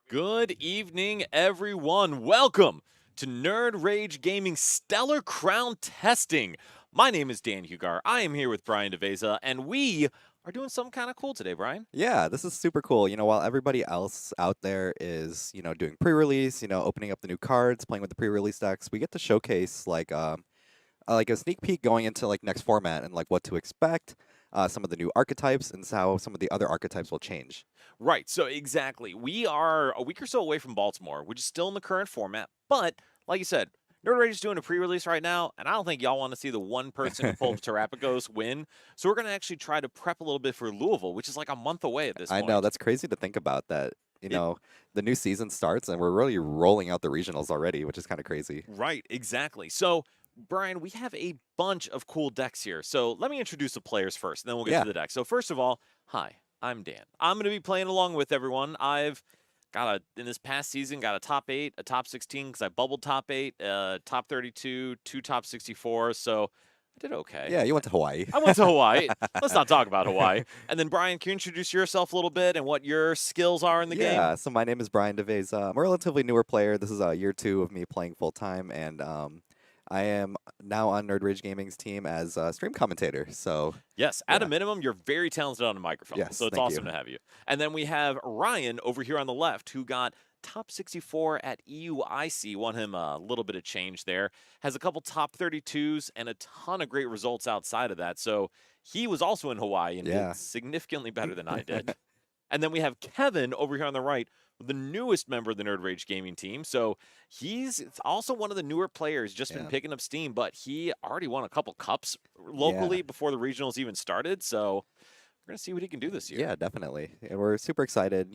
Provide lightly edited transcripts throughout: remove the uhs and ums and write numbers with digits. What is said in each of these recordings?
Good evening, everyone. Welcome to Nerd Rage Gaming Stellar Crown Testing. My name is Dan Hugar. I am here with Brian DeVeza, and we are doing something kind of cool today, Brian. Yeah, this is super cool. While everybody else out there is, doing pre-release, opening up the new cards, playing with the pre-release decks, we get to showcase like a sneak peek going into like next format and like what to expect, some of the new archetypes and how some of the other archetypes will change. Right, so exactly. We are a week or so away from Baltimore, which is still in the current format, but like you said, Nerd Rage is doing a pre-release right now, and I don't think y'all want to see the one person who pulled Terrapagos win. So we're going to actually try to prep a little bit for Louisville, which is like a month away at this I know point. that's crazy to think about that. It, The new season starts and we're really rolling out the regionals already, which is kind of crazy. Right, exactly. So, Brian, we have a bunch of cool decks here. So, let me introduce the players first, and then we'll get Yeah, to the deck. So, first of all, hi, I'm Dan. I'm going to be playing along with everyone. I've in this past season, got a top 8, a top 16, because I bubbled top 8, top 32, 2 top 64. So, I did okay. yeah, you went to Hawaii. I went to Hawaii. Let's not talk about Hawaii. And then, Brian, can you introduce yourself a little bit and what your skills are in the game? Yeah, so my name is Brian DeVeza. I'm a relatively newer player. This is year 2 of me playing full time, and I am now on Nerd Rage Gaming's team as a stream commentator. So Yes, at a yeah, minimum, you're very talented on a microphone. So yes, it's thank you. awesome to have you. And then we have Ryan over here on the left, who got top 64 at EUIC. Won him a little bit of change there. Has a couple top 32s and a ton of great results outside of that. So he was also in Hawaii and did Yeah. significantly better than I did. And then we have Kevin over here on the right, the newest member of the Nerd Rage Gaming team. So he's also one of the newer players, just been Yeah. picking up steam, but he already won a couple cups Yeah. locally before the regionals even started. So we're going to see what he can do this year. Yeah, definitely. And we're super excited.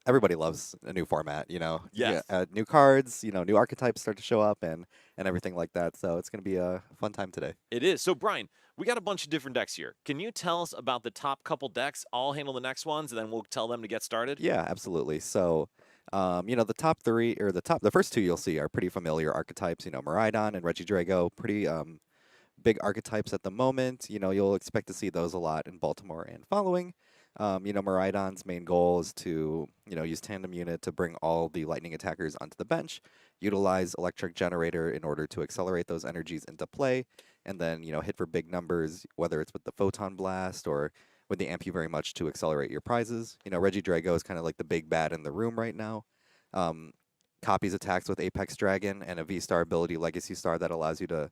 Everybody loves a new format. Yes. New cards. New archetypes start to show up and everything like that. So it's gonna be a fun time today. It is. So, Brian, we got a bunch of different decks here. Can you tell us about the top couple decks? I'll handle the next ones, and then we'll tell them to get started. Yeah, absolutely. So, the top three or the first two you'll see are pretty familiar archetypes. Miraidon and Regidrago, pretty big archetypes at the moment. You'll expect to see those a lot in Baltimore and following. Miraidon's main goal is to, use Tandem Unit to bring all the lightning attackers onto the bench, utilize Electric Generator in order to accelerate those energies into play, and then, hit for big numbers, whether it's with the Photon Blast or with the Ampere very much to accelerate your prizes. Regidrago is kind of like the big bad in the room right now. Um, copies attacks with Apex Dragon and a V-Star ability Legacy Star that allows you to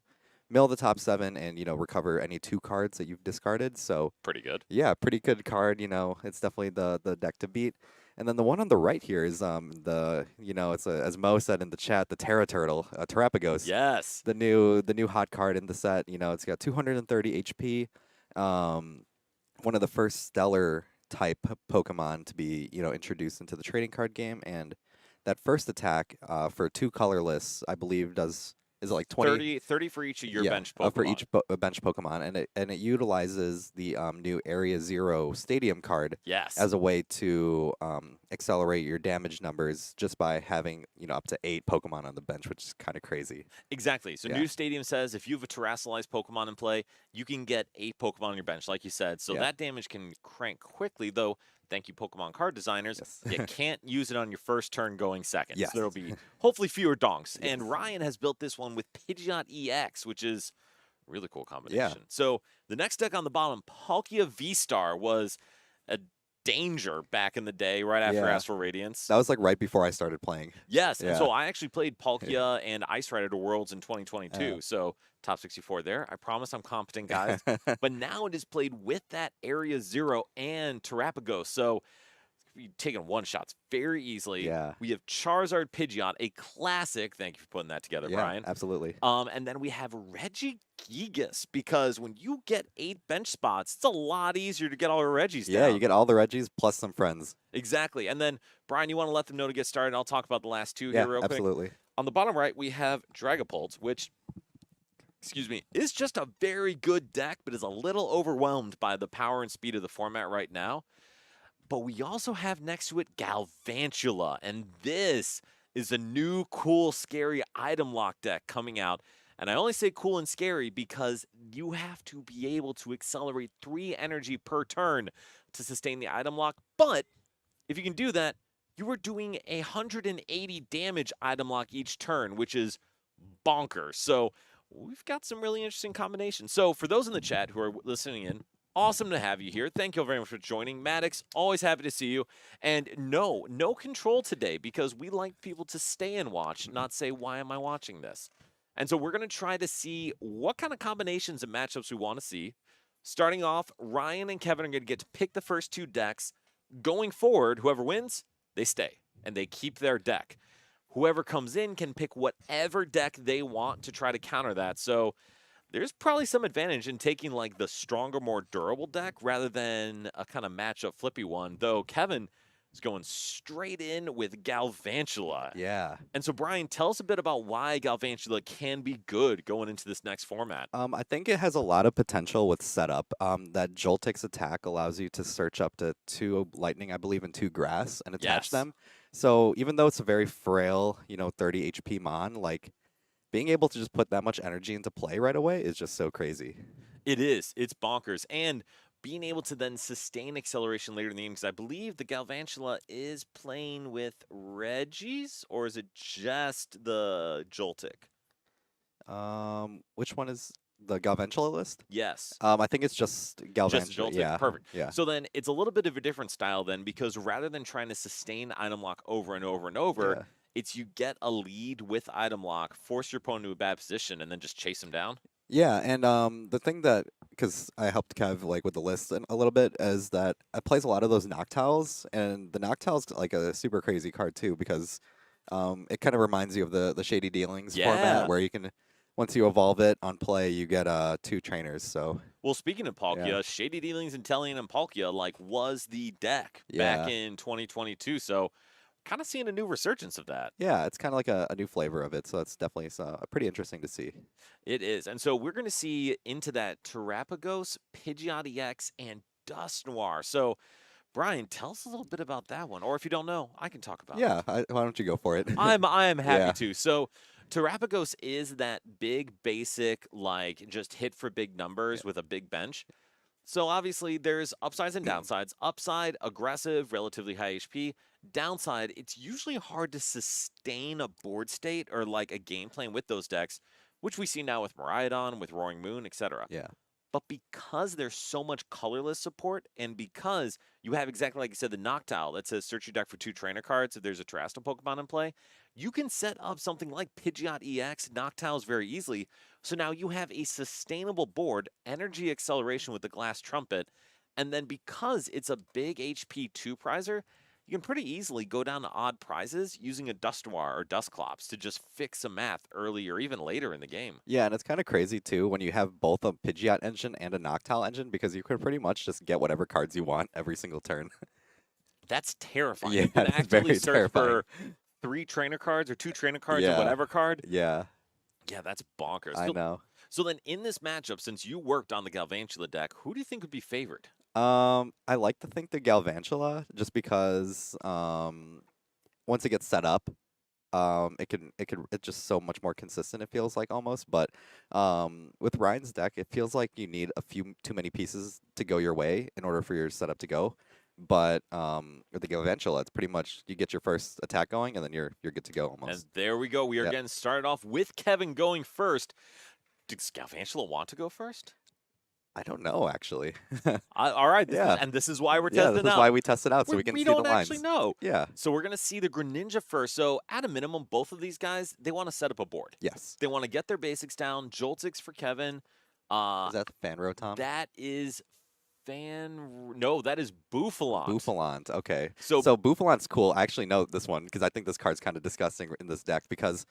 mill the top 7 and recover any 2 cards that you've discarded. So Pretty good. yeah, pretty good card. It's definitely the deck to beat. And then the one on the right here is it's as Mo said in the chat, the Terra Turtle, Terrapagos, Yes. the new hot card in the set. It's got 230 HP. One of the first stellar type Pokemon to be introduced into the trading card game, and that first attack for 2 colorless, I believe, is it like 20? 30 for each of your Yeah, bench for Pokemon. each bench Pokemon, and it utilizes the new Area Zero Stadium card Yes. as a way to accelerate your damage numbers just by having up to 8 Pokemon on the bench, which is kind of crazy. Exactly. So Yeah, New Stadium says if you have a Terrassalized Pokemon in play, you can get 8 Pokemon on your bench, like you said. So yeah, that damage can crank quickly, though. Thank you, Pokemon card designers. yes, You can't use it on your first turn going second. So yes, there'll be hopefully fewer donks. yes, And Ryan has built this one with Pidgeot EX, which is a really cool yeah, combination. So the next deck on the bottom, Palkia V-Star, was a danger back in the day, right after yeah. Astral Radiance. That was like right before I started playing. Yes, and Yeah, so I actually played Palkia and Ice Rider to Worlds in 2022, so top 64 there. I promise I'm competent, guys. But now it is played with that Area Zero and Terrapagos, so you're taking one shots very easily. yeah, We have Charizard Pidgeot, a classic. Thank you for putting that together, yeah, Brian. absolutely. And then we have Regigigas, because when you get 8 bench spots, it's a lot easier to get all your Regis Yeah, you down. get all the Reggies plus some friends. Exactly. And then, Brian, you want to let them know to get started? I'll talk about the last 2 Yeah, here real quick. absolutely. On the bottom right, we have Dragapult, which, excuse me, is just a very good deck, but is a little overwhelmed by the power and speed of the format right now. But we also have next to it Galvantula, and this is a new cool, scary item lock deck coming out. And I only say cool and scary because you have to be able to accelerate 3 energy per turn to sustain the item lock. But if you can do that, you are doing 180 damage item lock each turn, which is bonkers. So we've got some really interesting combinations. So for those in the chat who are listening in, awesome to have you here. Thank you very much for joining. Maddox, always happy to see you. And no control today because we like people to stay and watch, not say, why am I watching this? And so we're going to try to see what kind of combinations and matchups we want to see. Starting off, Ryan and Kevin are going to get to pick the first two decks. Going forward, whoever wins, they stay and they keep their deck. Whoever comes in can pick whatever deck they want to try to counter that. So there's probably some advantage in taking like the stronger, more durable deck rather than a kind of matchup flippy one. Though Kevin is going straight in with Galvantula. Yeah. And so, Brian, tell us a bit about why Galvantula can be good going into this next format. I think it has a lot of potential with setup. That Joltix attack allows you to search up to 2 lightning, I believe, and 2 grass and attach Yes. them. So even though it's a very frail, 30 HP mon, like being able to just put that much energy into play right away is just so crazy. It is. It's bonkers. And being able to then sustain acceleration later in the game, because I believe the Galvantula is playing with Regis, or is it just the Joltik? Which one is the Galvantula list? Yes. I think it's just Galvantula. Just Joltik. Yeah. Perfect. Yeah. So then it's a little bit of a different style then, because rather than trying to sustain item lock over and over and over, Yeah. it's you get a lead with item lock, force your opponent to a bad position, and then just chase him down. Yeah, and the thing that, because I helped Kev like with the list a little bit, is that it plays a lot of those Noctiles, and the Noctile's like a super crazy card too, because it kind of reminds you of the Shady Dealings Yeah. format, where you can, once you evolve it on play, you get 2 trainers. So Well, speaking of Palkia, Yeah. Shady Dealings, Intellion, and Palkia was the deck Yeah. back in 2022. So kind of seeing a new resurgence of that. yeah, it's kind of like a new flavor of it. So it's definitely pretty interesting to see. It is. And so we're going to see into that Terapagos, Pidgeot EX, and Dust Noir. So, Brian, tell us a little bit about that one. Or if you don't know, I can talk about it. Yeah, why don't you go for it? I am happy Yeah. to. So Terapagos is that big basic, like just hit for big numbers with a big bench. So obviously there's upsides and downsides. Upside, aggressive, relatively high HP. Downside, it's usually hard to sustain a board state or like a game plan with those decks, which we see now with Miraidon, with Roaring Moon, etc. Yeah. But because there's so much colorless support, and because you have exactly like you said, the Noctile that says search your deck for 2 trainer cards if there's a Terrastal Pokemon in play, you can set up something like Pidgeot EX, Noctiles very easily. So now you have a sustainable board, energy acceleration with the Glass Trumpet, and then because it's a big HP 2 prizer, you can pretty easily go down to odd prizes using a Dustoir or Dusclops to just fix some math early or even later in the game. Yeah, and it's kind of crazy too when you have both a Pidgeot engine and a Noctile engine, because you could pretty much just get whatever cards you want every single turn. That's terrifying. Yeah, You can it's actively very search terrifying. for 3 trainer cards or 2 trainer cards or Yeah. whatever card. Yeah, Yeah, that's bonkers. I know. So then in this matchup, since you worked on the Galvantula deck, who do you think would be favored? I like to think the Galvantula, just because once it gets set up, it's just so much more consistent. It feels like almost, but with Ryan's deck, it feels like you need a few too many pieces to go your way in order for your setup to go. But with the Galvantula, it's pretty much you get your first attack going, and then you're good to go almost. And there we go. We are Yep. getting started off with Kevin going first. Does Galvantula want to go first? I don't know actually. All right. Yeah. And this is why we're Yeah, testing this is out. why we test it out so we can we see don't the lines. actually know. Yeah. So we're going to see the Greninja first. So at a minimum, both of these guys, they want to set up a board. Yes. They want to get their basics down. Joltix for Kevin. Is that the Fanro, Tom? That is No, that is Bouffalont. Bouffalont. Okay. So, So Bouffalant's cool. I actually know this one because I think this card's kind of disgusting in this deck because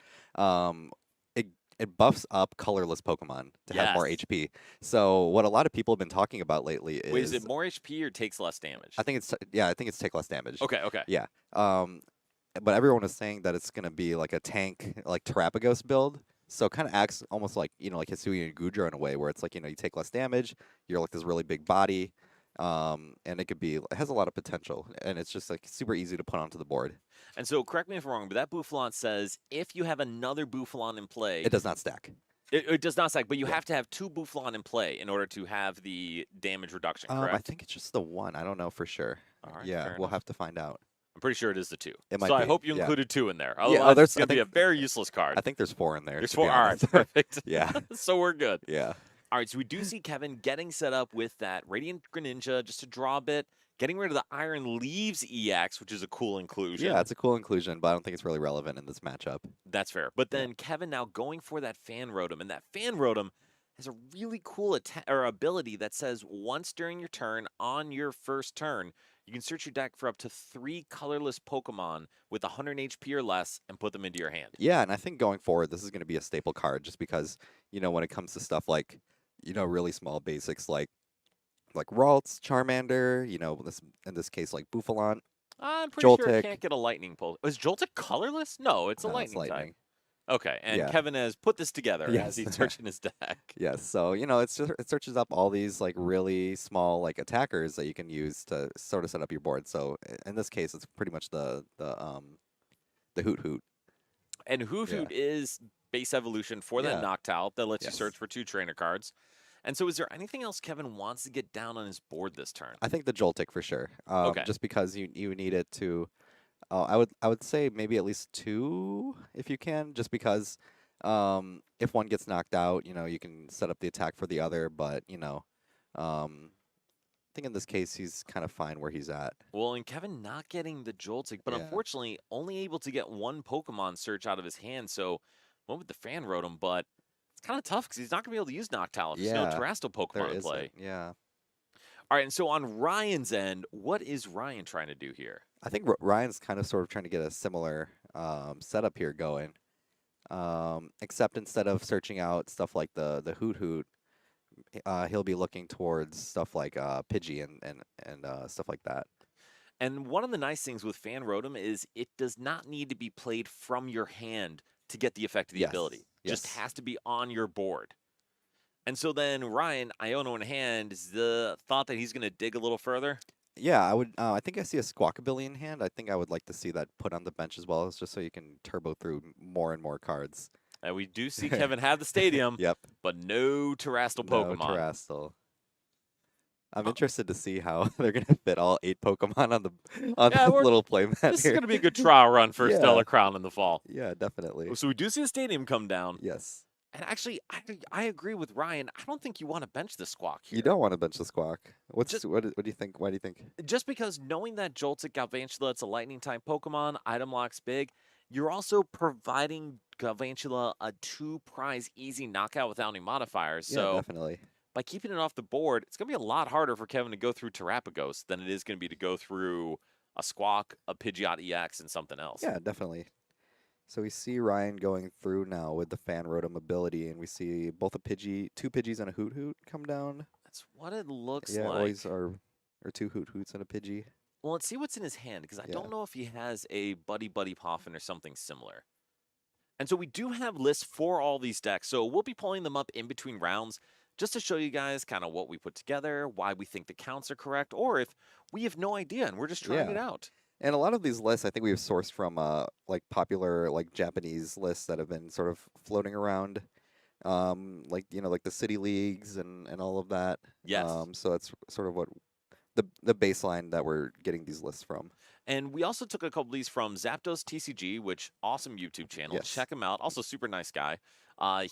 it buffs up colorless Pokemon to have more Yes. HP. So what a lot of people have been talking about lately is wait, is it more HP or takes less damage? I think it's take less damage. Okay. Yeah. But everyone is saying that it's gonna be like a tank, like Terapagos build. So it kind of acts almost like like Hisui and Goodra in a way, where it's like you take less damage. You're like this really big body, and it has a lot of potential, and it's just like super easy to put onto the board. And so, correct me if I'm wrong, but that Bouffalont says if you have another Bouffalont in play, It does not stack. it does not stack, but you Yeah. have to have 2 Bouffalont in play in order to have the damage reduction, I correct? think it's just the one. I don't know for sure. All right, Yeah, fair we'll enough. have to find out. I'm pretty sure it is the 2. It might So I be, hope you yeah. included 2 in there. Yeah, oh, Otherwise, there's- it's I going to be a think- very useless card. I think there's 4 in there. There's to 4. be All right, honest. perfect. Yeah. So we're good. Yeah. All right, so we do see Kevin getting set up with that Radiant Greninja just to draw a bit, getting rid of the Iron Leaves EX, which is a cool inclusion. Yeah, it's a cool inclusion, but I don't think it's really relevant in this matchup. That's fair. But Yeah. then Kevin now going for that Fan Rotom, and that Fan Rotom has a really cool ability that says once during your turn, on your first turn, you can search your deck for up to 3 colorless Pokemon with 100 HP or less and put them into your hand. Yeah, and I think going forward, this is going to be a staple card just because, when it comes to stuff like, really small basics like Ralts, Charmander, in this case, like Buffalon. I'm pretty sure it Joltik. can't get a lightning pulse. Is Joltik colorless? No, it's a No, lightning type. lightning. Okay, and Yeah. Kevin has put this together as Yes. he's searching his deck. Yes, so, it searches up all these, like, really small, like, attackers that you can use to sort of set up your board. So, in this case, it's pretty much the Hoot Hoot. And Hoot Yeah. Hoot is base evolution for that Yeah. Noctowl that lets you Yes. search for 2 trainer cards. And so is there anything else Kevin wants to get down on his board this turn? I think the Joltik for sure. Okay. Just because you need it to, I would say maybe at least 2 if you can, just because if one gets knocked out, you can set up the attack for the other. But I think in this case he's kind of fine where he's at. Well, and Kevin not getting the Joltik, but Yeah. unfortunately only able to get 1 Pokemon search out of his hand. So went with the Fan Rotom, but it's kind of tough because he's not going to be able to use Noctowl if there's no Yeah, Terrestrial There Pokemon in is play. yeah. All right, and so on Ryan's end, what is Ryan trying to do here? I think Ryan's kind of sort of trying to get a similar setup here going, except instead of searching out stuff like the Hoot Hoot, he'll be looking towards stuff like Pidgey and stuff like that. And one of the nice things with Fan Rotom is it does not need to be played from your hand to get the effect of the Yes, ability. Just yes. has to be on your board. And so then Ryan, Iono in hand, is the thought that he's going to dig a little further? Yeah, I would. I think I see a Squawkabilly in hand. I think I would like to see that put on the bench as well, just so you can turbo through more and more cards. And we do see Kevin have the stadium, Yep. but no Terrestrial No Pokemon. Terrestrial. I'm interested to see how they're gonna fit all 8 Pokemon on Yeah, the we're- little playmat This is here. going to be a good trial run for Yeah. Stellar Crown in the fall. Yeah, definitely. So we do see the stadium come down. Yes. And actually, I agree with Ryan. I don't think you want to bench the Squawk here. You don't want to bench the Squawk. What Just- do you think? Why do you think? Just because knowing that Joltik Galvantula, it's a lightning type Pokemon, item lock's big, you're also providing Galvantula a 2-prize easy knockout without any modifiers. Yeah, So definitely. by keeping it off the board, it's going to be a lot harder for Kevin to go through Terrapagos than it is going to be to go through a Squawk, a Pidgeot EX, and something else. Yeah, definitely. So we see Ryan going through now with the Fan Rotom ability, and we see both a Pidgey, 2 Pidgeys and a Hoot Hoot come down. That's what it looks Yeah, like. always or 2 Hoot Hoots and a Pidgey. Well, let's see what's in his hand, because I Yeah. don't know if he has a Buddy Poffin or something similar. And so we do have lists for all these decks, so we'll be pulling them up in between rounds just to show you guys kind of what we put together, why we think the counts are correct, or if we have no idea and we're just trying it Yeah. out. And a lot of these lists, I think we've sourced from like popular like Japanese lists that have been sort of floating around, like like the city leagues and all of that. Yes. So that's sort of what the baseline that we're getting these lists from. And we also took a couple of these from Zapdos TCG, which awesome YouTube channel. Yes. Check him out. Also super nice guy.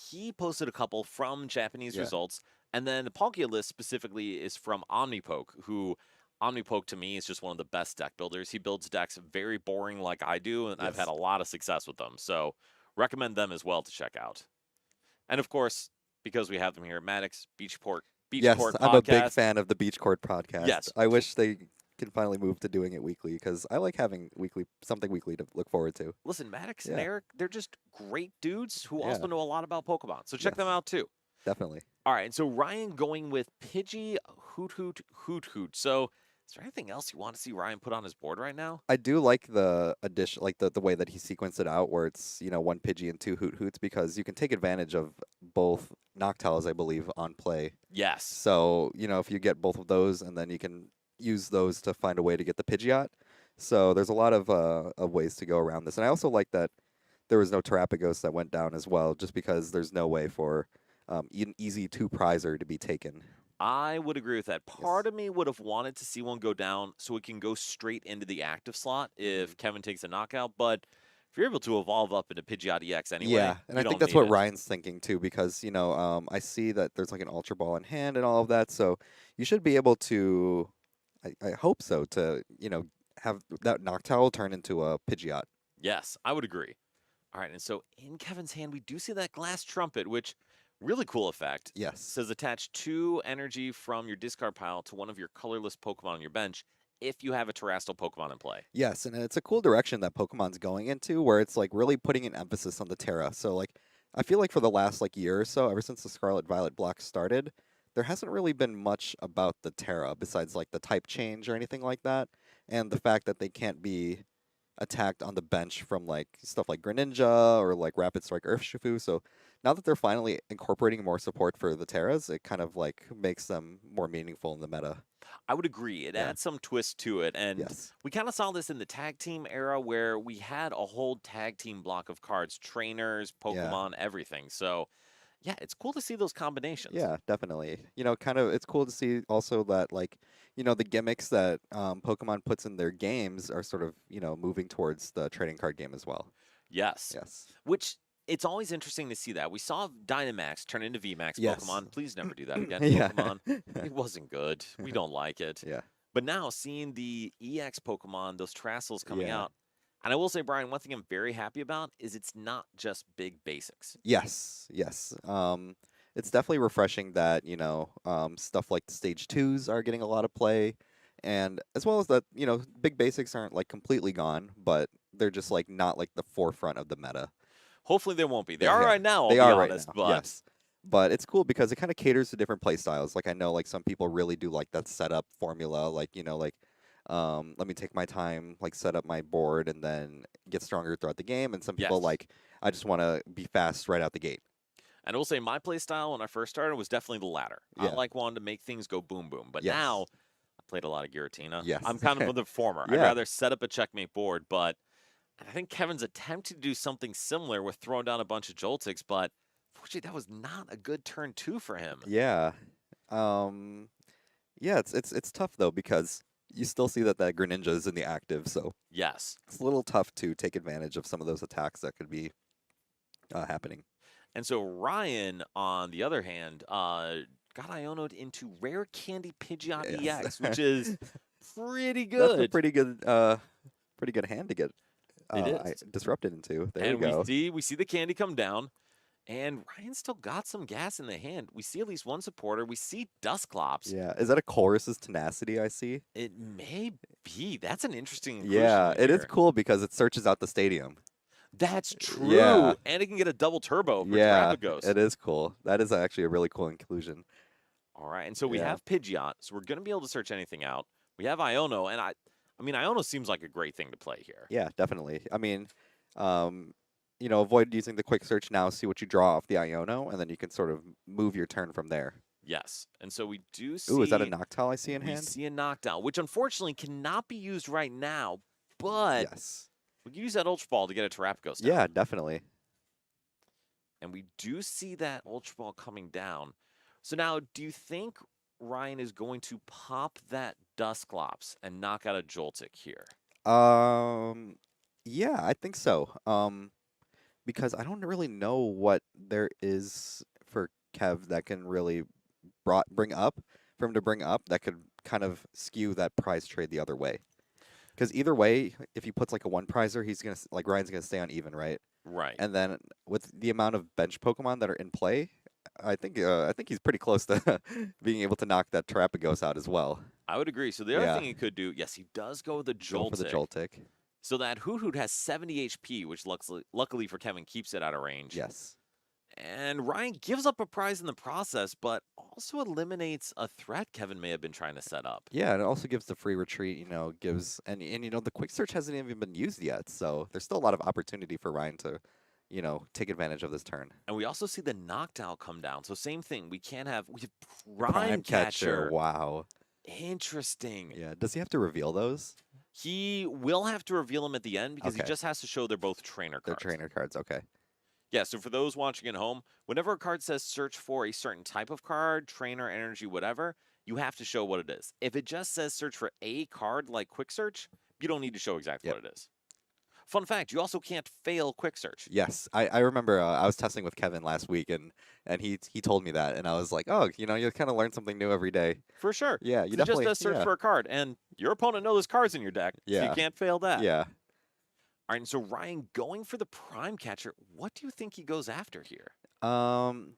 He posted a couple from Japanese Yeah. results. And then the Palkia list specifically is from Omnipoke, who Omnipoke to me is just one of the best deck builders. He builds decks very boring like I do, and I've had Yes. a lot of success with them. So recommend them as well to check out. And of course, because we have them here at Maddox, Beachport Yes, Podcast. I'm a big fan of the Beach Court podcast. Yes. I wish they can finally move to doing it weekly because I like having something weekly to look forward to. Listen, Maddox and Yeah. Eric, they're just great dudes who Yeah. also know a lot about Pokemon. So check them Yes. out too. Definitely. All right, and so Ryan going with Pidgey, Hoot Hoot, Hoot Hoot. So is there anything else you want to see Ryan put on his board right now? I do like the addition, like the way that he sequenced it out, where it's 1 Pidgey and 2 Hoot Hoots, because you can take advantage of both Noctowls, I believe, on play. Yes. So if you get both of those, and then you can use those to find a way to get the Pidgeot. So there's a lot of ways to go around this, and I also like that there was no Terrapagos that went down as well, just because there's no way for an easy 2-prizer to be taken. I would agree with that. Yes. Part of me would have wanted to see one go down so it can go straight into the active slot if Kevin takes a knockout, but if you're able to evolve up into Pidgeot EX anyway, Yeah, and you I think don't that's need what it. Ryan's thinking too, because I see that there's like an Ultra Ball in hand and all of that, so you should be able to. I hope so to have that Noctowl turn into a Pidgeot. Yes, I would agree. All right, and so in Kevin's hand, we do see that Glass Trumpet, which really cool effect. Yes. Says attach 2 energy from your discard pile to one of your colorless Pokemon on your bench if you have a Terrestrial Pokemon in play. Yes, and it's a cool direction that Pokemon's going into, where it's like really putting an emphasis on the Terra. So like, I feel like for the last like year or so, ever since the Scarlet Violet block started, there hasn't really been much about the Terra besides like the type change or anything like that, and the fact that they can't be attacked on the bench from like stuff like Greninja or like Rapid Strike Urshifu. So now that they're finally incorporating more support for the Terras, it kind of like makes them more meaningful in the meta. I would agree. It Yeah. adds some twist to it. And Yes. we kind of saw this in the tag team era where we had a whole tag team block of cards, trainers, Yeah. Pokemon, everything. So, yeah, it's cool to see those combinations. Yeah, definitely. Kind of, it's cool to see also that, like, the gimmicks that Pokemon puts in their games are sort of, moving towards the trading card game as well. Yes. Yes. Which it's always interesting to see that. We saw Dynamax turn into VMAX Yes. Pokemon. Please never do that again, Yeah. Pokemon. It wasn't good. We don't like it. Yeah. But now seeing the EX Pokemon, those Trassels coming Yeah. out, and I will say, Brian, one thing I'm very happy about is it's not just big basics. Yes. Yes. It's definitely refreshing that, stuff like the stage 2s are getting a lot of play. And as well as that, big basics aren't like completely gone, but they're just like not like the forefront of the meta. Hopefully they won't be. They Yeah, are yeah. right now, I'll They be are right honest. now. But Yes. But it's cool because it kind of caters to different play styles. Like I know like some people really do like that setup formula, like, let me take my time, like set up my board and then get stronger throughout the game. And some people Yes. like, I just want to be fast right out the gate. And I will say my play style when I first started was definitely the latter. I Yeah. like wanting to make things go boom boom. But Yes. now I played a lot of Giratina. Yes. I'm kind of the former. I'd Yeah. rather set up a checkmate board, but I think Kevin's attempted to do something similar with throwing down a bunch of Joltics, but fortunately that was not a good turn 2 for him. Yeah. Yeah, it's tough though because you still see that Greninja is in the active, so Yes. it's a little tough to take advantage of some of those attacks that could be happening. And so Ryan, on the other hand, got Iono'd into Rare Candy Pidgeot Yes. EX, which is pretty That's a good. pretty good hand to get It is. disrupted into. There And you go. we see the candy come down, and Ryan still got some gas in the hand. We see at least one supporter. We see Dusclops. Yeah, is that a Chorus's Tenacity I see? It may be. That's an interesting Yeah, inclusion it is here. cool because it searches out the stadium. That's true. Yeah. And it can get a double turbo for Yeah, Terrapagos. it is cool. That is actually a really cool inclusion. All right. And so we Yeah. have Pidgeot, so we're going to be able to search anything out. We have Iono, and I mean, Iono seems like a great thing to play here. Yeah, definitely. I mean, avoid using the quick search now, see what you draw off the Iono, and then you can sort of move your turn from there. Yes. And so we do see. Ooh, is that a Noctowl I see in we hand? see a knockdown, which unfortunately cannot be used right now, but Yes. we can use that Ultra Ball to get a Terrapagos down. Yeah, definitely. And we do see that Ultra Ball coming down. So now, do you think Ryan is going to pop that Dusclops and knock out a Joltik here? Yeah, I think so. Because I don't really know what there is for Kev that can really bring up for him to bring up that could kind of skew that prize trade the other way. Because either way, if he puts like a one prizer, he's gonna like Ryan's gonna stay on even, right? Right. And then with the amount of bench Pokemon that are in play, I think he's pretty close to being able to knock that Terrapagos out as well. I would agree. So the other Yeah. thing he could do, yes, he does go with the Go for the Joltik. Joltik. So that Hoot has 70 HP, which luckily for Kevin keeps it out of range. Yes. And Ryan gives up a prize in the process, but also eliminates a threat Kevin may have been trying to set up. Yeah, and it also gives the free retreat, gives and the quick search hasn't even been used yet, so there's still a lot of opportunity for Ryan to, take advantage of this turn. And we also see the Noctowl come down. So same thing. We have Prime Catcher. Wow. Interesting. Yeah. Does he have to reveal those? He will have to reveal them at the end because he Okay. just has to show they're both trainer They're cards. trainer cards, okay. Yeah, so for those watching at home, whenever a card says search for a certain type of card, trainer, energy, whatever, you have to show what it is. If it just says search for a card like quick search, you don't need to show exactly Yep. what it is. Fun fact, you also can't fail quick search. Yes, I remember I was testing with Kevin last week, and he told me that, and I was like, oh, you kind of learn something new every day. For sure. Yeah, you 'Cause it just definitely, does search yeah, for a card, and your opponent knows there's cards in your deck, so you yeah, can't fail that. yeah. All right, and so Ryan going for the prime catcher, what do you think he goes after here? Um,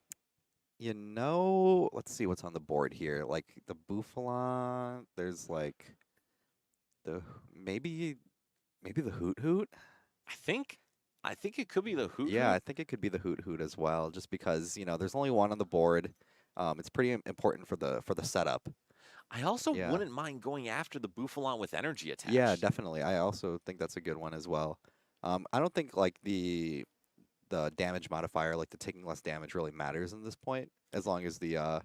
let's see what's on the board here. Like the Bouffalon, there's like the maybe the Hoot Hoot. I think it could be the Hoot Yeah, I Hoot. think it could be the Hoot Hoot as well, just because there's only one on the board. It's pretty important for the setup. I also Yeah. wouldn't mind going after the Bouffalon with energy attached. Yeah, definitely. I also think that's a good one as well. I don't think like the damage modifier, like the taking less damage, really matters in this point, as long as the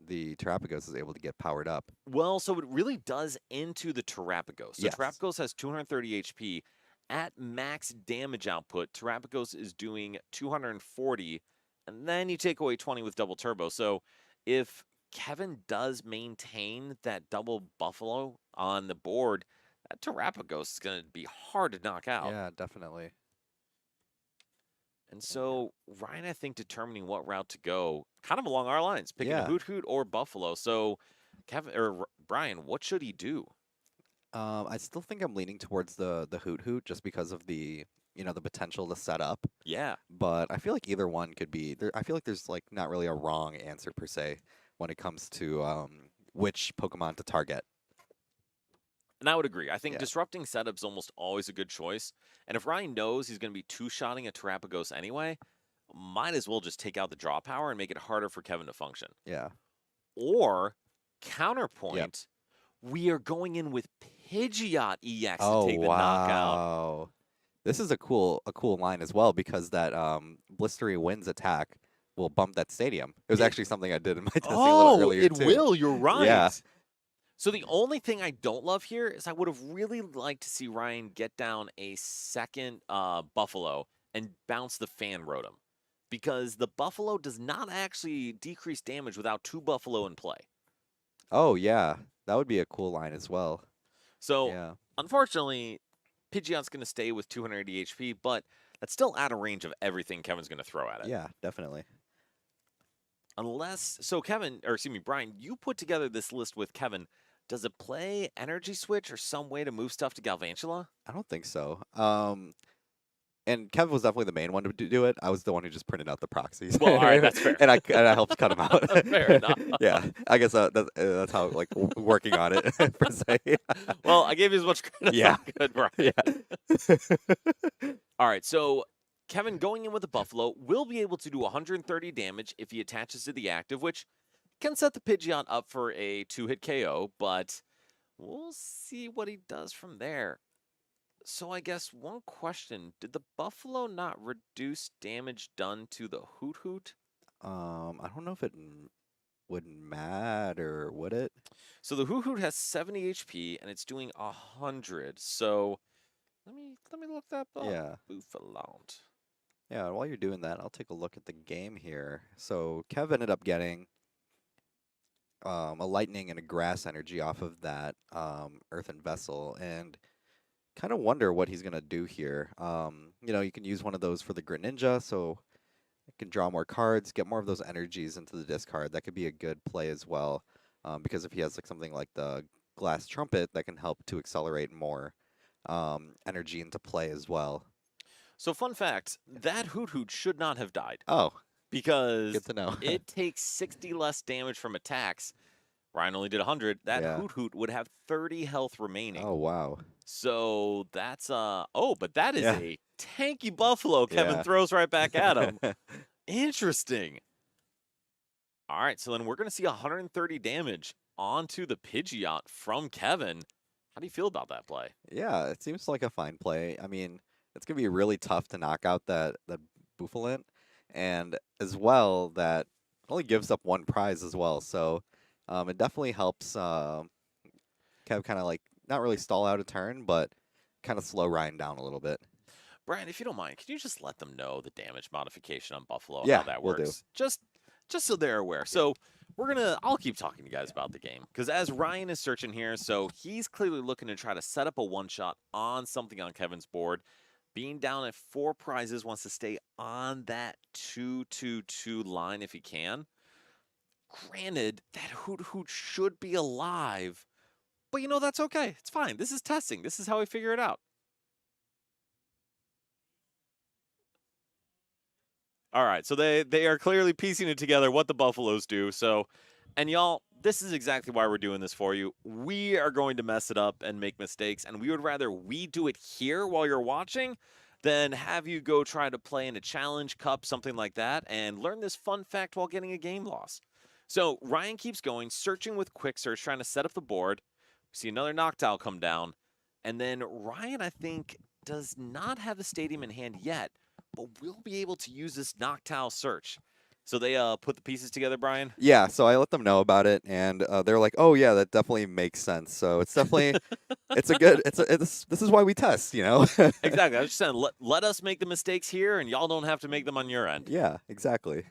Terrapagos is able to get powered up. Well, so it really does into the Terrapagos. So Yes. Terrapagos has 230 HP. At max damage output, Terrapagos is doing 240, and then you take away 20 with double turbo. So if Kevin does maintain that double Buffalo on the board, that Terrapagos is going to be hard to knock out. Yeah, definitely. And so Ryan, I think, determining what route to go, kind of along our lines, picking a Yeah. Hoot Hoot or Buffalo. So Kevin or Brian, what should he do? I still think I'm leaning towards the Hoot Hoot just because of the potential to set up. Yeah. But I feel like either one could be there. I feel like there's like not really a wrong answer per se when it comes to which Pokemon to target. And I would agree. I think Yeah. disrupting setup's almost always a good choice. And if Ryan knows he's going to be two-shotting a Terrapagos anyway, might as well just take out the draw power and make it harder for Kevin to function. Yeah. Or, counterpoint, we are going in with Pidgeot EX to take the knockout. Wow. This is a cool line as well because that Blistery Winds attack will bump that stadium. It was It- actually something I did in my testing a little earlier it too. will. You're right. Yeah. So the only thing I don't love here is I would have really liked to see Ryan get down a second Buffalo and bounce the Fan Rotom. Because the Buffalo does not actually decrease damage without two Buffalo in play. Oh yeah, that would be a cool line as well. So, Yeah. unfortunately, Pidgeot's going to stay with 280 HP, but that's still out of range of everything Kevin's going to throw at it. Yeah, definitely. Brian, you put together this list with Kevin. Does it play Energy Switch or some way to move stuff to Galvantula? I don't think so. And Kevin was definitely the main one to do it. I was the one who just printed out the proxies. Well, all right, that's fair. and I helped cut them out. Fair enough. Yeah, I guess that's how like working on it per se. Well, I gave you as much credit Yeah. as I could, Brian. Yeah. All right, so Kevin going in with a Buffalo will be able to do 130 damage if he attaches to the active, which can set the Pidgeot up for a two-hit KO, but we'll see what he does from there. So I guess one question, did the Buffalo not reduce damage done to the Hoot Hoot? I don't know if it would matter, would it? So the Hoot Hoot has 70 HP and it's doing 100. So let me look that up. Yeah. Bouffalon. Yeah, while you're doing that, I'll take a look at the game here. So Kev ended up getting a lightning and a grass energy off of that earthen vessel, and kind of wonder what he's gonna do here. You can use one of those for the Greninja, so it can draw more cards, get more of those energies into the discard. That could be a good play as well, because if he has like something like the Glass Trumpet, that can help to accelerate more energy into play as well. So fun fact, that Hoot Hoot should not have died Oh, because good to know. it takes 60 less damage from attacks. Ryan only did 100. That Yeah. Hoot Hoot would have 30 health remaining. Oh wow. So that's but that is Yeah. a tanky Buffalo Kevin Yeah. throws right back at him. Interesting. All right, so then we're going to see 130 damage onto the Pidgeot from Kevin. How do you feel about that play? Yeah, it seems like a fine play. I mean, it's gonna be really tough to knock out that Bouffalon, and as well that only gives up one prize as well. So it definitely helps Kev kind of like not really stall out a turn, but kind of slow Ryan down a little bit. Brian, if you don't mind, can you just let them know the damage modification on Buffalo, how Yeah, that will do. works? Just so they're aware. So I'll keep talking to you guys about the game because as Ryan is searching here, so he's clearly looking to try to set up a one shot on something on Kevin's board. Being down at 4 prizes, wants to stay on that 2-2-2 line if he can. Granted, that Hoot Hoot should be alive, but that's okay. It's fine. This is testing. This is how we figure it out. All right, so they are clearly piecing it together what the Buffaloes do. So, and y'all, this is exactly why we're doing this for you. We are going to mess it up and make mistakes, and we would rather we do it here while you're watching than have you go try to play in a challenge cup, something like that, and learn this fun fact while getting a game loss. So Ryan keeps going, searching with quick search, trying to set up the board. We see another Noctowl come down, and then Ryan, I think, does not have the stadium in hand yet, but we'll be able to use this Noctowl search. So they put the pieces together, Brian? Yeah, so I let them know about it, and they're like, "Oh yeah, that definitely makes sense." So it's definitely, this is why we test, you know. Exactly. I was just saying, let us make the mistakes here, and y'all don't have to make them on your end. Yeah, exactly.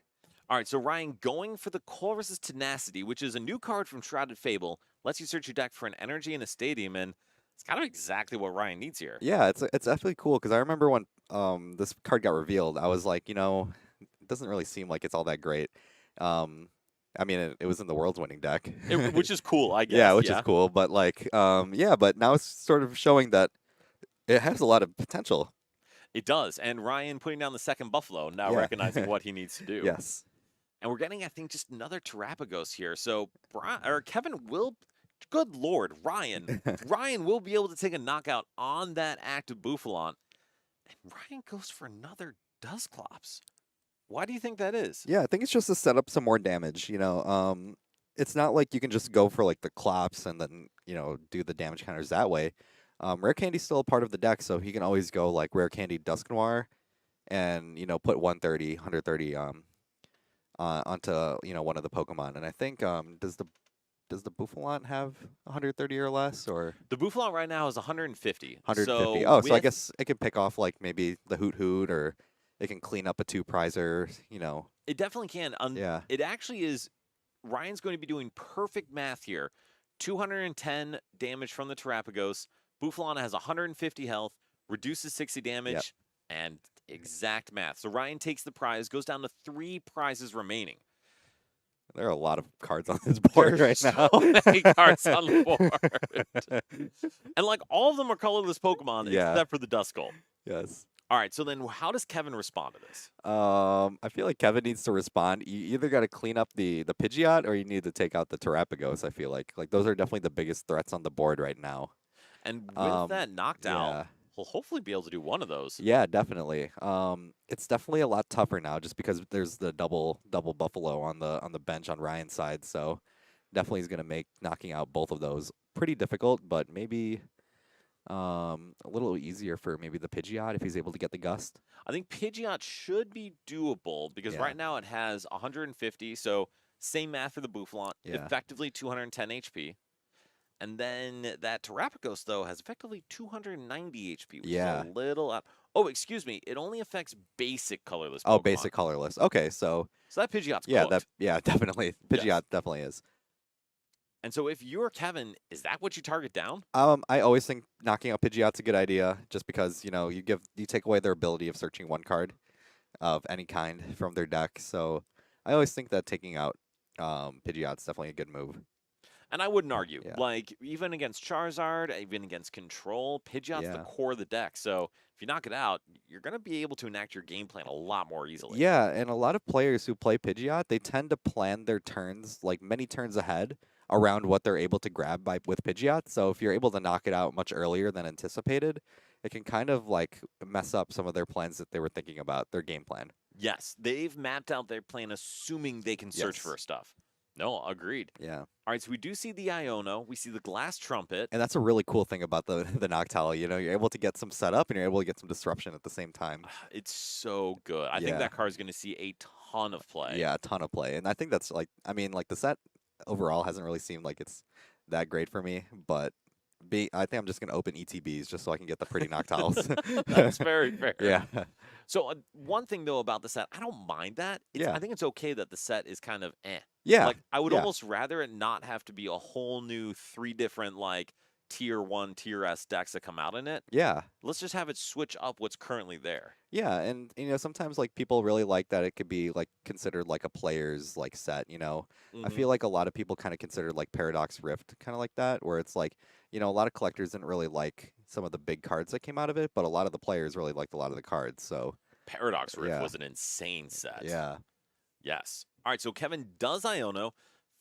All right, so Ryan going for the Colress's Tenacity, which is a new card from Shrouded Fable, lets you search your deck for an energy in a stadium, and it's kind of exactly what Ryan needs here. Yeah, it's definitely cool because I remember when this card got revealed, I was like, it doesn't really seem like it's all that great. I mean, it was in the world's winning deck, Which is cool, I guess. yeah, which is cool. But like, yeah, but now it's sort of showing that it has a lot of potential. It does, and Ryan putting down the second Buffalo, now Yeah. recognizing what he needs to do. Yes. And we're getting, I think, just another Terapagos here. So Kevin will, good Lord, Ryan will be able to take a knockout on that active Buffalon. And Ryan goes for another Dusclops. Why do you think that is? Yeah, I think it's just to set up some more damage. It's not like you can just go for like the Clops and then do the damage counters that way. Rare Candy's still a part of the deck, so he can always go like Rare Candy Dusknoir, and put 130 onto one of the Pokemon. And I think does the Buffalon have 130 or less, or The Buffalon right now is 150. 150? So So I guess it can pick off like maybe the Hoot Hoot, or it can clean up a 2-prizer. It definitely can. Yeah. It actually is. Ryan's going to be doing perfect math here. 210 damage from the Terapagos. Buffalon has 150 health, reduces 60 damage, and exact math. So Ryan takes the prize, goes down to 3 prizes remaining. There are a lot of cards on this board right now. So many cards on the board. And like all of them are colorless Pokemon, Yeah. except for the Duskull. Yes. All right, so then how does Kevin respond to this? I feel like Kevin needs to respond. You either got to clean up the Pidgeot, or you need to take out the Terapagos. I feel like those are definitely the biggest threats on the board right now. And with that knockdown, Yeah. he'll hopefully be able to do one of those. Yeah, definitely. It's definitely a lot tougher now, just because there's the double Buffalo on the bench on Ryan's side. So definitely is going to make knocking out both of those pretty difficult, but maybe a little easier for maybe the Pidgeot if he's able to get the Gust. I think Pidgeot should be doable because Yeah. right now it has 150, so same math for the Buffalon, Yeah. effectively 210 HP. And then that Terapagos, though, has effectively 290 HP, which Yeah. is a little up. Oh, excuse me. It only affects basic colorless Oh, Pokemon. basic colorless. Okay, so So that Pidgeot's yeah, cooked. definitely Pidgeot definitely is. And so if you're Kevin, is that what you target down? I always think knocking out Pidgeot's a good idea, just because you take away their ability of searching one card of any kind from their deck. So I always think that taking out Pidgeot's definitely a good move. And I wouldn't argue. Yeah. Like, even against Charizard, even against Control, Pidgeot's the Yeah. core of the deck. So if you knock it out, you're going to be able to enact your game plan a lot more easily. Yeah, and a lot of players who play Pidgeot, they tend to plan their turns like many turns ahead around what they're able to grab with Pidgeot. So if you're able to knock it out much earlier than anticipated, it can kind of like mess up some of their plans that they were thinking about, their game plan. Yes, they've mapped out their plan assuming they can search Yes. for stuff. No, agreed. Yeah. All right, so we do see the Iono. We see the Glass Trumpet. And that's a really cool thing about the Noctowl. You're able to get some setup and you're able to get some disruption at the same time. It's so good. I think Yeah. that card is going to see a ton of play. Yeah, a ton of play. And I think that's the set overall hasn't really seemed like it's that great for me, but I think I'm just gonna open ETBs just so I can get the pretty Noctiles. That's very fair. Yeah. So one thing though about the set, I don't mind that. Yeah. I think it's okay that the set is kind of eh. Yeah. Like I would Yeah. almost rather it not have to be a whole new 3 different like tier 1, tier S decks that come out in it. Yeah. Let's just have it switch up what's currently there. Yeah, and sometimes like people really like that it could be like considered like a player's like set, I Mhm. feel like a lot of people kind of consider like Paradox Rift kind of like that, where it's like, a lot of collectors didn't really like some of the big cards that came out of it, but a lot of the players really liked a lot of the cards. So, Paradox Rift yeah. was an insane set. Yeah. Yes. All right, so Kevin does Iono,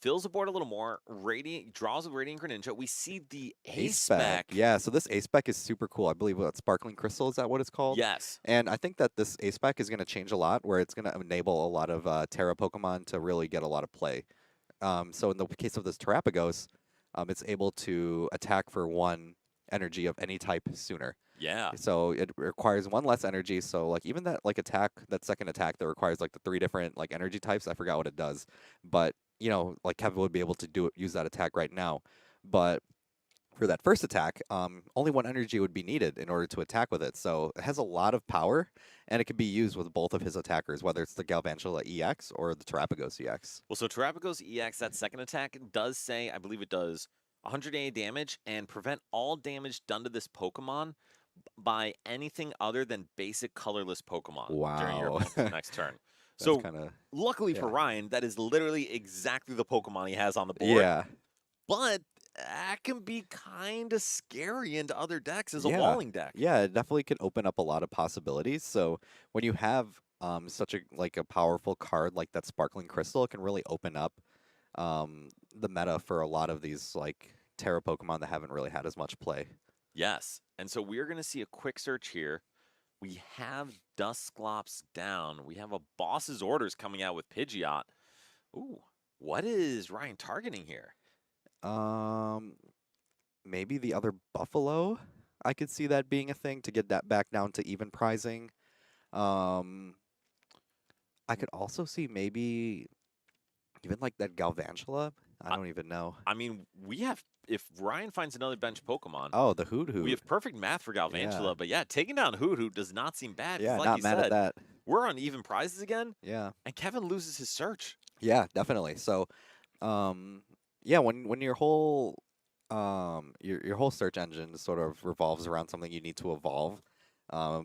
fills the board a little more, Radiant draws with Radiant Greninja. We see the Ace Spec. Yeah, so this Ace Spec is super cool. I believe what Sparkling Crystal, is that what it's called? Yes. And I think that this Ace Spec is going to change a lot, where it's going to enable a lot of Terra Pokemon to really get a lot of play. So in the case of this Terrapagos, it's able to attack for 1 energy of any type sooner. Yeah. So it requires 1 less energy. So like even that like attack, that second attack that requires like the 3 different like energy types, I forgot what it does. But like Kevin would be able to use that attack right now. But for that first attack, only 1 energy would be needed in order to attack with it. So it has a lot of power, and it can be used with both of his attackers, whether it's the Galvantula EX or the Terrapagos EX. Well, so Terrapagos EX, that second attack does say, I believe it does 180 damage and prevent all damage done to this Pokemon by anything other than basic colorless Pokemon during your Wow. opponent's next turn. That's So kinda, luckily for yeah. Ryan, that is literally exactly the Pokemon he has on the board. Yeah. But that can be kind of scary into other decks as a Yeah. walling deck. Yeah, it definitely can open up a lot of possibilities. So when you have such a powerful card like that Sparkling Crystal, it can really open up the meta for a lot of these like Terra Pokemon that haven't really had as much play. Yes. And so we're going to see a quick search here. We have Dusclops down. We have a boss's orders coming out with Pidgeot. Ooh, what is Ryan targeting here? Maybe the other Buffalo. I could see that being a thing to get that back down to even pricing. I could also see maybe even like that Galvantula. I don't even know. I mean, if Ryan finds another bench Pokemon, Oh, the Hoot Hoot. we have perfect math for Galvantula. Yeah. But yeah, taking down Hoot Hoot does not seem bad. 'Cause Yeah, like not you mad said, at that. we're on even prizes again, Yeah. and Kevin loses his search. Yeah, definitely. So, yeah, when your whole your whole search engine sort of revolves around something you need to evolve,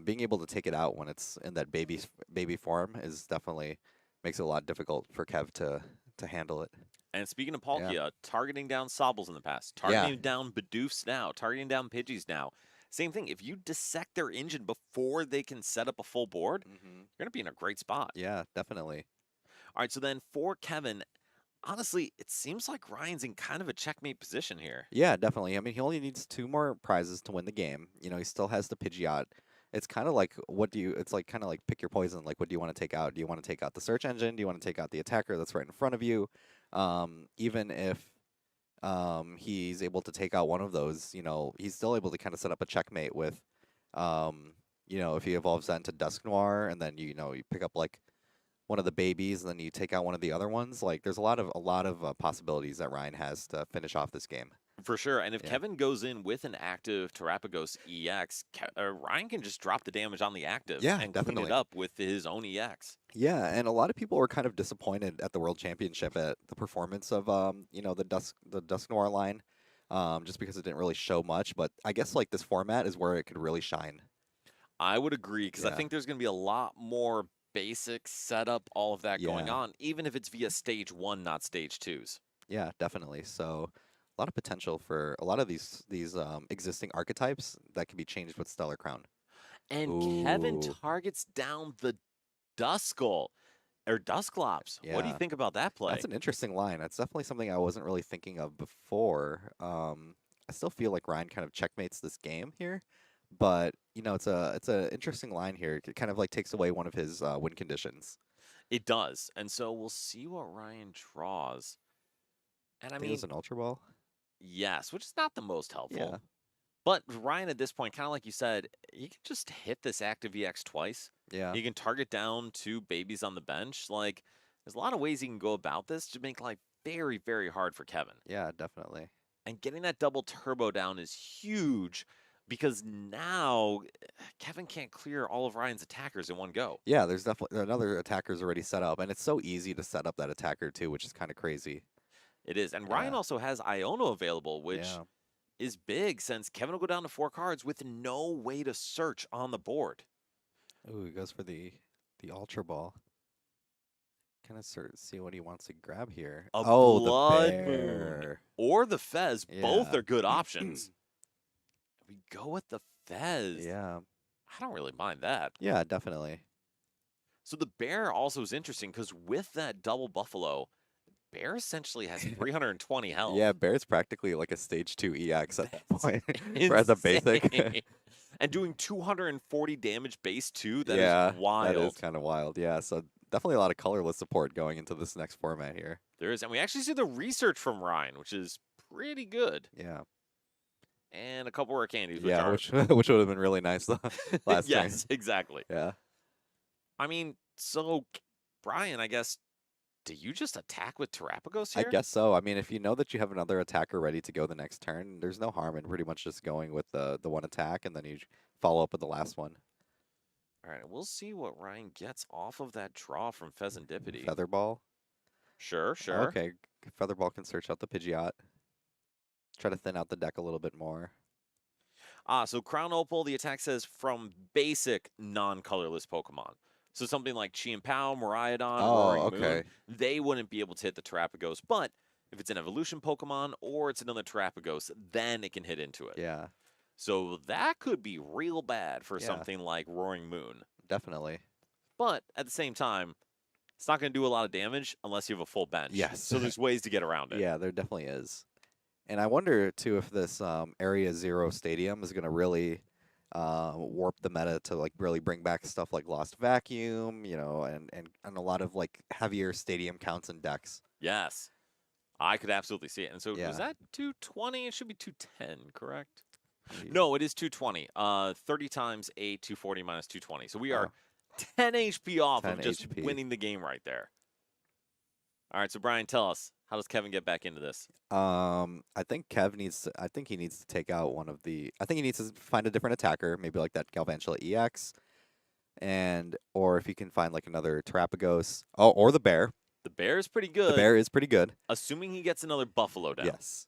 being able to take it out when it's in that baby form is definitely makes it a lot difficult for Kev to handle it. And speaking of Palkia, targeting down Sobbles in the past, Yeah. targeting down Bidoofs now, targeting down Pidgeys now. Same thing. If you dissect their engine before they can set up a full board, you're going to be in a great spot. Yeah, definitely. All right, so then for Kevin, honestly, it seems like Ryan's in kind of a checkmate position here. Yeah, definitely. I mean, he only needs 2 more prizes to win the game. He still has the Pidgeot. It's kind of like it's like kind of like pick your poison. Like, what do you want to take out? Do you want to take out the search engine? Do you want to take out the attacker that's right in front of you? Even if he's able to take out one of those, he's still able to kind of set up a checkmate with, if he evolves that into Dusknoir, and then you pick up like one of the babies, and then you take out one of the other ones. Like, there's a lot of possibilities that Ryan has to finish off this game. For sure. And if Yeah. Kevin goes in with an active Terrapagos EX, Ryan can just drop the damage on the active Yeah, and clean definitely. it up with his own EX. Yeah, and a lot of people were kind of disappointed at the World Championship at the performance of the Dusknoir line, just because it didn't really show much. But I guess like this format is where it could really shine. I would agree because I Yeah. think there's going to be a lot more basic setup, all of that going Yeah. on, even if it's via stage 1, not stage 2s. Yeah, definitely. So a lot of potential for a lot of these existing archetypes that can be changed with Stellar Crown. And Kevin Ooh. targets down the Duskull or Dusclops. What do you Yeah. think about that play? That's an interesting line. That's definitely something I wasn't really thinking of before. I still feel like Ryan kind of checkmates this game here, but it's a interesting line here. It kind of like takes away one of his win conditions. It does. And so we'll see what Ryan draws. And I I think it mean, was an Ultra Ball. yes, which is not the most helpful. Yeah. But Ryan, at this point, kind of like you said, he can just hit this active EX twice. Yeah. He can target down 2 babies on the bench. Like, there's a lot of ways he can go about this to make life very, very hard for Kevin. Yeah, definitely. And getting that double turbo down is huge because now Kevin can't clear all of Ryan's attackers in one go. Yeah, there's definitely another attacker's already set up, and it's so easy to set up that attacker too, which is kind of crazy. It is. And Ryan Yeah. also has Iono available, which Yeah. is big since Kevin will go down to 4 cards with no way to search on the board. Ooh, he goes for the Ultra Ball. Kind of see what he wants to grab here. A Oh, the Blood Moon. bear. Or the Fez. Both Yeah. are good options. We go with the Fez. Yeah. I don't really mind that. Yeah, definitely. So the bear also is interesting because with that double buffalo, bear essentially has 320 health. Yeah, bear's practically like a stage 2 EX at that That's point. For as a basic. insane. And doing 240 damage base too, that is yeah, wild. that is kind of wild. Yeah, so definitely a lot of colorless support going into this next format here. There is, and we actually see the research from Ryan, which is pretty good. Yeah. And a couple rare candies, which Yeah, are which would have been really nice last turn. yes, exactly. Yeah. I mean, so Brian, I guess, do you just attack with Terrapagos here? I guess so. I mean, if you know that you have another attacker ready to go the next turn, there's no harm in pretty much just going with the one attack and then you follow up with the last one. All right, we'll see what Ryan gets off of that draw from Pheasantipity. Featherball. Sure, sure. Okay, Featherball can search out the Pidgeot. Try to thin out the deck a little bit more. So Crown Opal, the attack says from basic non-colorless Pokemon. So something like Chi-Pao, Miraidon, Roaring Moon, okay. they wouldn't be able to hit the Terrapagos. But if it's an evolution Pokemon or it's another Terrapagos, then it can hit into it. Yeah, So that could be real bad for Yeah. something like Roaring Moon. definitely. But at the same time, it's not going to do a lot of damage unless you have a full bench. Yes. So there's ways to get around it. Yeah, there definitely is. And I wonder too if this Area Zero Stadium is going to really warp the meta to like really bring back stuff like Lost Vacuum, you know, and a lot of like heavier stadium counts and decks. Yes. I could absolutely see it. And so Yeah. was that 220? It should be 210, correct? Gee. No, it is 220. 30 times 8, 240 minus 220. So we are Oh. 10 HP off 10 of just HP. winning the game right there. All right, so Brian, tell us, how does Kevin get back into this? I think Kev needs to, I think he needs to take out one of the, I think he needs to find a different attacker, maybe like that Galvantula EX, or if he can find like another Terrapagos, or the bear. The bear is pretty good. The bear is pretty good. Assuming he gets another buffalo down. Yes.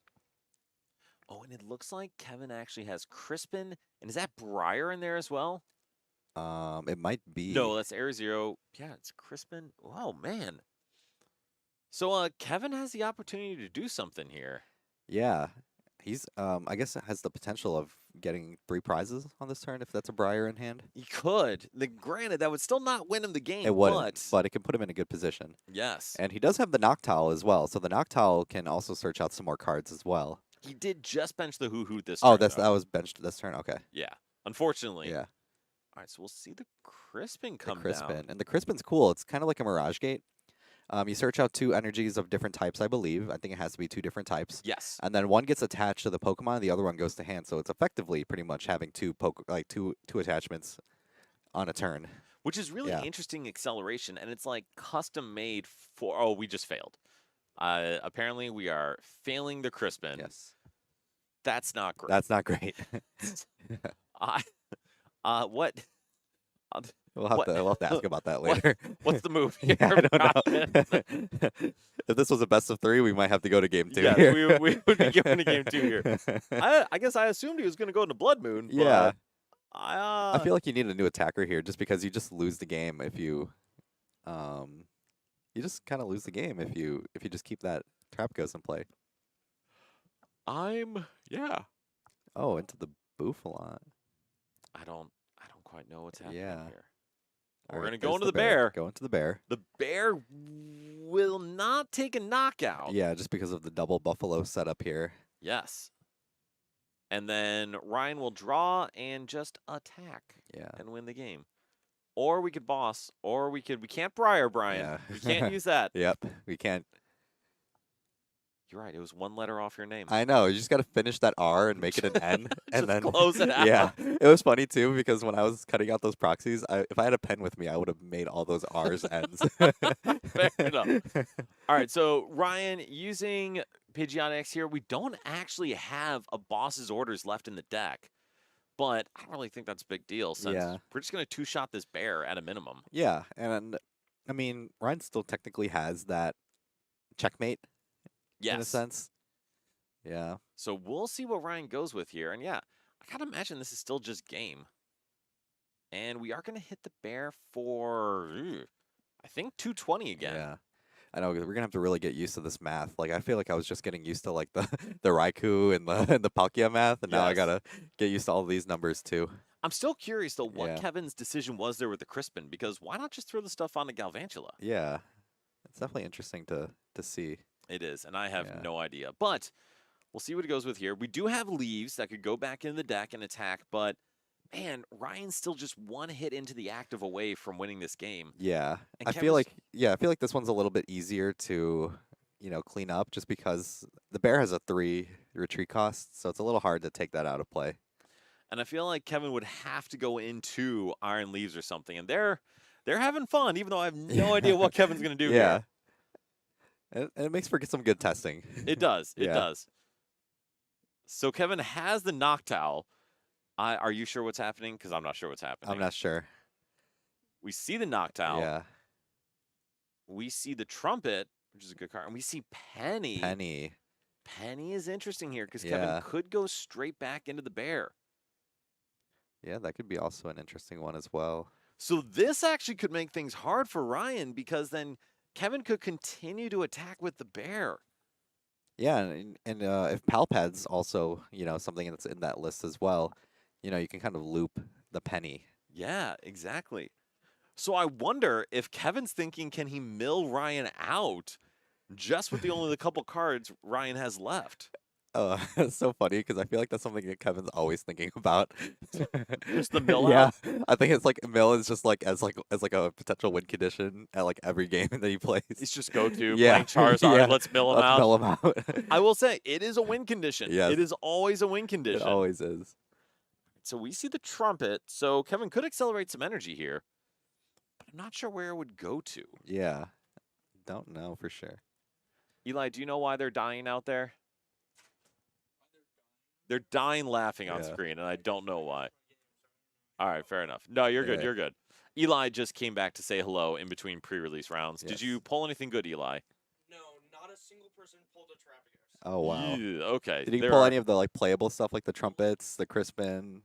Oh, and it looks like Kevin actually has Crispin. And is that Briar in there as well? It might be. No, that's Air Zero. Yeah, it's Crispin. Oh, man. So Kevin has the opportunity to do something here. Yeah. He's, I guess it has the potential of getting 3 prizes on this turn if that's a Briar in hand. He could. Granted, that would still not win him the game. It wouldn't, but it can put him in a good position. Yes. And he does have the Noctowl as well, so the Noctowl can also search out some more cards as well. He did just bench the Hoo-Hoo this Oh, turn. that though. was benched this turn. Okay. Yeah. Unfortunately. Yeah. All right, so we'll see the Crispin The come Crispin. down. And the Crispin's cool. It's kind of like a Mirage Gate. You search out 2 energies of different types, I believe. I think it has to be 2 different types. Yes. And then one gets attached to the Pokemon, the other one goes to hand. So it's effectively pretty much having two attachments on a turn. Which is really Yeah. interesting acceleration, and it's like custom made for. Oh, we just failed. Apparently, we are failing the Crispin. Yes. That's not great. That's not great. What? We'll have What- to ask about that what- later. What's the move? Yeah, here, I don't Brian? know. If this was a best of 3, we might have to go to game 2. Yes, here. we would be going to game 2 here. I guess I assumed he was going to go into Blood Moon. Yeah. But I feel like you need a new attacker here, just because you just lose the game if you, you just kind of lose the game if you just keep that Terrapagos in play. yeah. Oh, into the Bouffalant. I don't quite know what's happening Yeah. here. All We're right, gonna go there's into the bear. Go into the bear. The bear will not take a knockout. Yeah, just because of the double buffalo setup here. Yes. And then Ryan will draw and just attack Yeah. and win the game. Or we could boss, or we can't Briar, Brian. Yeah. We can't use that. Yep. We can't. You're right. It was 1 letter off your name. I know. You just got to finish that R and make it an N, and Just then close it Yeah, out. it was funny too because when I was cutting out those proxies, if I had a pen with me, I would have made all those R's N's. Fair enough. All right. So Ryan using Pidgeot X here. We don't actually have a boss's orders left in the deck, but I don't really think that's a big deal since Yeah. we're just going to two-shot this bear at a minimum. Yeah, and I mean, Ryan still technically has that checkmate in a Yes. sense. Yeah. So we'll see what Ryan goes with here. And yeah, I gotta imagine this is still just game. And we are gonna hit the bear for, I think 220 again. Yeah. I know we're gonna have to really get used to this math. Like I feel like I was just getting used to like the the Raikou and the and the Palkia math, and now I Yes. gotta get used to all these numbers too. I'm still curious though what Yeah. Kevin's decision was there with the Crispin, because why not just throw the stuff onto Galvantula? Yeah, it's definitely interesting to see. It is, and I have Yeah. no idea. But we'll see what it goes with here. We do have leaves that could go back in the deck and attack, but man, Ryan's still just one hit into the active away from winning this game. Yeah, And I feel Kevin's- like I feel like this one's a little bit easier to clean up just because the bear has a 3 retreat cost, so it's a little hard to take that out of play. And I feel like Kevin would have to go into Iron Leaves or something, and they're having fun, even though I have no idea what Kevin's gonna do Yeah, here. and it makes for some good testing. It does. It Yeah. does. So Kevin has the Noctowl. Are you sure what's happening? Because I'm not sure what's happening. I'm not sure. We see the Noctowl. Yeah, We see the Trumpet, which is a good card, and we see Penny. Penny. Penny is interesting here because Yeah. Kevin could go straight back into the bear. Yeah, that could be also an interesting one as well. So this actually could make things hard for Ryan because then Kevin could continue to attack with the bear. Yeah, and if Palpad's also something that's in that list as well, you can kind of loop the Penny. Yeah, exactly. So I wonder if Kevin's thinking, can he mill Ryan out just with only the couple cards Ryan has left? It's so funny because I feel like that's something that Kevin's always thinking about. Just the mill Yeah, out? I think it's like mill is just like as a potential win condition at like every game that he plays. It's just go to Yeah, playing Charizard. yeah. Let's mill him Let's out. mill him out. I will say it is a win condition. Yes. It is always a win It condition. always is. So we see the Trumpet. So Kevin could accelerate some energy here, but I'm not sure where it would go to. Yeah, don't know for sure. Eli, do you know why they're dying out there? They're dying laughing on Yeah. screen, and I don't know why. All right, fair enough. No, you're good. Yeah. You're good. Eli just came back to say hello in between pre-release rounds. Did Yes. you pull anything good, Eli? No, not a single person pulled a Trapagos. Oh wow. Ew, okay. Did he there pull are- any of the like playable stuff like the trumpets, the Crispin?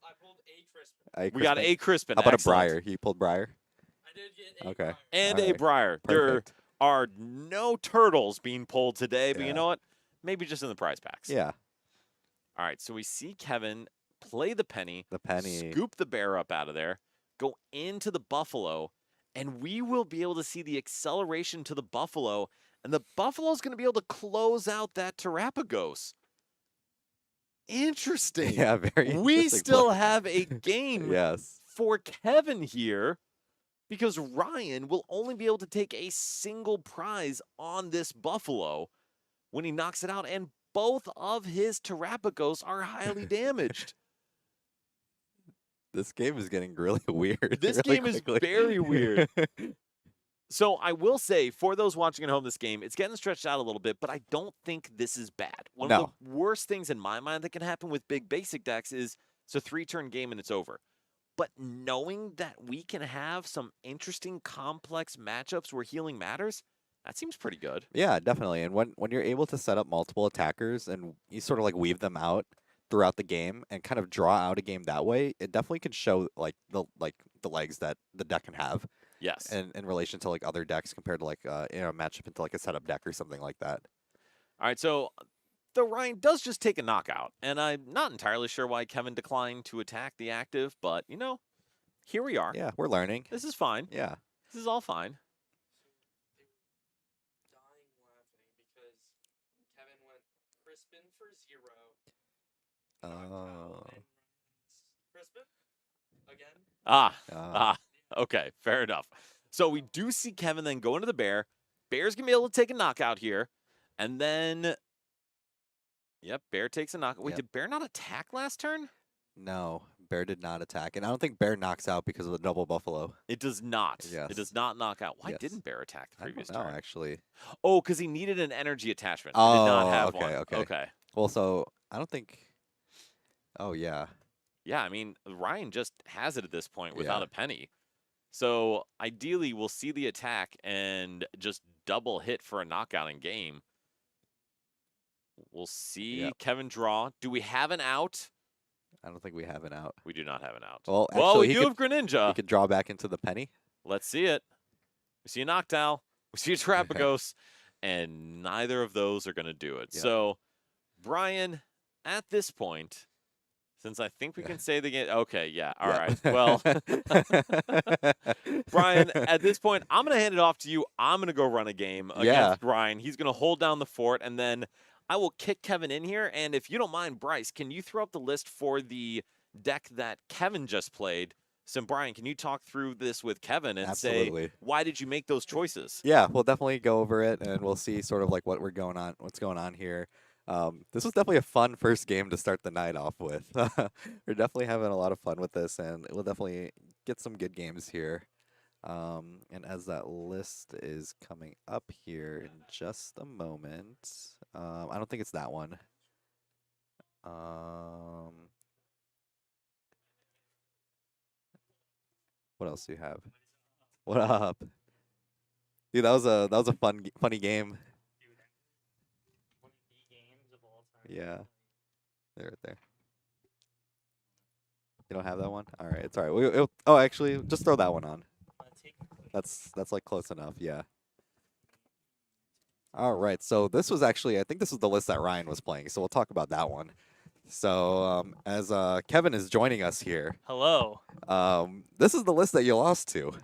I pulled a Crispin. We got a Crispin. How about excellent. a Briar? He pulled Briar. I did get a Okay. Briar. And a Alright, Briar. There Perfect. are no turtles being pulled today, but you Yeah. know what? Maybe just in the prize packs. Yeah, All right, so we see Kevin play the Penny, the Penny. scoop the bear up out of there, go into the Buffalo, and we will be able to see the acceleration to the Buffalo, and the Buffalo's going to be able to close out that Terrapagos. Interesting. Yeah, very. We interesting still play. have a game Yes. for Kevin here because Ryan will only be able to take a single prize on this Buffalo when he knocks it out, and both of his Terrapagos are highly damaged. This game is getting really weird. This really game is quickly. very weird. So I will say, for those watching at home this game, it's getting stretched out a little bit, but I don't think this is bad. One of the worst things in my mind that can happen with big basic decks is it's a 3-turn game and it's over. But knowing that we can have some interesting complex matchups where healing matters, that seems pretty good. Yeah, definitely. And when you're able to set up multiple attackers and you sort of like weave them out throughout the game and kind of draw out a game that way, it definitely can show like the legs that the deck can have Yes. in relation to like other decks compared to like a matchup into like a setup deck or something like that. All right, so the Ryan does just take a knockout, and I'm not entirely sure why Kevin declined to attack the active, but, you know, here we are. Yeah, we're learning. This is fine. Yeah. This is all fine. Dying laughing because Kevin went Crispin for 0. Oh. And Crispin again. Okay, fair enough. So we do see Kevin then go into the bear. Bear's going to be able to take a knockout here, and then, yep, bear takes a knockout. Wait, Yep. did bear not attack last turn? No, Bear did not attack, and I don't think Bear knocks out because of the double buffalo. It does not. It Yes. does not knock out. Why Yes. didn't Bear attack the I previous don't know, turn? actually. Oh, because he needed an energy attachment. He did not Oh, have okay, one. okay. Okay. Well, so I don't think. Oh yeah, Yeah, I mean, Ryan just has it at this point without Yeah. a penny. So ideally, we'll see the attack and just double hit for a knockout in game. We'll see Yep. Kevin draw. Do we have an out? I don't think we have an out. We do not have an out. Well, Well, actually, we he do could, have Greninja. he could draw back into the penny. Let's see it. We see a Noctowl. We see a Terrapagos. And neither of those are going to do it. Yep. So, Brian, at this point, since I think we can say the game. Okay, yeah. All right. Well, Brian, at this point, I'm going to hand it off to you. I'm going to go run a game Yeah. against Ryan. He's going to hold down the fort, and then I will kick Kevin in here. And if you don't mind, Bryce, can you throw up the list for the deck that Kevin just played? So, Brian, can you talk through this with Kevin and say, Absolutely. why did you make those choices? Yeah, we'll definitely go over it, and we'll see sort of like what's going on here. This was definitely a fun first game to start the night off with. We're definitely having a lot of fun with this, and we'll definitely get some good games here. And as that list is coming up here in just a moment, I don't think it's that one. What else do you have? What up? Dude, that was a funny game. One of the games of all time. Yeah. There, right there. You don't have that one? All right, it's all right. Oh, actually, just throw that one on. That's like close enough. Yeah. All right. So this was actually, I think this was the list that Ryan was playing. So we'll talk about that one. So as Kevin is joining us here, Hello. this is the list that you lost to,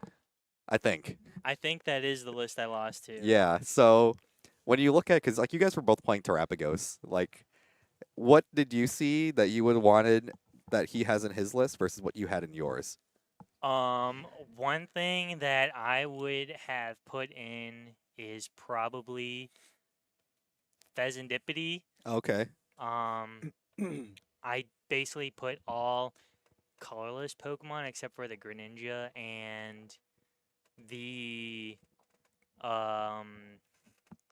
I think. I think that is the list I lost to. Yeah. So when you look at, because like you guys were both playing Terrapagos, like what did you see that you would have wanted that he has in his list versus what you had in yours? One thing that I would have put in is probably Pheasantipity. Okay. I basically put all colorless Pokemon except for the Greninja and the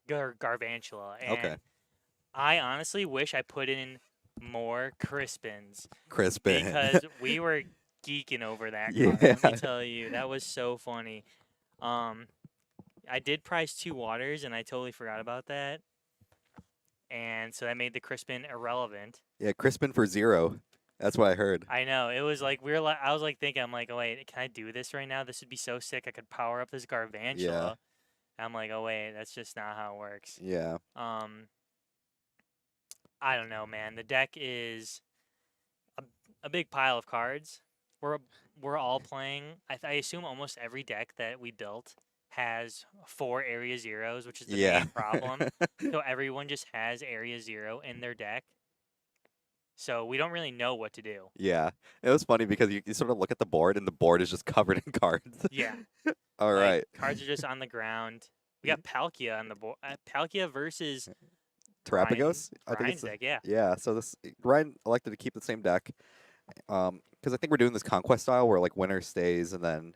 Garvantula. And Okay. I honestly wish I put in more Crispins Crispin. because we were geeking over that card. Yeah. Let me tell you, that was so funny. I did price 2 waters, and I totally forgot about that. And so that made the Crispin irrelevant. Yeah, Crispin for 0. That's what I heard. I know. It was like I was like thinking, I'm like, oh wait, can I do this right now? This would be so sick. I could power up this Garvantula. Yeah. I'm like, oh wait, that's just not how it works. Yeah. I don't know, man. The deck is a big pile of cards. We're all playing. I assume almost every deck that we built has 4 Area Zeros, which is the Yeah. main problem. So everyone just has Area 0 in their deck. So we don't really know what to do. Yeah. It was funny because you sort of look at the board and the board is just covered in cards. Yeah. All Like, right. cards are just on the ground. We got Palkia on the board. Palkia versus Terrapagos? I think Ryan's it's deck, yeah. Yeah, so this Ryan elected to keep the same deck. Because I think we're doing this conquest style where like winner stays and then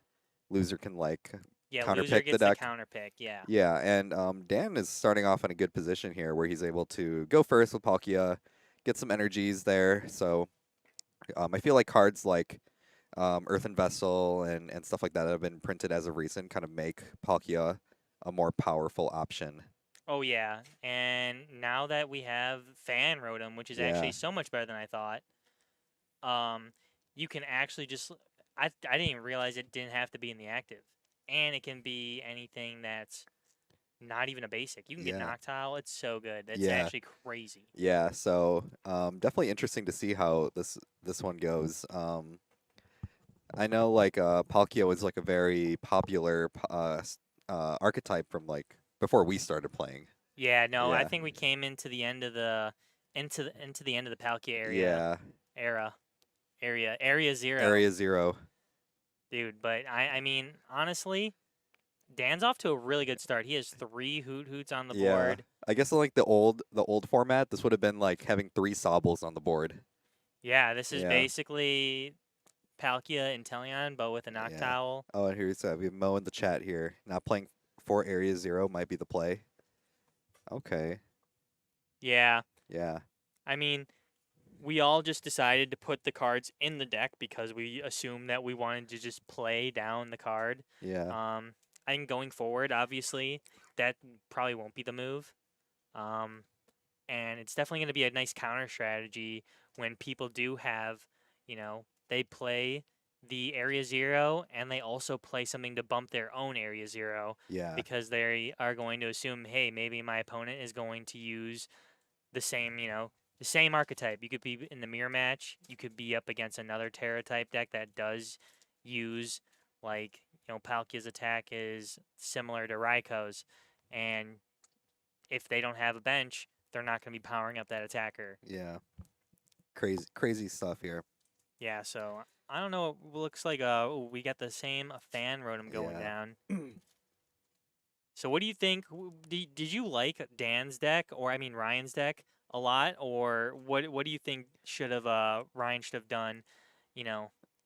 loser can like Yeah, counter loser pick the gets deck. counter pick, yeah. Yeah, and Dan is starting off in a good position here where he's able to go first with Palkia, get some energies there. So I feel like cards like Earthen Vessel and stuff like that have been printed as of recent kind of make Palkia a more powerful option. Oh yeah, and now that we have Fan Rotom, which is Yeah. actually so much better than I thought, you can actually just I didn't even realize it didn't have to be in the active, and it can be anything that's not even a basic. You can get Yeah. Noctowl. It's so good. That's Yeah. actually crazy. Yeah, so definitely interesting to see how this one goes. I know like Palkia was like a very popular archetype from like before we started playing. Yeah, no, I Yeah. think we came into the end of the into the end of the Palkia Yeah, area 0. Area 0. Dude, but I mean, honestly, Dan's off to a really good start. He has 3 Hoot Hoots on the Yeah. board. I guess in like the old format, this would have been like having 3 Sobbles on the board. Yeah, this is Yeah. basically Palkia and Teleon, but with a Yeah. Noctowl. Oh, and here's we have Mo in the chat here. Not playing for Area 0 might be the play. Okay. Yeah, Yeah. I mean, we all just decided to put the cards in the deck because we assumed that we wanted to just play down the card. Yeah. I think going forward, obviously, that probably won't be the move. And it's definitely going to be a nice counter strategy when people do have, they play the Area 0 and they also play something to bump their own Area 0 Yeah. because they are going to assume, hey, maybe my opponent is going to use the same, the same archetype. You could be in the mirror match. You could be up against another Terra type deck that does use, like, Palkia's attack is similar to Raiko's. And if they don't have a bench, they're not going to be powering up that attacker. Yeah. Crazy stuff here. Yeah, so I don't know. It looks like we got the same fan rotom going Yeah. down. So what do you think? Did you like Dan's deck, or I mean Ryan's deck, a lot, or what do you think Ryan should have done, in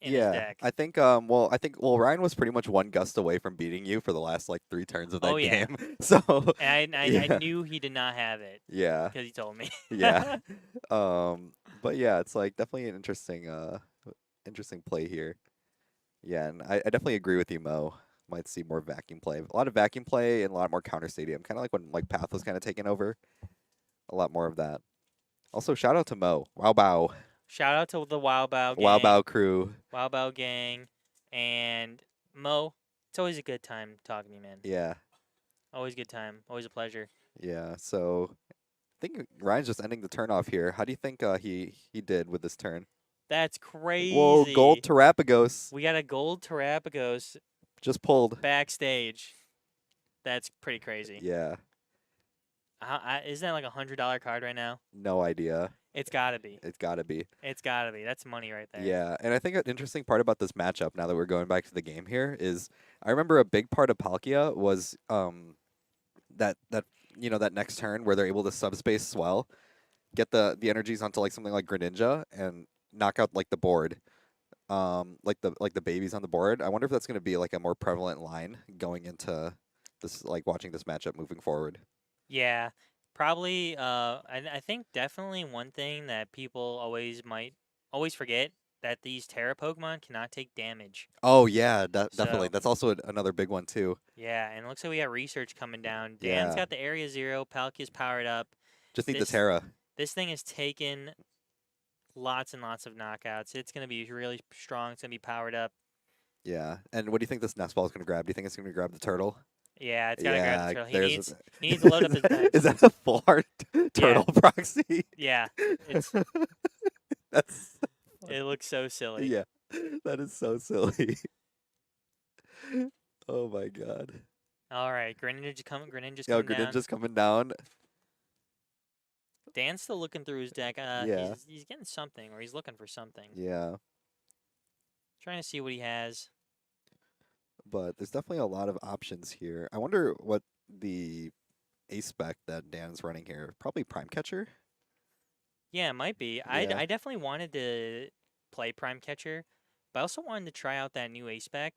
his Yeah. deck? I think Ryan was pretty much one gust away from beating you for the last like 3 turns of that Oh, yeah. game. So And I yeah. knew he did not have it Yeah. because he told me. Yeah. But yeah, it's like definitely an interesting play here. Yeah, and I definitely agree with you, Mo. Might see more vacuum play. A lot of vacuum play and a lot more counter stadium. Kind of like when like Path was kind of taking over. A lot more of that. Also, shout out to Mo. Wow Bow. Shout out to the Wow Bao gang. Wow Bow crew. Wow Bao gang. And Mo, it's always a good time talking to you, man. Yeah. Always a good time. Always a pleasure. Yeah. So I think Ryan's just ending the turn off here. How do you think he did with this turn? That's crazy. Whoa, gold Terapagos. We got a gold Terapagos Just pulled. backstage. That's pretty crazy. Yeah. Isn't that like $100 card right now? No idea. It's gotta be. It's gotta be. It's gotta be. That's money right there. Yeah, and I think an interesting part about this matchup, now that we're going back to the game here, is I remember a big part of Palkia was that that next turn where they're able to subspace Swell, get the energies onto like something like Greninja and knock out like the board, like the babies on the board. I wonder if that's going to be like a more prevalent line going into this, like watching this matchup moving forward. Yeah. Probably. I think definitely one thing that people always forget that these Terra Pokemon cannot take damage. Oh yeah, definitely. So- That's also another big one too. Yeah, and it looks like we got research coming down. Dan's Yeah. got the Area 0. Palkia's powered up. Just need the This- Terra. This thing has taken lots and lots of knockouts. It's going to be really strong. It's going to be powered up. Yeah. And what do you think this nest ball is going to grab? Do you think it's going to grab the turtle? Yeah, it's got to grab the turtle. He there's needs to load up his bench. Is that a full art turtle proxy? Yeah, it's That's it looks so silly. yeah. That is so silly. Oh my god. All right, Greninja's coming. Greninja's Yo, coming down. Greninja's coming down. Dan's still looking through his deck. Yeah. He's getting something, or he's looking for something. Yeah. Trying to see what he has. But there's definitely a lot of options here. I wonder what the ace spec that Dan's running here. Probably Prime Catcher. Yeah, it might be. Yeah. I definitely wanted to play Prime Catcher, but I also wanted to try out that new ace spec.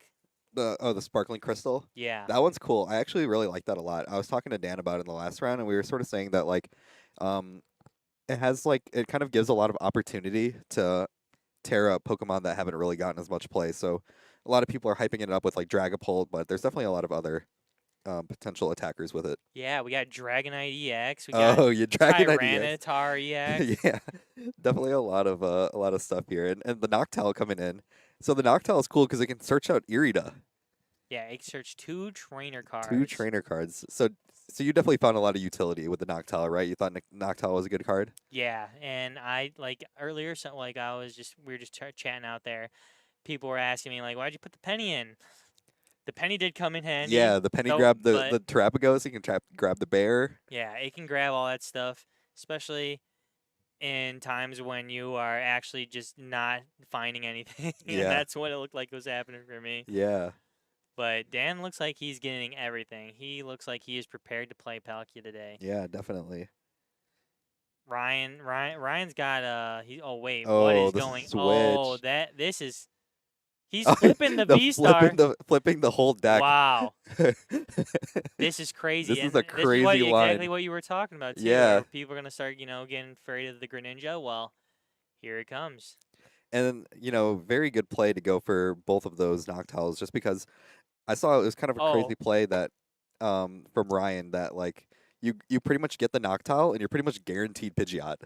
The Sparkling Crystal. Yeah. That one's cool. I actually really like that a lot. I was talking to Dan about it in the last round, and we were sort of saying that like, it has like it kind of gives a lot of opportunity to Terra Pokemon that haven't really gotten as much play. So a lot of people are hyping it up with like Dragapult, but there's definitely a lot of other potential attackers with it. Yeah, we got Dragonite EX. We got Oh, you Dragonite EX. Tyranitar EX. Yeah, definitely a lot of stuff here, and the Noctowl coming in. So the Noctowl is cool because it can search out Irida. Yeah, it search 2 trainer cards. 2 trainer cards. So you definitely found a lot of utility with the Noctowl, right? You thought Noctowl was a good card? Yeah, and I like earlier, so like we were just chatting out there. People were asking me like, "Why'd you put the penny in?" The penny did come in handy. Yeah, the penny so- grabbed the but- Terapagos. You can grab the bear. Yeah, it can grab all that stuff, especially in times when you are actually just not finding anything. And Yeah. that's what it looked like was happening for me. Yeah. But Dan looks like he's getting everything. He looks like he is prepared to play Palkia today. Yeah, definitely. Ryan's got oh wait, Oh, what is the going? Oh, switch. this is He's flipping the V star. Flipping the whole deck. Wow, this is crazy. This is and a crazy exactly line. what you were talking about too. Yeah. Where people are gonna start, getting afraid of the Greninja. Well, here it comes. And very good play to go for both of those Noctiles, just because I saw it was kind of a crazy play that from Ryan that like you pretty much get the Noctile and you're pretty much guaranteed Pidgeot.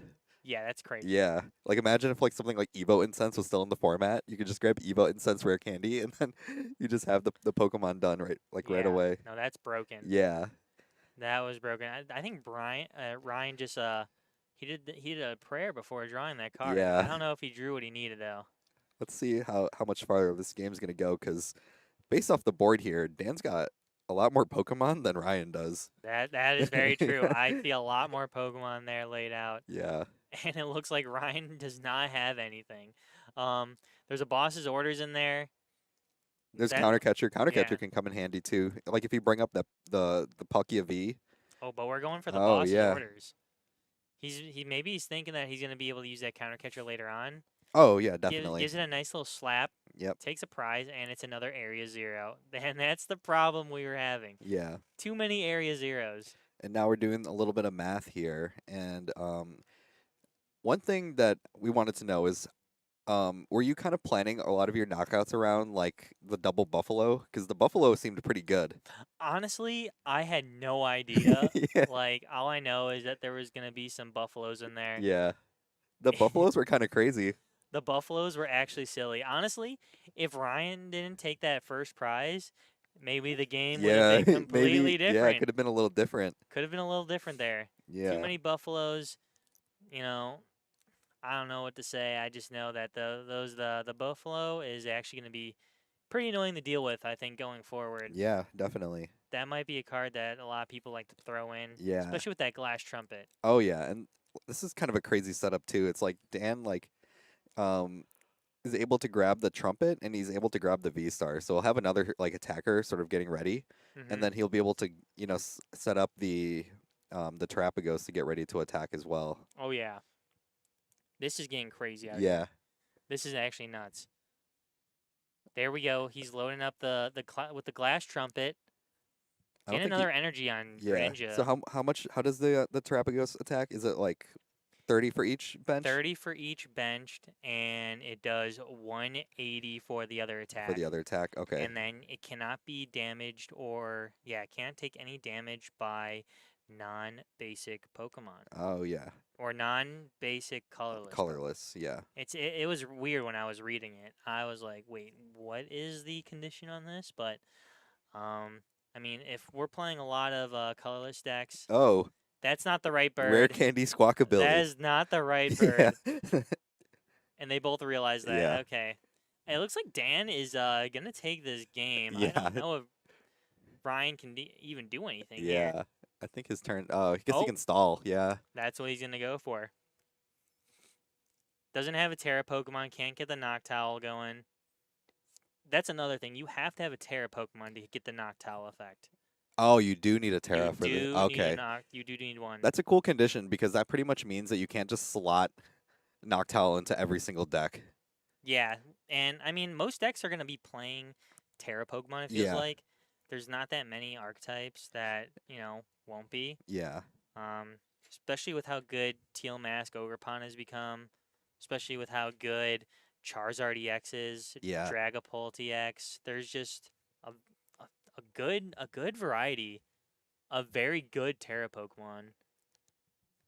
Yeah, that's crazy. Yeah. Like imagine if like something like Evo Incense was still in the format. You could just grab Evo Incense Rare Candy and then you just have the Pokemon done right Yeah. away. No, that's broken. Yeah. That was broken. I think Ryan just he did a prayer before drawing that card. Yeah. I don't know if he drew what he needed though. Let's see how much farther this game's gonna go, because based off the board here, Dan's got a lot more Pokemon than Ryan does. That is very true. I see a lot more Pokemon there laid out, Yeah. and it looks like Ryan does not have anything. There's a boss's orders in there. There's That- Counter Catcher. Counter yeah. Catcher can come in handy too. Like if you bring up the Palkia V. Oh, but we're going for the Oh, boss's yeah. orders. Maybe he's thinking that he's gonna be able to use that counter catcher later on. Oh yeah, Gives, definitely. gives it a nice little slap. Yep. Takes a prize, and it's another area 0. And that's the problem we were having. Yeah. Too many area 0s. And now we're doing a little bit of math here, and one thing that we wanted to know is, were you kind of planning a lot of your knockouts around like the double buffalo? Because the buffalo seemed pretty good. Honestly, I had no idea. Yeah. Like, all I know is that there was going to be some buffaloes in there. Yeah. The buffaloes were kind of crazy. The buffaloes were actually silly. Honestly, if Ryan didn't take that first prize, maybe the game would Yeah, have been completely maybe. Yeah, it different. could have been a little different. Could have been a little different there. Yeah. Too many buffaloes, I don't know what to say. I just know that the buffalo is actually going to be pretty annoying to deal with, I think, going forward. Yeah, definitely. That might be a card that a lot of people like to throw in, Yeah. especially with that glass trumpet. Oh yeah, and this is kind of a crazy setup too. It's like Dan is able to grab the trumpet and he's able to grab the V star. So he'll have another like attacker sort of getting ready, Mhm. and then he'll be able to set up the Terapagos to get ready to attack as well. Oh yeah, this is getting crazy out here. Yeah. This is actually nuts. There we go. He's loading up with the glass trumpet. I don't Get think another energy on yeah. Greninja. So how does the Terapagos attack? Is it like 30 for each bench? 30 for each benched, and it does 180 for the other attack. For the other attack. Okay. And then it cannot be damaged it can't take any damage by non-basic Pokemon Oh yeah. or non-basic colorless. Colorless. Yeah. It was weird when I was reading it. I was like, wait, what is the condition on this? But I mean, if we're playing a lot of colorless decks, Oh, that's not the right bird. rare candy squawkability. That is not the right bird. Yeah. And they both realize that. Yeah. Okay. It looks like Dan is gonna take this game. I Yeah. don't know if Ryan can even do anything here. Yeah. I think his turn. Oh, I guess Oh. he can stall. Yeah. That's what he's gonna go for. Doesn't have a Terra Pokemon. Can't get the Noctowl going. That's another thing. You have to have a Terra Pokemon to get the Noctowl effect. Oh, you do need a Terra You for do the. need a Okay. you do need one. That's a cool condition because that pretty much means that you can't just slot Noctowl into every single deck. Yeah, and I mean most decks are gonna be playing Terra Pokemon. It feels Yeah. like there's not that many archetypes that won't be. Yeah. Especially with how good Teal Mask Ogerpon has become, especially with how good Charizard EX is, Yeah. Dragapult EX. There's just a good variety of very good Terra Pokemon,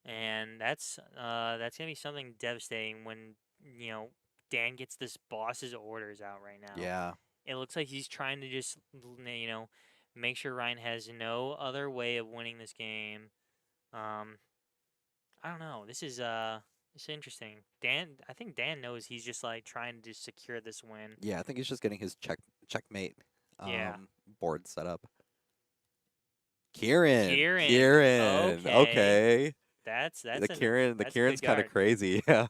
and that's gonna be something devastating when Dan gets this boss's orders out right now. Yeah. It looks like he's trying to just make sure Ryan has no other way of winning this game. I don't know. This is interesting. I think Dan knows he's just like trying to just secure this win. Yeah. I think he's just getting his checkmate Yeah. board set up. Kieran. Kieran, Kieran. okay. Okay. That's The a Kieran's good kind of guard. crazy. Yeah.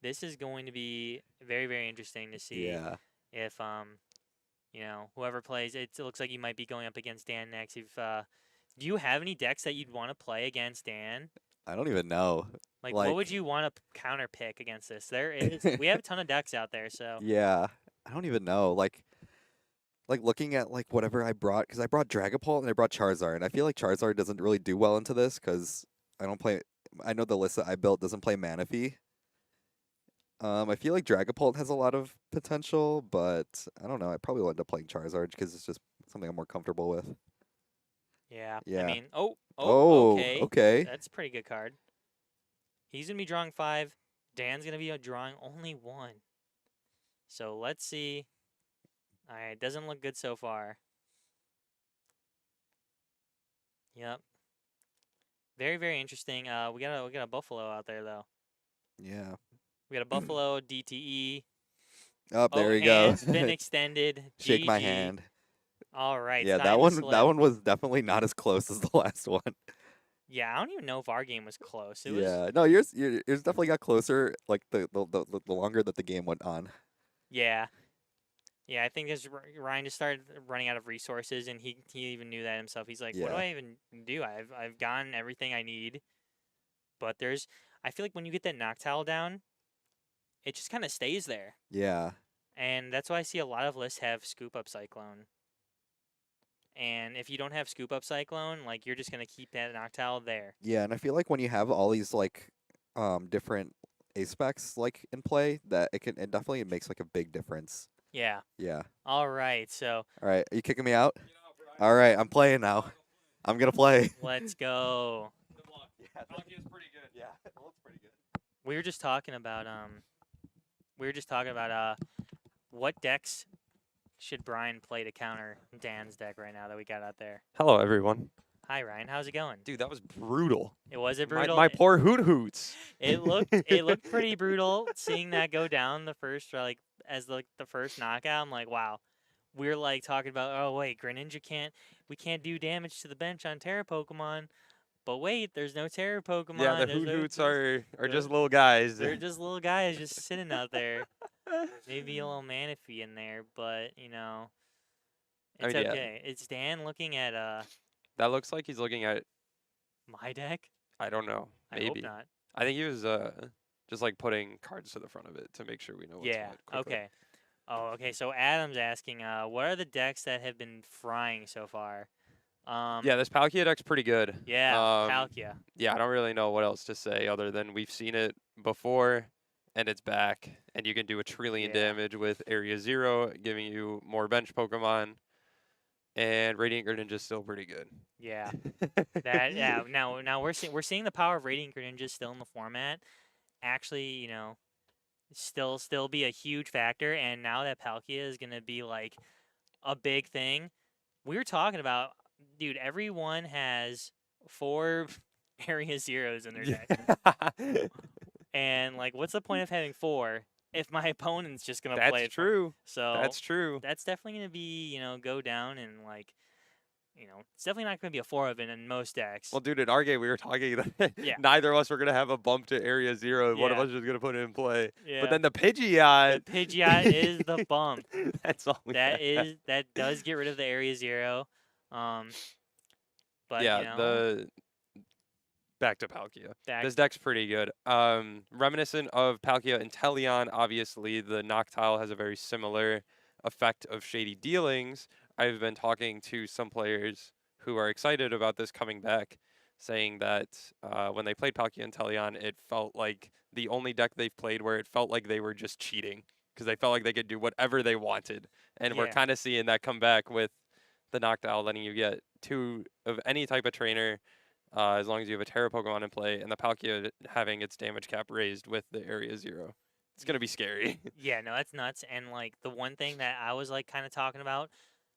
This is going to be very, very interesting to see Yeah. if whoever plays. It looks like you might be going up against Dan next. If do you have any decks that you'd want to play against Dan? I don't even know. Like, Like- what would you want to counter pick against this? We have a ton of decks out there, so Yeah. I don't even know. Like looking at like whatever I brought, because I brought Dragapult and I brought Charizard, and I feel like Charizard doesn't really do well into this because I don't play. I know the list that I built doesn't play Manaphy. I feel like Dragapult has a lot of potential, but I don't know. I probably will end up playing Charizard because it's just something I'm more comfortable with. Yeah. I Yeah. mean, Oh, okay. okay. That's a pretty good card. He's gonna be drawing 5. Dan's gonna be drawing only 1. So let's see. All right, doesn't look good so far. Yep. Very, very interesting. We got a Buffalo out there though. Yeah. We got a Buffalo DTE. Oh, there you hand's go. been extended. Shake my GG. hand. All right. Yeah, it's that time to one slip. that one was definitely not as close as the last one. Yeah, I don't even know if our game was close. It was. Yeah. No, yours definitely got closer like the longer that the game went on. Yeah. Yeah, I think as Ryan just started running out of resources, and he even knew that himself. He's like, "What do Yeah. I even do? I've gotten everything I need." But I feel like when you get that Noctowl down, it just kind of stays there, Yeah. and that's why I see a lot of lists have Scoop Up Cyclone. And if you don't have Scoop Up Cyclone, like you're just gonna keep that Noctowl there. Yeah, and I feel like when you have all these like different A specs like in play, that it definitely makes like a big difference. Yeah. Yeah. All right. So All right, are you kicking me out? All right, I'm playing now. I'm gonna play. let's go. Good luck. Yeah, Palkia's pretty good. yeah, it looks pretty good. We were just talking about what decks should Brian play to counter Dan's deck right now that we got out there. Hello, everyone. Hi Ryan, how's it going? Dude, that was brutal. It was a My, brutal. my poor Hoot Hoots. It looked pretty brutal seeing that go down the first as the first knockout. I'm like, wow. We're like talking about, oh wait, Greninja we can't do damage to the bench on Terra Pokemon. But wait, there's no Terra Pokemon. Yeah, the there's Hoot no- Hoots are the- just little guys. They're just little guys just sitting out there. Maybe a little Manaphy in there, but I it's mean, yeah. okay. It's Dan looking at That looks like he's looking at, my deck. I don't know, I hope maybe. not. I think he was just like putting cards to the front of it to make sure we know what's Yeah. what. quickly. Okay. Oh, okay. So Adam's asking, what are the decks that have been frying so far? Yeah, this Palkia deck's pretty good. Yeah, Um, Palkia. Yeah, I don't really know what else to say other than we've seen it before and it's back, and you can do a trillion Yeah. damage with Area 0, giving you more bench Pokemon, and Radiant Greninja's still pretty good. Yeah. Now we're seeing the power of Radiant Greninja still in the format. Actually, still be a huge factor, and now that Palkia is gonna be like a big thing. We were talking about, dude, everyone has 4 area zeros in their deck. And like, what's the point of having 4 if my opponent's just gonna play That's it? true. So That's true. that's definitely gonna be, go down and like, it's definitely not gonna be a 4 of it in most decks. Well, dude, in our game, we were talking that Yeah. neither of us were going to have a bump to Area 0, and one of Yeah. us was going to put it in play. Yeah. But then the the Pidgeot, Pidgeot is the bump. that's all we have. That does get rid of the area 0. But yeah, back to Palkia. back, This deck's pretty good. Reminiscent of Palkia and Teleon, obviously the Noctowl has a very similar effect of Shady Dealings. I've been talking to some players who are excited about this coming back, saying that when they played Palkia and Teleon, it felt like the only deck they've played where it felt like they were just cheating because they felt like they could do whatever they wanted. And we're Yeah. kind of seeing that come back with the Noctowl, letting you get 2 of any type of trainer as long as you have a Terra Pokemon in play, and the Palkia having its damage cap raised with the Area 0. It's going to be scary. yeah, no, that's nuts. And like the one thing that I was like kind of talking about,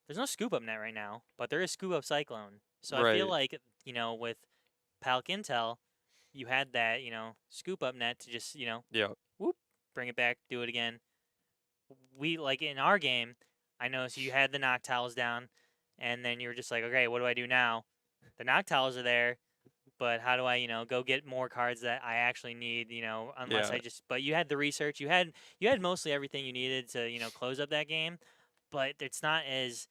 there's no Scoop Up Net right now, but there is Scoop Up Cyclone. So I feel Right. like, with Palkintel, you had that, Scoop Up Net to just, Yeah. bring it back, do it again. We like in our game, I know, so you had the Noctowls down, and then you were just like, okay, what do I do now? The Noctowls are there, but how do I, go get more cards that I actually need, unless Yeah. I just, but you had the research, you had mostly everything you needed to, close up that game, but it's not as,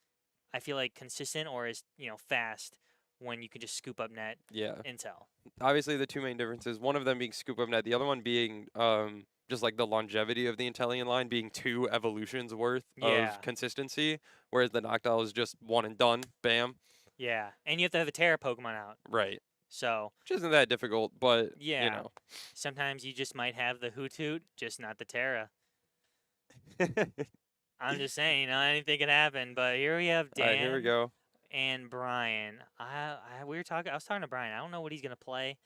I feel like, consistent or as, fast when you can just scoop up net Yeah. intel. Obviously, the 2 main differences, one of them being Scoop Up Net, the other one being just like the longevity of the Intellion line being 2 evolutions worth Yeah. of consistency, whereas the Noctowl is just 1 and done, bam. Yeah, and you have to have a Terra Pokemon out. Right. So Which isn't that difficult, but yeah, you know. sometimes you just might have the Hoothoot, just not the Terra. I'm just saying, anything can happen. But here we have All right, here we Dan go. and Brian. We were talking. I was talking to Brian. I don't know what he's gonna play.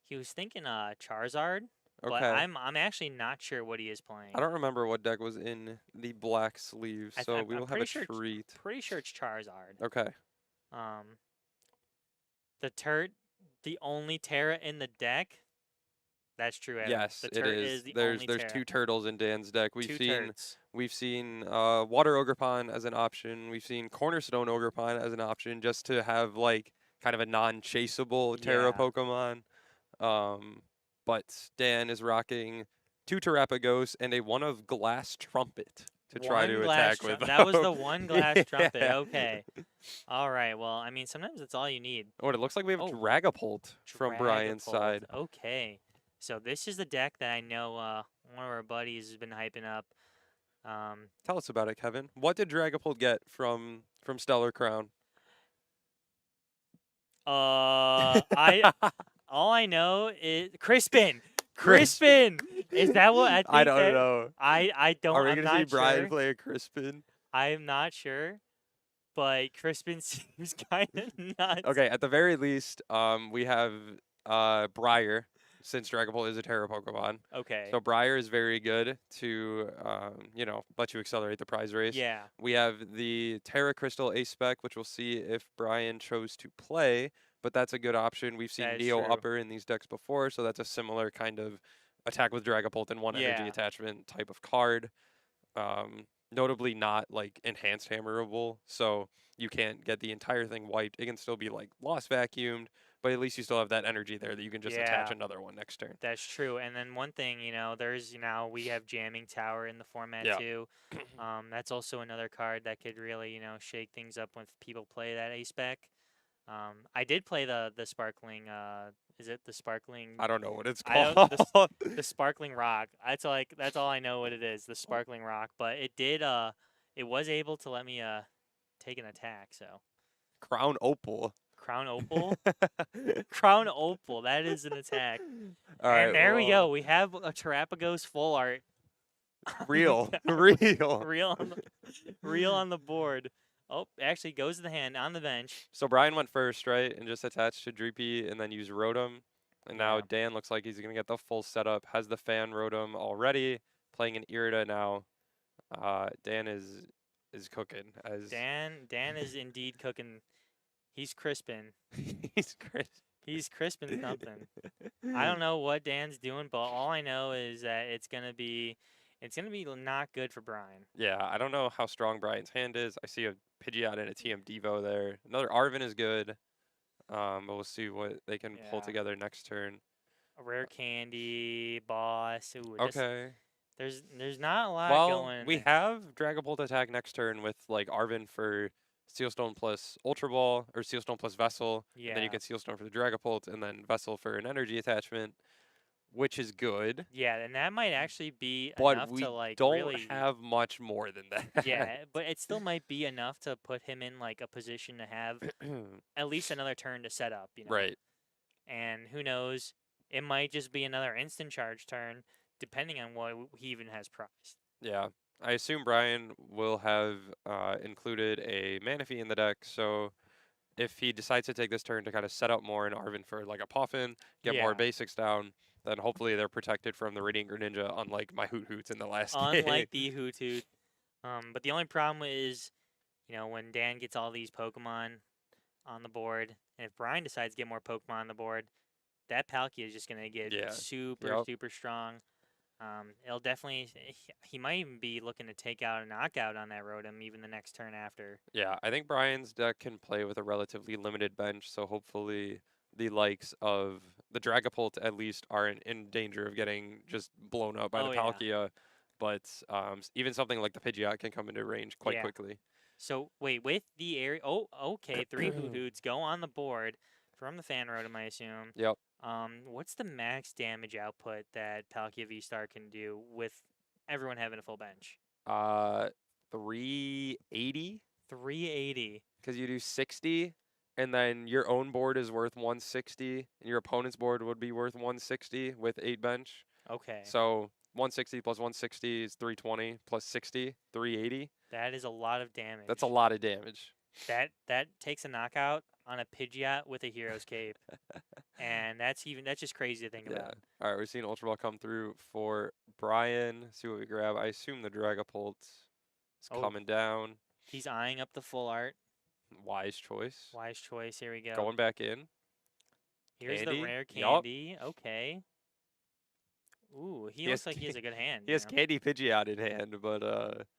He was thinking Charizard, but Okay. I'm actually not sure what he is playing. I don't remember what deck was in the black sleeve, so I'm we will have pretty a sure treat. Pretty sure it's Charizard. Okay. The only Terra in the deck. That's true. Adam. Yes, the it turret is. the There's only there's Terra. 2 turtles in Dan's deck. Two turrets. We've seen Water Ogerpon as an option. We've seen Cornerstone Ogerpon as an option, just to have like kind of a non-chaseable Terra Yeah. Pokemon. But Dan is rocking 2 Terrapagos and a 1 of Glass Trumpet to try to One glass attack with. That was the one glass trumpet. Yeah. Okay. All right. Well, I mean, sometimes that's all you need. Oh, and it looks like we have Oh, Dragapult from Brian's Dragapult. side. Okay. So this is the deck that I know one of our buddies has been hyping up. Tell us about it, Kevin. What did Dragapult get from Stellar Crown? I all I know is Crispin. Crispin. Is that what I think? I don't know. I don't. Are we I'm gonna see not Brian sure. play a Crispin? I'm not sure, but Crispin seems kind of nuts. Okay, at the very least, we have Briar, since Dragapult is a Terra Pokemon. Okay. So Briar is very good to let you accelerate the prize race. Yeah. We have the Terra Crystal Ace Spec, which we'll see if Brian chose to play, but that's a good option. We've seen That is Neo true. Upper in these decks before, so that's a similar kind of attack with Dragapult and 1 energy Yeah. attachment type of card. Notably not like enhanced hammerable, so you can't get the entire thing wiped. It can still be like lost vacuumed, but at least you still have that energy there that you can just attach Yeah. another one next turn. That's true. And then one thing, there's we have Jamming Tower in the format Yeah. too. That's also another card that could really, shake things up when people play that ace spec. I did play the sparkling is it the sparkling I don't know what it's I called. don't- the sparkling rock. That's all I know what it is, the sparkling rock, but it did it was able to let me take an attack, so Crown Opal. Crown Opal. Crown Opal, that is an attack. All right, And there we well, go. We have a Terrapagos full art. Real, real real. real on the board. Oh, actually goes to the hand on the bench. So Brian went first, right, and just attached to Dreepy and then used Rotom. And now Yeah. Dan looks like he's gonna get the full setup. Has the fan Rotom already, playing an Irida now. Dan is cooking as Dan is indeed cooking. He's crisping. he's Chris. He's crisping something. I don't know what Dan's doing, but all I know is that it's gonna be not good for Brian. Yeah, I don't know how strong Brian's hand is. I see a Pidgeot and a TM Devo there. Another Arven is good. But we'll see what they can pull Yeah. together next turn. A rare candy, boss. Ooh, just- Okay. there's not a lot Well, going. we have Dragapult attack next turn with like Arven for Sealstone plus Ultra Ball or Sealstone plus Vessel. Yeah. And then you get Sealstone for the Dragapult and then Vessel for an energy attachment, which is good. Yeah, and that might actually be But enough we to like don't really. have much more than that. Yeah, but it still might be enough to put him in like a position to have at least another turn to set up. Right. And who knows? It might just be another instant charge turn, depending on what he even has priced. Yeah. I assume Brian will have included a Manaphy in the deck, so if he decides to take this turn to kind of set up more in Arven for like a Puffin, get more Yeah. basics down, then hopefully they're protected from the Radiant Greninja, unlike my Hoot Hoots in the last Unlike the Hoothoot. But the only problem is, when Dan gets all these Pokemon on the board, and if Brian decides to get more Pokemon on the board, that Palkia is just gonna get Yeah. super Yep. super strong. It'll definitely. He might even be looking to take out a knockout on that Rotom even the next turn after. Yeah, I think Brian's deck can play with a relatively limited bench, so hopefully the likes of the Dragapult at least aren't in danger of getting just blown up by Oh, the yeah. Palkia. But even something like the Pidgeot can come into range quite Yeah. quickly. So wait, with the area. Oh, okay. 3 Hootoots go on the board. From the fan rotom, I assume. Yep. What's the max damage output that Palkia V-Star can do with everyone having a full bench? 380 380. because you do 60, and then your own board is worth 160, and your opponent's board would be worth 160 with 8 bench. Okay. So 160 plus 160 is 320 plus 60, 380. That is a lot of damage. That's a lot of damage. That takes a knockout on a Pidgeot with a Hero's Cape. And that's just crazy to think Yeah. about. All right, we're seeing Ultra Ball come through for Brian. See what we grab. I assume the Dragapult is Oh. coming down. He's eyeing up the full art. Wise choice. Wise choice. Here we go. Going back in. Here's Candy. the rare Yup. candy. Okay. Ooh, he He looks has like he has a good hand. He you has know? Candy Pidgeot in hand, but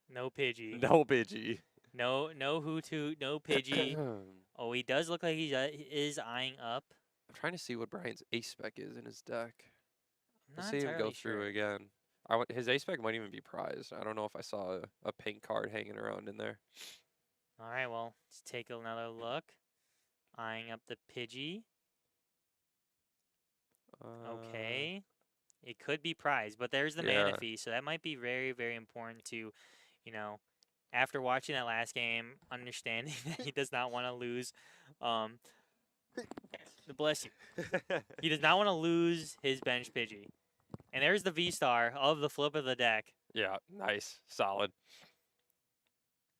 No Pidgey. no Pidgey. No Hoot Hoot. No Pidgey. Oh, he does look like he is eyeing up. I'm trying to see what Brian's ace spec is in his deck. I'm Let's not see him go entirely through sure. again. His ace spec might even be prized. I don't know if I saw a pink card hanging around in there. All right, well, let's take another look. Eyeing up the Pidgey. Okay. It could be prized, but there's the Yeah. Manaphy, so that might be very, very important to, after watching that last game, understanding that he does not want to lose. Bless you. He does not want to lose his bench Pidgey. And there's the V-Star of the flip of the deck. Yeah, nice. Solid.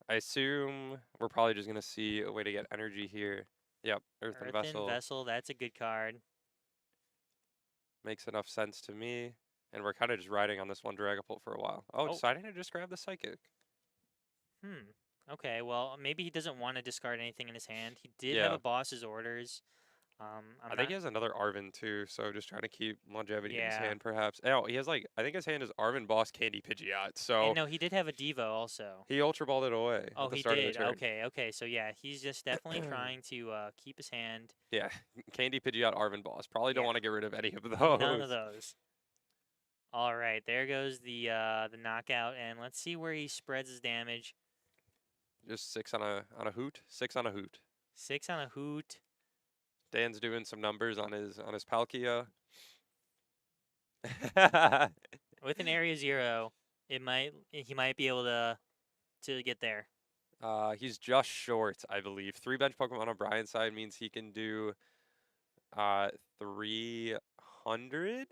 I assume we're probably just going to see a way to get energy here. Yep, Earthen Vessel That's a good card. makes enough sense to me. And we're kind of just riding on this one Dragapult for a while. Oh, Oh. deciding to just grab the Psychic. Okay, well, maybe he doesn't want to discard anything in his hand. He did have Yeah. a boss's orders. I think he has another Arven too, so just trying to keep longevity in his Yeah. hand perhaps. Oh, he has I think his hand is Arven Boss Candy Pidgeot, so And no, he did have a Devo also. he Ultra Balled it away Oh, at the he start did. of the turn. Okay. So yeah, he's just definitely trying to keep his hand. Yeah, Candy Pidgeot Arven Boss. Probably don't Yeah. want to get rid of any of those. None of those. All right, there goes the knockout, and let's see where he spreads his damage. Just 6 on a hoot. 6 on a hoot. 6 on a Hoot. Dan's doing some numbers on his Palkia. With an area 0, he might be able to get there. He's just short, I believe. 3 bench Pokemon on Brian's side means he can do 300,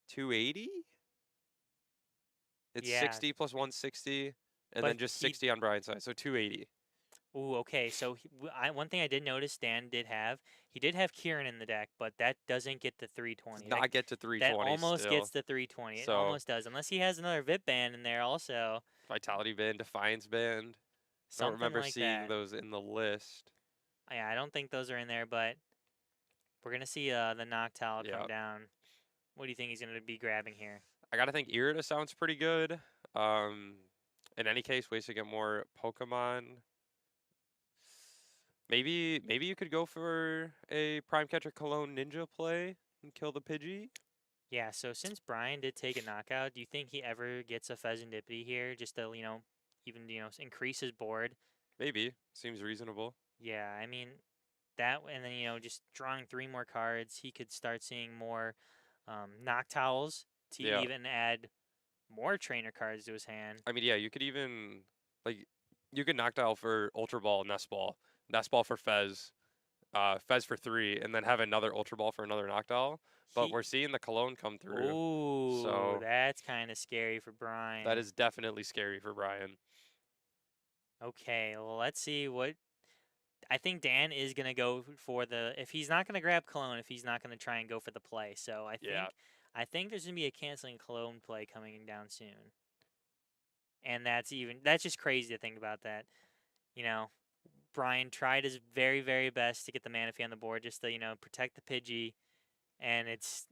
280. It's Yeah. 60 plus 160, and But then just he- 60 on Brian's side, so 280. Ooh, okay. So one thing I did notice Dan did have, he did have Kieran in the deck, but that doesn't get the 320. Does not get to That 320 almost still. gets the 320. It So- almost does, unless he has another VIP band in there also. Vitality Band, Defiance Band. I Something don't remember like seeing that. those in the list. Yeah, I don't think those are in there, but we're gonna see the Noctowl come Yep. down. What do you think he's gonna be grabbing here? I gotta think Irida sounds pretty good. In any case, ways to get more Pokemon. Maybe you could go for a Prime Catcher Cologne Ninja play and kill the Pidgey. Yeah, so since Brian did take a knockout, do you think he ever gets a Pheasantipity here just to, even, increase his board? Maybe. Seems reasonable. Yeah, I mean, that, and then, just drawing 3 more cards, he could start seeing more Noctowls to Yeah. even add more trainer cards to his hand. I mean, yeah, you could even, you could Noctowl for Ultra Ball, Nest Ball for Fez, Fez for 3, and then have another Ultra Ball for another Noctowl. But He- we're seeing the Cologne come through. Ooh, so- that's kind of scary for Brian. That is definitely scary for Brian. Okay, well, let's see what. I think Dan is going to go for if he's not going to grab Cologne, if he's not going to try and go for the play. So Yeah. I think there's going to be a canceling Cologne play coming down soon. And that's just crazy to think about that. Brian tried his very, very best to get the Manaphy on the board just to, protect the Pidgey. And it's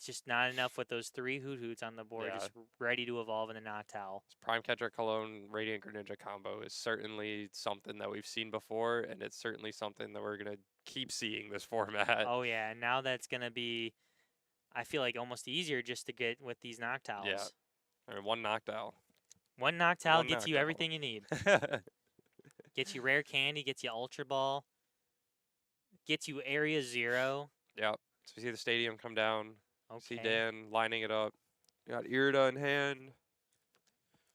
just not enough with those 3 Hoot Hoots on the board, Yeah. just ready to evolve in a Noctowl. This Prime Catcher Cologne Radiant Greninja combo is certainly something that we've seen before, and it's certainly something that we're going to keep seeing this format. Oh yeah, and now that's gonna be, I feel like almost easier just to get with these Noctowls. Yeah. I mean, one Noctowl. One Noctowl One gets you Noctowl. everything you need. Gets you rare candy, gets you Ultra Ball, gets you area 0. Yep. So you see the stadium come down. Okay. See Dan lining it up. Got Irida in hand.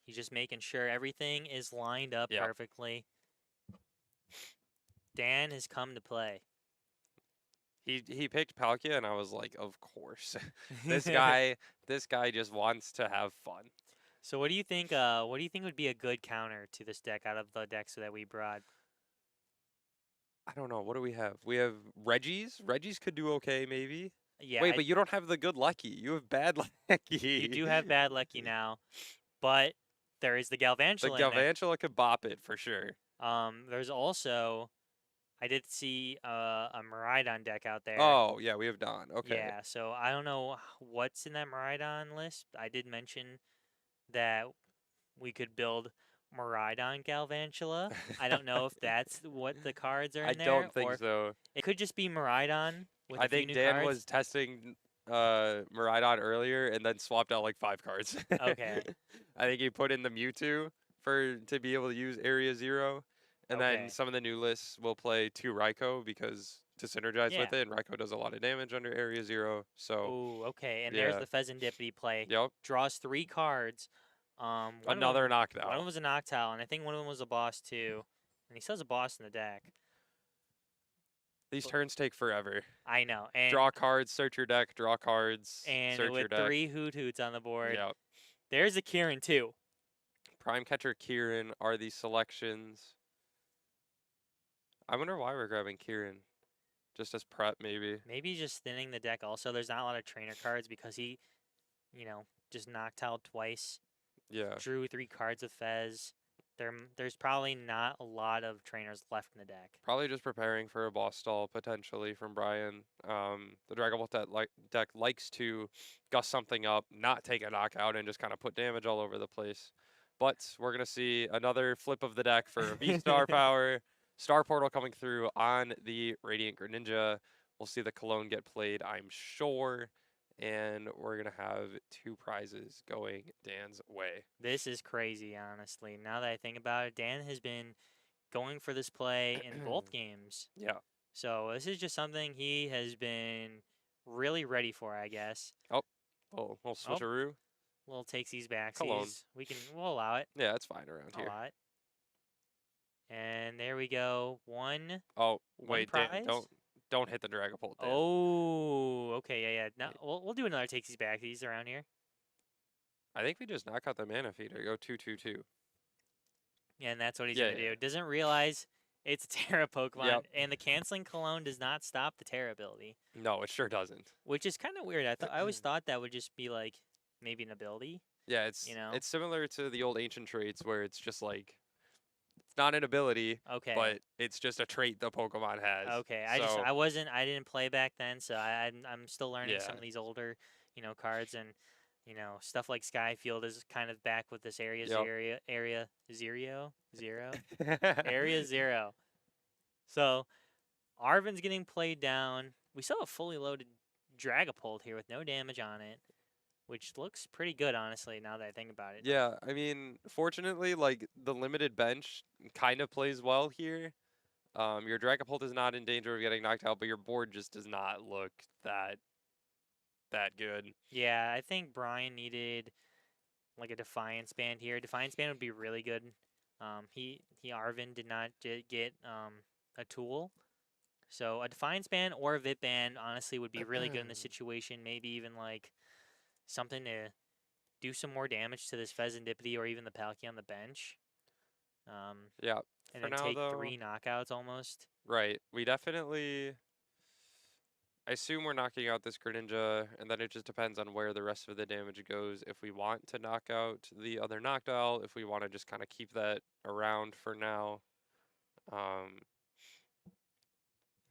He's just making sure everything is lined up Yep. perfectly. Dan has come to play. He picked Palkia, and I was like, of course. this guy just wants to have fun. So what do you think? What do you think would be a good counter to this deck out of the decks that we brought? I don't know. What do we have? We have Reggie's. Reggie's could do okay, maybe. Yeah, Wait, but you don't have the good Lucky. You have bad Lucky. you do have bad Lucky now, but there is the The Galvantula in there. Galvantula could bop it for sure. There's also, I did see a Miraidon deck out there. Oh, yeah, we have Don. Okay. Yeah, so I don't know what's in that Miraidon list. I did mention that we could build Miraidon Galvantula. I don't know if that's what the cards are in I there. don't think or so. it could just be Miraidon with I a few think new Dan cards. was testing Miraidon earlier and then swapped out like 5 cards. Okay. I think he put in the Mewtwo to be able to use Area 0. And Okay. then some of the new lists will play 2 Raikou because to synergize with Yeah. it, and Raikou does a lot of damage under Area 0. So, Oh, okay. And there's yeah. the Pheasantipity play. yep, Draws 3 cards. One of another them- knockdown. One of them was a Noctowl, and I think one of them was a boss too. And he still has a boss in the deck. These turns take forever. I know. And Draw cards, search your deck, draw cards, and search your with deck. 3 Hoot Hoots on the board. Yep. There's a Kieran too. Prime Catcher Kieran are the selections. I wonder why we're grabbing Kieran. Just as prep, maybe. Maybe just thinning the deck also. There's not a lot of trainer cards because he, just knocked out twice. Yeah. Drew 3 cards with Fez. There's probably not a lot of trainers left in the deck. Probably just preparing for a boss stall, potentially, from Brian. The Dragon Ball deck likes to gust something up, not take a knockout, and just kind of put damage all over the place. But we're going to see another flip of the deck for V-Star power. Star Portal coming through on the Radiant Greninja. We'll see the Cologne get played, I'm sure. And we're going to have 2 prizes going Dan's way. This is crazy, honestly. Now that I think about it, Dan has been going for this play in both games. Yeah. So this is just something he has been really ready for, I guess. Little switcheroo. Little takesies backsies. Cologne. We'll allow it. Yeah, it's fine around here. Allow it. And there we go. One. Oh, One wait, Dan, prize? don't hit the Dragapult, Dan. Oh, okay, yeah. No, we'll do another takesies backsies around here. I think we just knock out the Mana Feeder, go 2/2/2. Yeah, and that's what he's Yeah, gonna yeah. do. Doesn't realize it's a Terra Pokemon, Yep. and the canceling Cologne does not stop the Terra ability, No, it sure doesn't. which is kind of weird. I always thought that would just be like maybe an ability. Yeah, it's You know? it's similar to the old ancient traits where it's just like it's not an ability, Okay. but it's just a trait the Pokemon has. Okay. So, I didn't play back then, so I'm still learning some Yeah. of these older, cards, and stuff like Skyfield is kind of back with this area Yep. area zero area 0. So Arven's getting played down. We saw a fully loaded Dragapult here with no damage on it, which looks pretty good, honestly, now that I think about it. Yeah, I mean, fortunately, like the limited bench kind of plays well here. Your Dragapult is not in danger of getting knocked out, but your board just does not look that good. Yeah, I think Brian needed like a Defiance Band here. Defiance Band would be really good. Arven did not get a tool. So a Defiance Band or a Vip Band honestly would be really good in this situation. Maybe even like something to do some more damage to this Pheasantipity or even the Palkia on the bench. Yeah, And for then now, take though- 3 knockouts almost. right. We definitely. I assume we're knocking out this Greninja, and then it just depends on where the rest of the damage goes. If we want to knock out the other Noctowl, if we want to just kind of keep that around for now.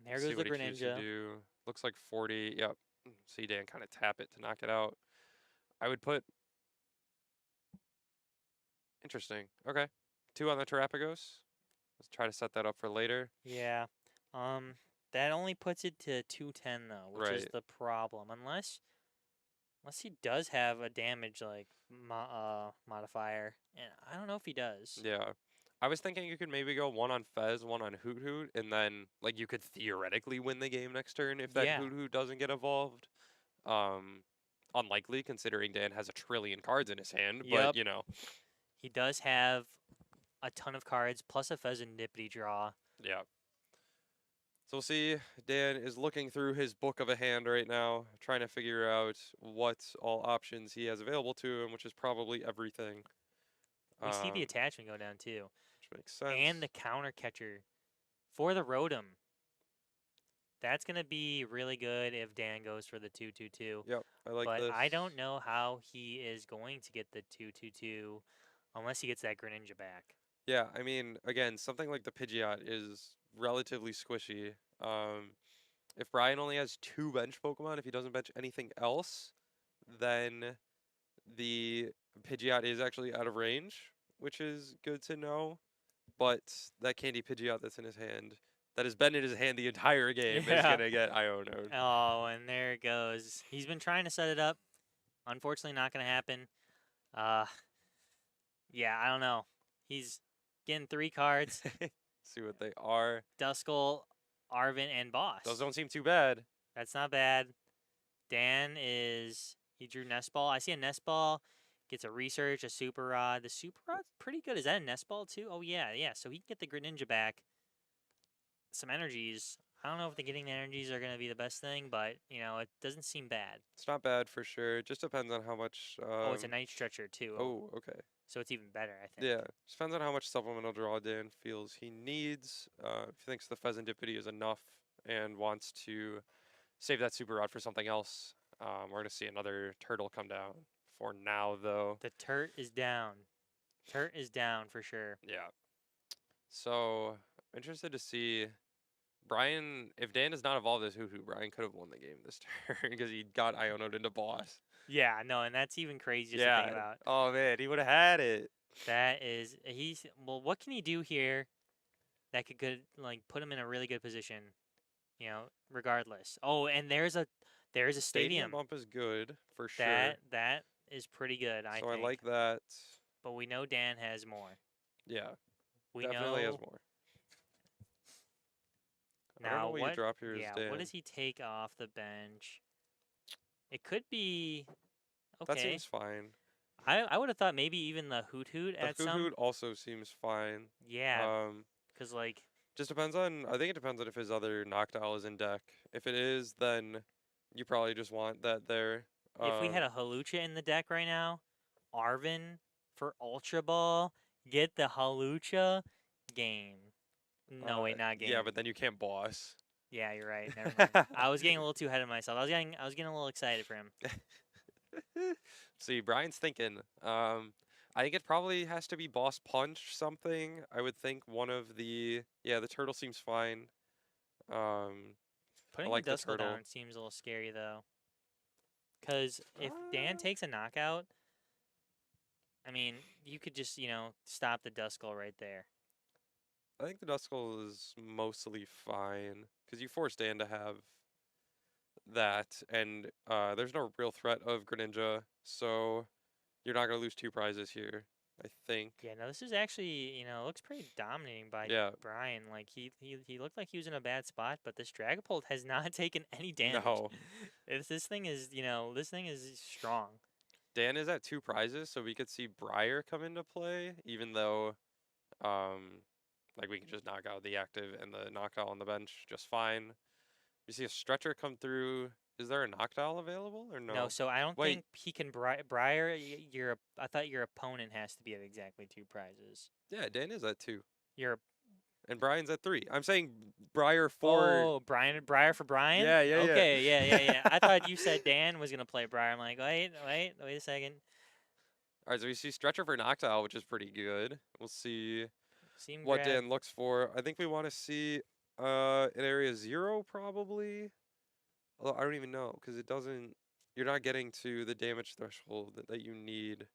There See goes the what he chooses to Greninja. do. Looks like 40. Yep. See Dan kind of tap it to knock it out. I would put. Interesting. Okay. 2 on the Terrapagos. Let's try to set that up for later. Yeah. That only puts it to 210 though, which is Right. the problem. Unless he does have a damage like modifier, and I don't know if he does. Yeah. I was thinking you could maybe go one on Fez, one on Hoot Hoot, and then like you could theoretically win the game next turn if that Yeah. Hoot Hoot doesn't get evolved. Unlikely considering Dan has a trillion cards in his hand, Yep. but you know, He does have a ton of cards plus a Pheasantipity draw. yeah. So we'll see. Dan is looking through his book of a hand right now, trying to figure out what all options he has available to him, which is probably everything. We see the Um, attachment go down too. which makes sense. And the counter catcher for the Rotom. That's going to be really good if Dan goes for the 2/2/2. Yep, I like But this. I don't know how he is going to get the 2/2/2 unless he gets that Greninja back. Yeah, I mean, again, something like the Pidgeot is relatively squishy. If Brian only has 2 bench Pokemon, if he doesn't bench anything else, then the Pidgeot is actually out of range, which is good to know. But that Candy Pidgeot that's in his hand, that has been in his hand the entire game, is Yeah. gonna get Ionoed. Oh, and there it goes. He's been trying to set it up. Unfortunately, not going to happen. Yeah, I don't know. He's getting 3 cards. See what they are. Duskull, Arven, and Boss. Those don't seem too bad. That's not bad. Dan he drew Nest Ball. I see a Nest Ball, gets a Research, a Super Rod. The Super Rod's pretty good. Is that a Nest Ball too? Oh yeah. So he can get the Greninja back. Some energies. I don't know if the getting the energies are gonna be the best thing, but it doesn't seem bad. It's not bad for sure. It just depends on how much. Oh, it's a Night Stretcher too. Oh, okay. So it's even better, I think. Yeah, just depends on how much supplemental draw Dan feels he needs. If he thinks the Pheasantipity is enough and wants to save that Super Rod for something else, we're going to see another turtle come down. For now, though, The Turt is down. Turt is down for sure. yeah. So, interested to see Brian, if Dan does not evolve this Hoo-Hoo, Brian could have won the game this turn because he got Ionoed into Boss. Yeah, no, and that's even crazier to think about. Oh, man, he would have had it. That is, what can he do here that could put him in a really good position, regardless. Oh, and there's a stadium. bump is good for sure. That is pretty good, I so think. I like that. But we know Dan has more. Yeah, We definitely know has more. I don't now know what you drop here is yeah, Dan. what does he take off the bench? It could be That okay. seems fine. I would have thought maybe even the Hoot Hoot The at some. Hoot also seems fine. Yeah, because Just depends on. I think it depends on if his other Noctowl is in deck. If it is, then you probably just want that there. if we had a Halucha in the deck right now, Arven for Ultra Ball, get the Halucha game. No, wait, not game. Yeah, but then you can't boss. Yeah, you're right. Never mind. I was getting a little too ahead of myself. I was getting a little excited for him. See, Brian's thinking. I think it probably has to be Boss Punch something. I would think one of the the turtle seems fine. Putting like the the Duskull turtle. down seems a little scary though. Because if Dan takes a knockout, I mean, you could just stop the Duskull right there. I think the Duskull is mostly fine because you force Dan to have that, and there's no real threat of Greninja, so you're not gonna lose 2 prizes here. I think. Yeah, no, this is actually, looks pretty dominating by Yeah. Brian. Like he looked like he was in a bad spot, but this Dragapult has not taken any damage. No, This thing is, this thing is strong. Dan is at 2 prizes, so we could see Briar come into play, even though, like we can just knock out the active and the knockout on the bench just fine. We see a Stretcher come through. Is there a Noctowl available or no? No, so I don't Wait. think he can Briar. I thought your opponent has to be at exactly 2 prizes. Yeah, Dan is at 2, Your and Brian's at 3. I'm saying Briar for. Briar for Brian. Yeah, yeah, yeah. Okay, yeah. I thought you said Dan was gonna play Briar. I'm like, wait a second. All right, so we see Stretcher for Noctowl, which is pretty good. We'll see Seem what grab- Dan looks for. I think we want to see in area 0 probably. Although I don't even know because it doesn't. You're not getting to the damage threshold that you need.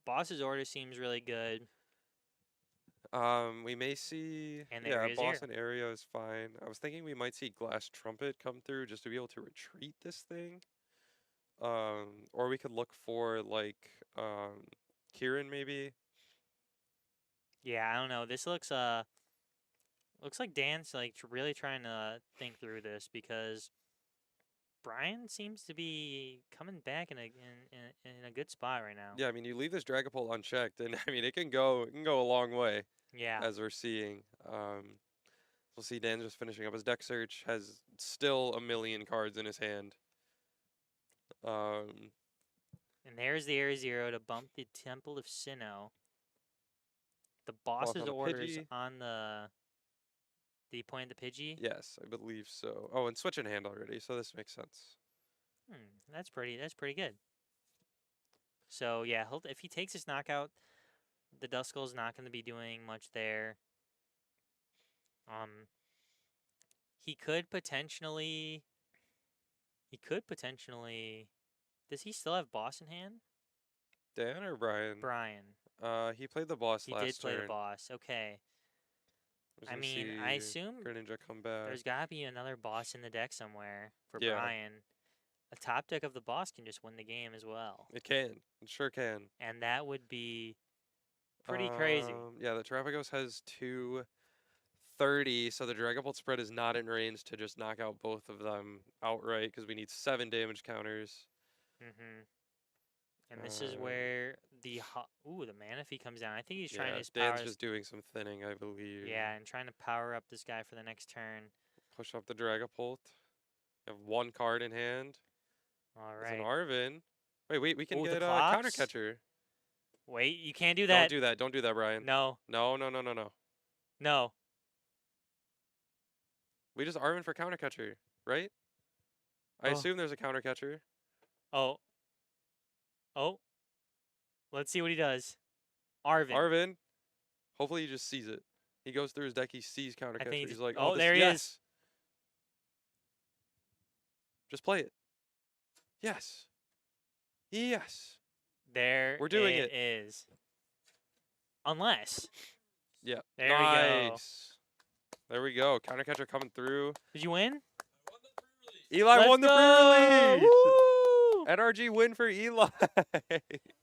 Boss's order seems really good. We may see. And the Yeah, area boss 0. and area is fine. I was thinking we might see Glass Trumpet come through just to be able to retreat this thing. Or we could look for like Kieran maybe. Yeah, I don't know. This looks looks like Dan's like really trying to think through this because Brian seems to be coming back in a good spot right now. Yeah, I mean, you leave this Dragapult unchecked, and I mean, it can go a long way, Yeah. as we're seeing. We'll see Dan just finishing up his deck search, has still a million cards in his hand. And there's the Air Zero to bump the Temple of Sinnoh. The boss's on the orders Pidgey. on the point of the Pidgey. Yes, I believe so. Oh, and switch in hand already, so this makes sense. That's pretty good. So yeah, if he takes his knockout, the Duskull's not going to be doing much there. He could potentially. Does he still have boss in hand? Dan or Brian? Brian. He played the boss He last did play turn. the boss. Okay. Just I gonna mean, I see assume Greninja come back. there's got to be another boss in the deck somewhere for Yeah. Brian. A top deck of the boss can just win the game as well, It can. It sure can. and that would be pretty crazy. Yeah, the Terrapagos has 230, so the Dragapult spread is not in range to just knock out both of them outright because we need 7 damage counters. And this is where the the Manaphy comes down. I think he's trying Yeah, to just power Dan's this, just doing some thinning, I believe. yeah, and trying to power up this guy for the next turn. Push up the Dragapult. You have 1 card in hand. All It's an right. Arvin. Wait, we can Ooh, the get a Clops? counter catcher. Wait, you can't do Don't that. do that. Don't do that, Brian. No, No. no. We just Arvin for counter catcher, right? I Oh. assume there's a counter catcher. Oh. Let's see what he does. Arvin. Arvin. Hopefully he just sees it. He goes through his deck. He sees counter I catcher. think he He's just- like, oh, this, there he is. yes. Just play it. Yes. Yes. There We're doing it is. Unless. Yeah. There we go. Nice. There we go. Counter catcher coming through. Did you win? Eli Let's won the go! pre-release. Woo! NRG win for Eli.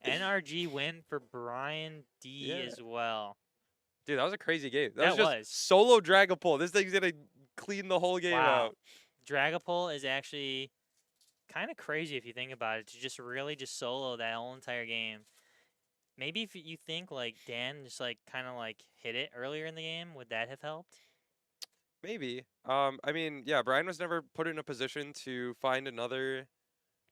NRG win for Brian D Yeah. as well. Dude, that was a crazy game. That was just was. solo Dragapult. This thing's gonna clean the whole game Wow. out. Dragapult is actually kind of crazy if you think about it, to just really just solo that whole entire game. Maybe if you think like Dan just like kind of like hit it earlier in the game, would that have helped? Maybe. I mean, yeah, Brian was never put in a position to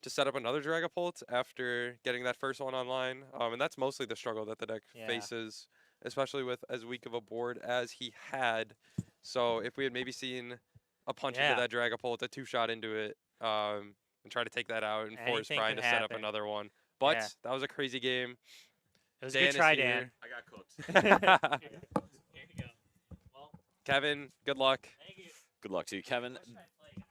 set up another Dragapult after getting that first one online. And that's mostly the struggle that the deck Yeah. faces, especially with as weak of a board as he had. So if we had maybe seen a punch Yeah. into that Dragapult, a 2-shot into it, and try to take that out and force Anything Brian could to set up happen. another one. But Yeah. that was a crazy game. It was Dan a is good try, here. Dan. I got cooked. Here you go. Well, Kevin, good luck. thank you. Good luck to you, Kevin. What should I play, guys?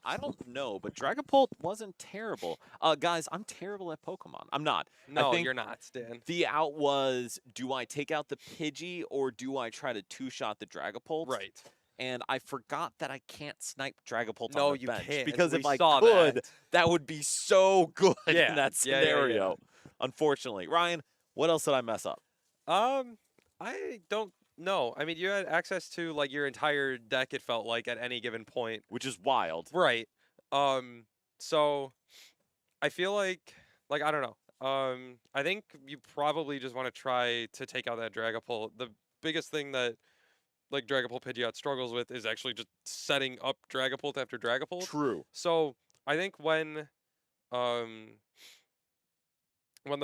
I don't know, but Dragapult wasn't terrible. Guys, I'm terrible at Pokemon. I'm not. No, think- you're not, Dan. The out was, do I take out the Pidgey or do I try to 2-shot the Dragapult? Right. And I forgot that I can't snipe Dragapult No, on the you bench. can't. Because if We I saw could, that. that would be so good Yeah, in that yeah, yeah, yeah. scenario. Unfortunately. Ryan, what else did I mess up? I don't know. I mean, you had access to like your entire deck, it felt like, at any given point. Which is wild. Right. So I feel like I don't know. I think you probably just want to try to take out that Dragapult. The biggest thing that like Dragapult Pidgeot struggles with is actually just setting up Dragapult after Dragapult. True. So I think when the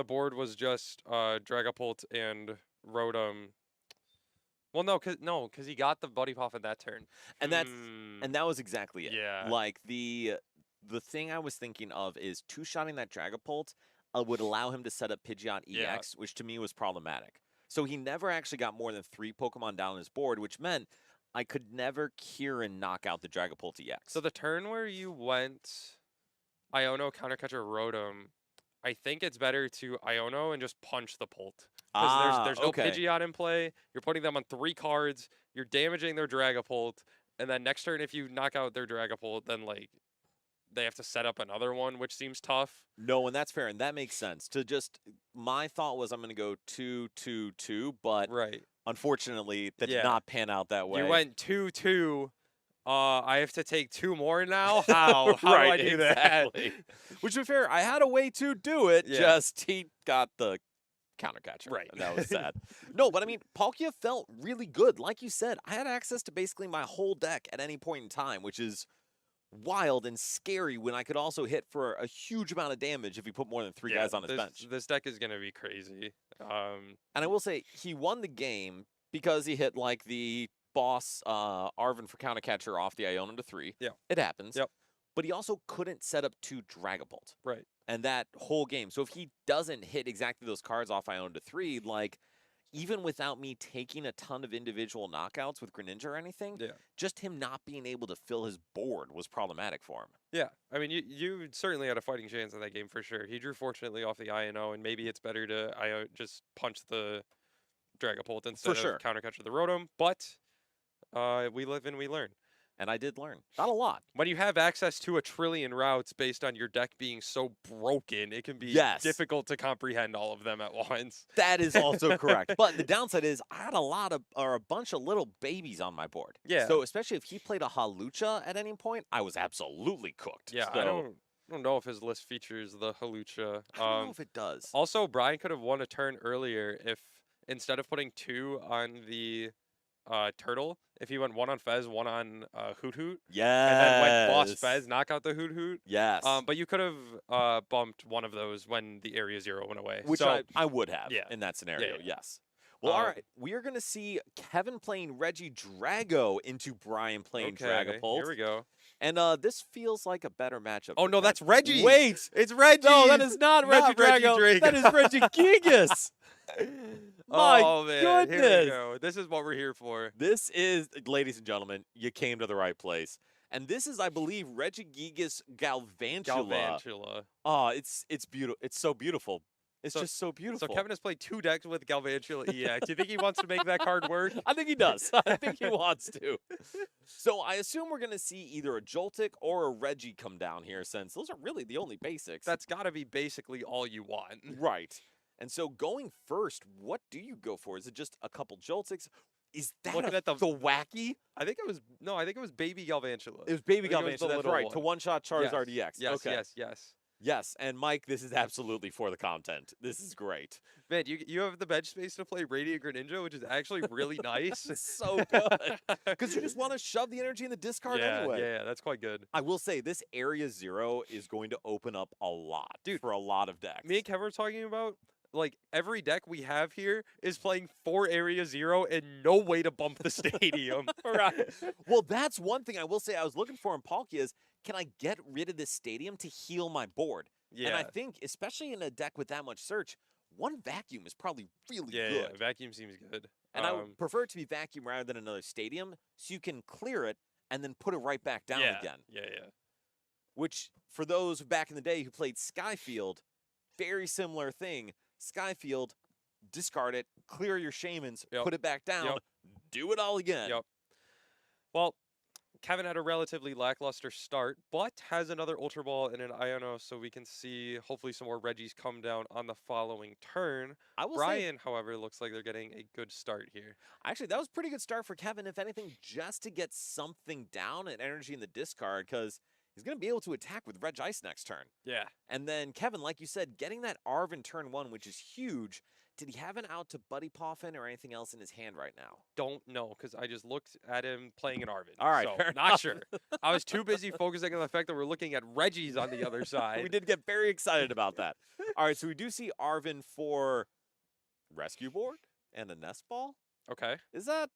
board was just Dragapult and Rotom. Well, no, cause he got the Buddy Puff in that turn. And that's Hmm, and that was exactly it. yeah. Like the thing I was thinking of is 2-shotting that Dragapult would allow him to set up Pidgeot Yeah. EX, which to me was problematic. So he never actually got more than 3 Pokemon down his board, which meant I could never Kieran knock out the Dragapult EX. So the turn where you went Iono Countercatcher Rotom, I think it's better to Iono and just punch the Pult. Because there's no okay. Pidgeot in play. You're putting them on 3 cards. You're damaging their Dragapult. And then next turn, if you knock out their Dragapult, then like they have to set up another one, which seems tough. No, and that's fair, and that makes sense. To just my thought was I'm going to go 2-2-2, but Right. unfortunately that Yeah. did not pan out that way. You went 2-2. I have to take 2 more now. How? How do I Right, do that? exactly. Which, to be fair, I had a way to do it. Yeah. Just he got the counter catcher. Right. And that was sad. No, but I mean, Palkia felt really good. Like you said, I had access to basically my whole deck at any point in time, which is wild and scary when I could also hit for a huge amount of damage if he put more than 3 guys on his bench. This deck is gonna be crazy. And I will say, he won the game because he hit like the boss Arven for counter catcher off the Iona to 3. Yeah. It happens. Yep. But he also couldn't set up 2 Dragapult. Right. And that whole game. So if he doesn't hit exactly those cards off Iona to 3, like, even without me taking a ton of individual knockouts with Greninja or anything, Yeah. just him not being able to fill his board was problematic for him. Yeah, I mean, you certainly had a fighting chance in that game for sure. He drew fortunately off the INO, and maybe it's better to just punch the Dragapult instead sure. of counter catcher the Rotom. But we live and we learn. And I did learn. Not a lot. When you have access to 1 trillion routes based on your deck being so broken, it can be Yes. difficult to comprehend all of them at once. That is also correct. But the downside is I had a bunch of little babies on my board. Yeah. So especially if he played a Halucha at any point, I was absolutely cooked. Yeah, So, I don't know if his list features the Halucha. I don't know if it does. Also, Brian could have won a turn earlier if instead of putting 2 on the Turtle, if he went 1 on Fez, 1 on Hoot Hoot, Yes. and then went Boss Fez, knock out the Hoot Hoot. Yes. But you could have bumped one of those when the Area 0 went away. Which so, I would have yeah. in that scenario, yeah. yes. Well, all Um, right. We are going to see Kevin playing Reggie Drago into Brian playing okay, Dragapult. here we go. And this feels like a better matchup. Oh for no, Kevin. that's Reggie. Wait! It's Reggie. No, that is not Reggie Not Reggie Drago. Drago. That is Reggie Gigas. My oh man, here goodness. we go. This is what we're here for. This is, ladies and gentlemen, you came to the right place. And this is, I believe, Reggie Gigas Galvantula. Galvantula. Oh, it's beautiful. It's so beautiful. It's So- just so beautiful. So Kevin has played 2 decks with Galvantula EX. Do you think he wants to make that card work? I think he does. I think he wants to. So I assume we're going to see either a Joltik or a Reggie come down here, since those are really the only basics. That's got to be basically all you want. right. And so going first, what do you go for? Is it just a couple Joltiks? Is that Looking a, at the- the wacky? I think it was Baby Galvantula. It was Baby I think it was the Galvantula. That's little right. one. To one-shot Charizard Yes, EX. Yes, okay. yes. Yes. And Mike, this is absolutely for the content. This is great. Man, you have the bench space to play Radiant Greninja, which is actually really nice. It's so good. Because you just want to shove the energy in the discard anyway. Yeah, that's quite good. I will say this Area 0 is going to open up a lot, Dude, for a lot of decks. Me and Kevin were talking about, like, every deck we have here is playing 4 Area 0 and no way to bump the stadium. Right. Well, that's one thing I will say I was looking for in Palkia is, can I get rid of this stadium to heal my board? Yeah. And I think, especially in a deck with that much search, 1 vacuum is probably really yeah, good. yeah, vacuum seems good. And I would prefer it to be vacuum rather than another stadium, so you can clear it and then put it right back down again. Yeah. Which, for those back in the day who played Skyfield, very similar thing. Skyfield, discard it, clear your Shamans, Yep. put it back down, Yep. do it all again. Yep. Well, Kevin had a relatively lackluster start, but has another Ultra Ball and an Iono, so we can see hopefully some more Reggies come down on the following turn. I will say, Brian, however, looks like they're getting a good start here. actually, that was a pretty good start for Kevin, if anything, just to get something down and energy in the discard, because he's going to be able to attack with Reg Ice next turn. Yeah. And then, Kevin, like you said, getting that Arven turn 1, which is huge. Did he have an out to Buddy Poffin or anything else in his hand right now? Don't know, because I just looked at him playing an Arven. All right, so fair not enough. sure. I was too busy focusing on the fact that we're looking at Reggie's on the other side. We did get very excited about that. All right, so we do see Arven for Rescue Board and a Nest Ball. Okay. Is that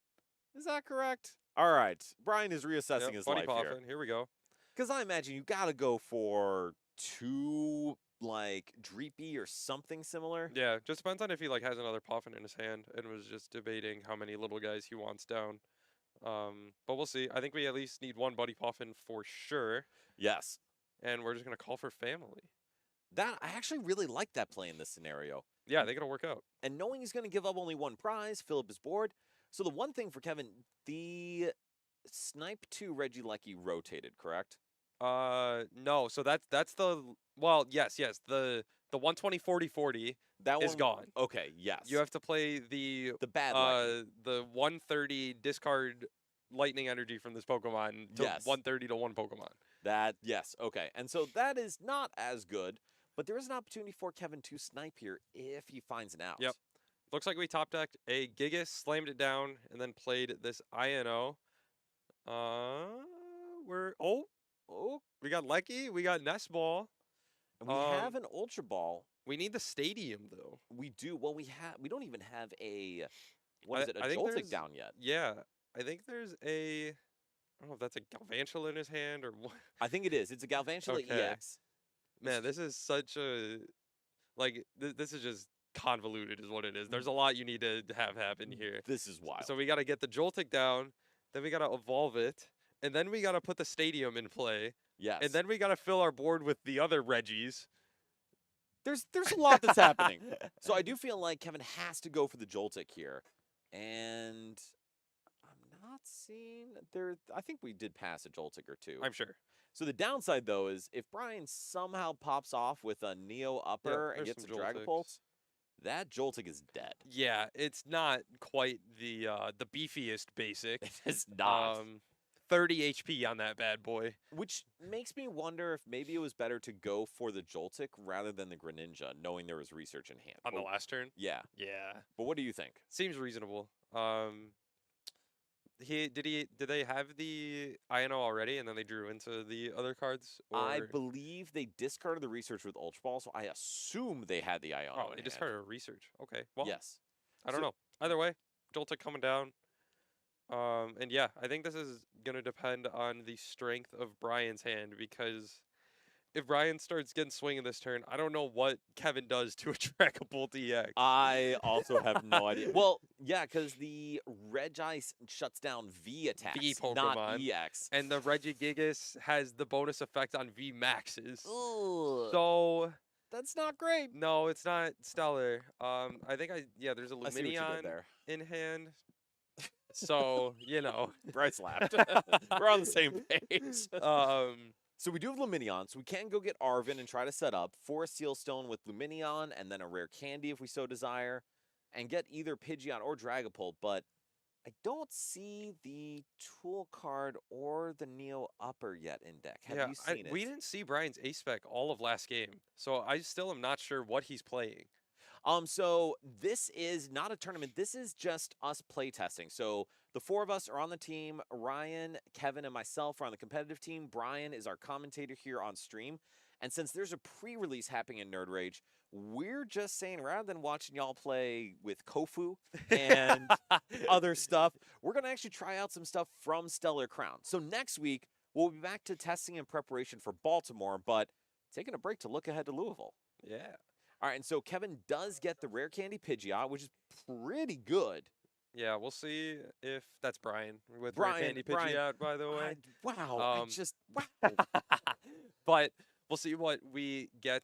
correct? All right, Brian is reassessing Yep, his Buddy life here. Poffin. Here we go. Because I imagine you got to go for 2, like, Dreepy or something similar. Yeah, just depends on if he has another Poffin in his hand and was just debating how many little guys he wants down. But we'll see. I think we at least need 1 Buddy Poffin for sure, Yes. and we're just gonna call for family. I actually really like that play in this scenario. Yeah, I think it'll work out. And knowing he's going to give up only 1 prize, fill up his board. So the one thing for Kevin, the Snipe 2 Regieleki rotated, correct? No. So that's the well, yes, the 120 40 40 That is one. gone. Okay, yes. You have to play the the bad lucky. the 130 discard lightning energy from this Pokemon to Yes. 130 to one Pokemon. That yes, okay. And so that is not as good, but there is an opportunity for Kevin to snipe here if he finds an out. Yep. Looks like we top decked a Gigas, slammed it down, and then played this INO. We got Lecky, we got Nest Ball. And we have an Ultra Ball. We need the stadium though. We do. Well, we don't even have a what I- is it? A I think Joltik there's- down yet. Yeah, I think there's a. I don't know if that's a Galvantula in his hand or what. I think it is. It's a Galvantula Okay. EX. Man, this is such a like this is just convoluted, is what it is. Mm. There's a lot you need to have happen here. This is wild. So we got to get the Joltik down, then we got to evolve it, and then we got to put the stadium in play, yes. and then we got to fill our board with the other Reggies. there's a lot that's happening. So I do feel like Kevin has to go for the Joltik here. And I'm not seeing there. I think we did pass a Joltik or two. I'm sure. So the downside though is if Brian somehow pops off with a Neo upper and there's gets a some Dragapult, that Joltik is dead. Yeah, it's not quite the beefiest basic. It is not. 30 HP on that bad boy. Which makes me wonder if maybe it was better to go for the Joltik rather than the Greninja, knowing there was research in hand. On the But- last turn. Yeah. Yeah, But what do you think? seems reasonable. Did they have the INO already, and then they drew into the other cards? I or- believe they discarded the research with Ultra Ball, so I assume they had the Ion. Oh, they discarded a research. Okay, well, Yes. I don't So- know. Either way, Joltik coming down. And yeah, I think this is gonna depend on the strength of Brian's hand, because if Brian starts getting swinging this turn, I don't know what Kevin does to a Dragapult EX. I also have no idea. Well, yeah, because the Regice shuts down V attacks, not Pokemon. EX. And the Regigigas has the bonus effect on V maxes. Ugh, So that's not great. no, it's not stellar. I think there's a I see what you did Luminion there. in hand. So, Bryce laughed. We're on the same page. um So we do have Luminion, so we can go get Arvin and try to set up for a Seal Stone with Luminion and then a rare candy if we so desire, and get either Pidgeot or Dragapult, but I don't see the tool card or the Neo Upper yet in deck. Have you seen it? we didn't see Brian's ace spec all of last game. So I still am not sure what he's playing. So this is not a tournament. This is just us playtesting. So the four of us are on the team. Ryan, Kevin, and myself are on the competitive team. Brian is our commentator here on stream. And since there's a pre-release happening in Nerd Rage, we're just saying rather than watching y'all play with Kofu and other stuff, we're going to actually try out some stuff from Stellar Crown. So next week, we'll be back to testing in preparation for Baltimore, but taking a break to look ahead to Louisville. Yeah. All right, and so Kevin does get the rare candy Pidgeot, which is pretty good. Yeah, we'll see if that's Brian with Brian- Rare Candy Brian, Pidgeot, by the way. Wow, wow. But we'll see what we get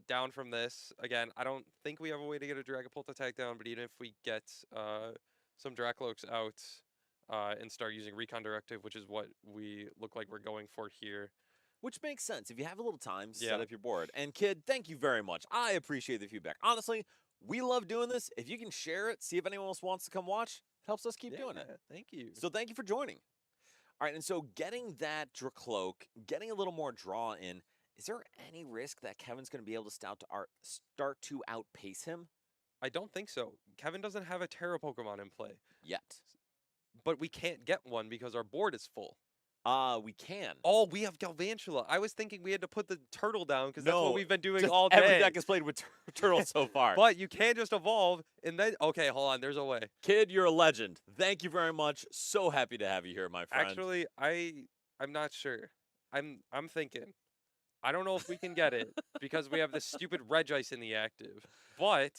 down from this. Again, I don't think we have a way to get a Dragapult attack down, but even if we get some Dracloaks out and start using Recon Directive, which is what we look like we're going for here. Which makes sense. If you have a little time, Yeah. set up your board. And kid, thank you very much. I appreciate the feedback. Honestly, we love doing this. If you can share it, see if anyone else wants to come watch, it helps us keep doing it. Yeah, Thank you. So thank you for joining. All right, and so getting that Dracloak, getting a little more draw in, is there any risk that Kevin's going to be able to start to outpace him I don't think so. Kevin doesn't have a Terra Pokemon in play, yet? but we can't get one because our board is full. We can. Oh, we have Galvantula. I was thinking we had to put the turtle down because that's No, what we've been doing Just all day. every deck is played with turtles so far. But you can just evolve and then okay, hold on, there's a way. Kid, you're a legend. Thank you very much. So happy to have you here, my friend. Actually, I'm not sure. I'm thinking. I don't know if we can get it because we have this stupid Regice in the active. But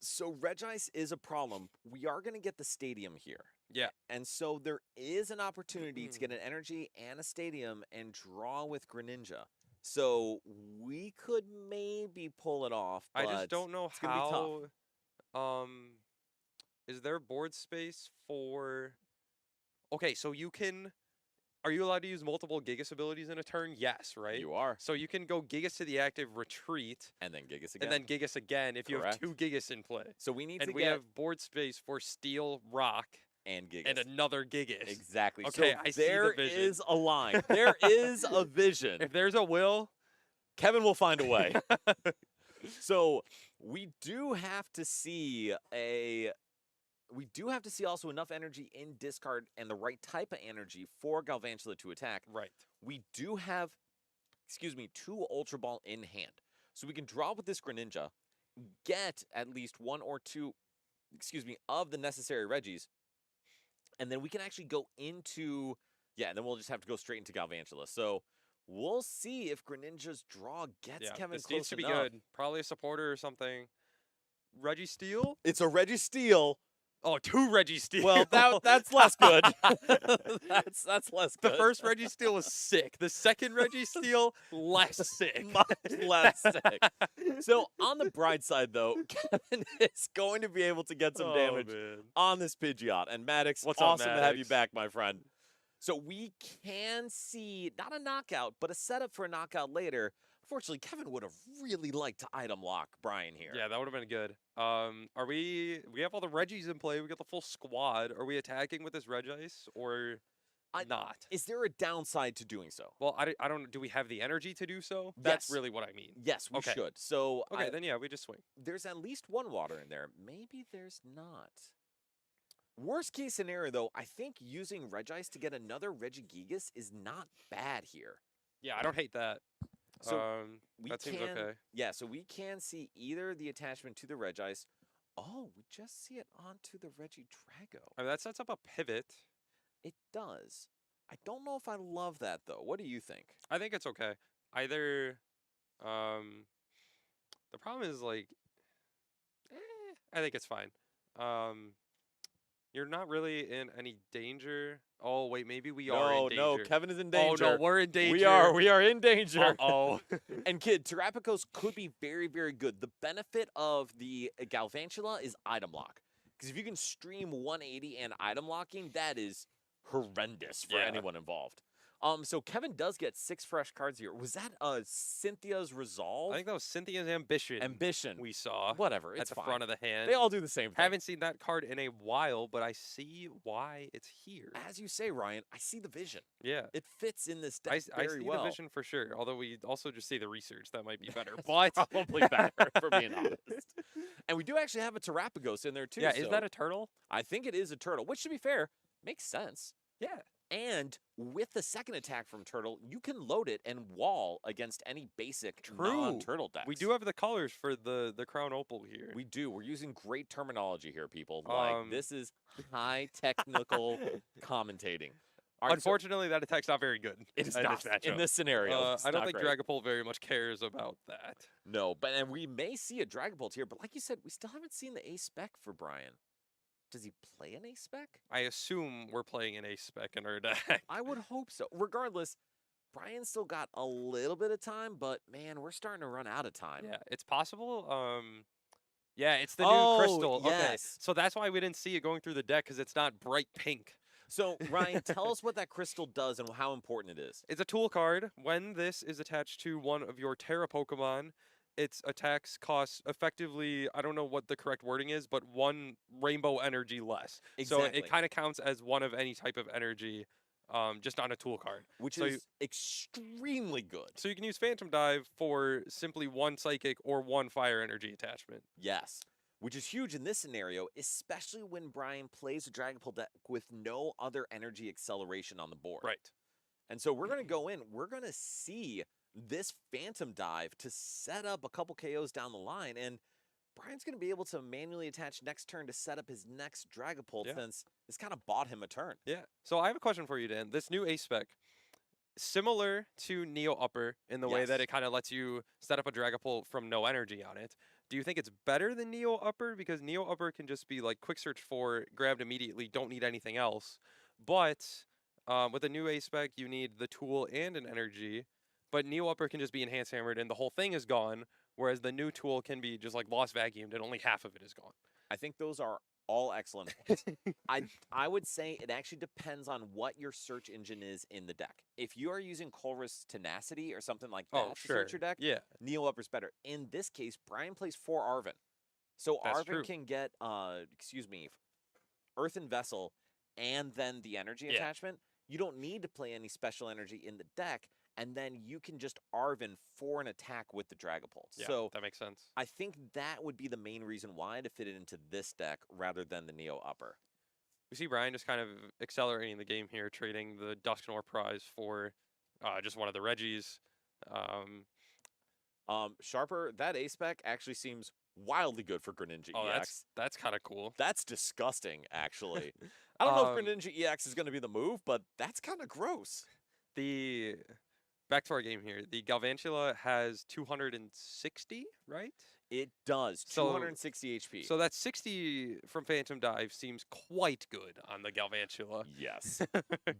So Regice is a problem. We are going to get the stadium here. yeah, And so there is an opportunity to get an energy and a stadium and draw with Greninja. So we could maybe pull it off. I just but don't know it's gonna be tough. how is there board space for okay, so you can Are you allowed to use multiple Gigas abilities in a turn? Yes, right? You are. So you can go Gigas to the active, retreat, And then Gigas again. and then Gigas again if you have Correct. 2 Gigas in play. So we need And to we get have board space for Steel, Rock, and Gigas. and another Gigas. Exactly. Okay, so I see the there vision. is a line. There is a vision. If there's a will, Kevin will find a way. So we do have to see also enough energy in discard and the right type of energy for Galvantula to attack. right. We do have, 2 Ultra Ball in hand. So we can draw with this Greninja, get at least 1 or 2, of the necessary Reggies, and then we can actually go into, and then we'll just have to go straight into Galvantula. So we'll see if Greninja's draw gets Yeah, Kevin this close needs to be enough. good. Probably a supporter or something. Reggie Steel? It's a Registeel. Oh, 2 Reggie Steel. Well, that's less good. that's less The good. first Reggie Steel was sick. The second Reggie Steel, less sick. Much less sick. So on the bright side, though, Kevin is going to be able to get some damage man. on this Pidgeot. And Maddox, What's up, awesome to have you Maddox? back, my friend. So we can see not a knockout, but a setup for a knockout later. Unfortunately, Kevin would have really liked to item lock Brian here. Yeah, that would have been good. Are we have all the Reggies in play. We got the full squad. Are we attacking with this Regice or not? Is there a downside to doing so? Well, I don't. Do we have the energy to do so? That's Yes. really what I mean. Yes, we Okay. should. So Okay, then yeah, we just swing. there's at least one water in there. Maybe there's not. Worst case scenario, though, I think using Regice to get another Regigigas is not bad here. Yeah, I don't hate that. So we that seems can, okay. Yeah, so we can see either the attachment to the Regice. Oh, we just see it onto the Regidrago. I mean, that sets up a pivot. It does. I don't know if I love that, though. What do you think? I think it's okay. Either, the problem is like, I think it's fine. You're not really in any danger. Oh wait, maybe we are in danger. No, Kevin is in danger. Oh no, we're in danger. We are in danger. Oh. And kid, Terrapicos could be very, very good. The benefit of the Galvantula is item lock. Because if you can stream 180 and item locking, that is horrendous for Yeah. anyone involved. So Kevin does get 6 fresh cards here. Was that Cynthia's Resolve? I think that was Cynthia's Ambition. Ambition. We saw Whatever, at it's the fine. front of the hand. They all do the same thing. Haven't seen that card in a while, but I see why it's here. As you say, Ryan, I see the vision. Yeah. It fits in this I, deck I very see well. the vision for sure. Although we also just see the research. That might be better. But Probably better, for being honest. And we do actually have a Terrapagos in there, too. yeah, is so that a turtle? I think it is a turtle, which, to be fair, makes sense. Yeah. And with the second attack from Turtle, you can load it and wall against any basic True. non-turtle decks. We do have the colors for the Crown Opal here. We do. We're using great terminology here, people. Like, this is high technical commentating. All right, so Unfortunately, that attack's not very good. it is in not this matchup. in this scenario. It's I don't not think great. Dragapult very much cares about that. No, and we may see a Dragapult here, but like you said, we still haven't seen the A spec for Brian. Does he play an A spec? I assume we're playing an ace spec in our deck. I would hope so. Regardless, Brian's still got a little bit of time, but man, we're starting to run out of time. Yeah, it's possible. Yeah, it's the Oh, new crystal. Okay, yes. so that's why we didn't see it going through the deck because it's not bright pink. So, Ryan, tell us what that crystal does and how important it is. It's a tool card. When this is attached to one of your Terra Pokemon, its attacks cost effectively, I don't know what the correct wording is, but 1 rainbow energy less. So Exactly. it kind of counts as one of any type of energy, just on a tool card. Which so is extremely good. So you can use Phantom Dive for simply 1 psychic or 1 fire energy attachment. Yes. Which is huge in this scenario, especially when Brian plays a Dragapult deck with no other energy acceleration on the board. Right. And so we're going to go in, we're going to see this Phantom Dive to set up a couple KOs down the line, and Brian's going to be able to manually attach next turn to set up his next Dragapult Yeah. since this kind of bought him a turn. Yeah. So I have a question for you, Dan. This new ace spec, similar to Neo Upper in the way that Yes. it kind of lets you set up a Dragapult from no energy on it. Do you think it's better than Neo Upper? Because Neo Upper can just be like quick search for, grabbed immediately, don't need anything else. But with the new ace spec, you need the tool and an energy. But Neo Upper can just be enhanced hammered and the whole thing is gone. Whereas the new tool can be just like lost vacuumed and only half of it is gone. I think those are All excellent points. I would say it actually depends on what your search engine is in the deck. If you are using Colress's Tenacity or something like that Oh, to sure. search your deck, Yeah, Neo Upper's better. In this case, Brian plays 4 Arvin. So That's Arvin true. can get Earthen Vessel and then the energy Yeah. attachment. You don't need to play any special energy in the deck, and then you can just Arvin for an attack with the Dragapult. yeah, So that makes sense. I think that would be the main reason why to fit it into this deck rather than the Neo Upper. We see Brian just kind of accelerating the game here, trading the Dusknoir prize for just one of the Reggies. Sharper, that A spec actually seems wildly good for Greninja Oh, EX. that's kind of cool. That's disgusting, actually. I don't know if Um, Greninja EX is going to be the move, but that's kind of gross. The back to our game here. The Galvantula has 260, right? It does. So- 260 HP. So that 60 from Phantom Dive seems quite good on the Galvantula. Yes.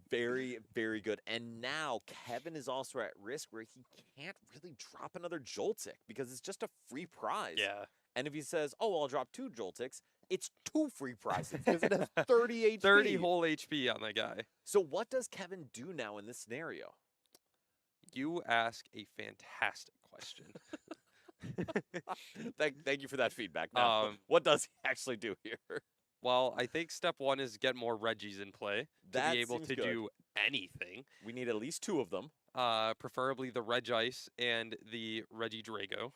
Very, very good. And now Kevin is also at risk where he can't really drop another Joltik because it's just a free prize. Yeah. And if he says, oh, I'll drop 2 Joltiks, it's 2 free prizes because it has 30 HP. 30 whole HP on the guy. So what does Kevin do now in this scenario? You ask a fantastic question. Thank you for that feedback. Now, what does he actually do here? Well, I think step 1 is get more Reggies in play to That be able seems to good. do anything. We need at least 2 of them. Preferably the Regice and the Regidrago.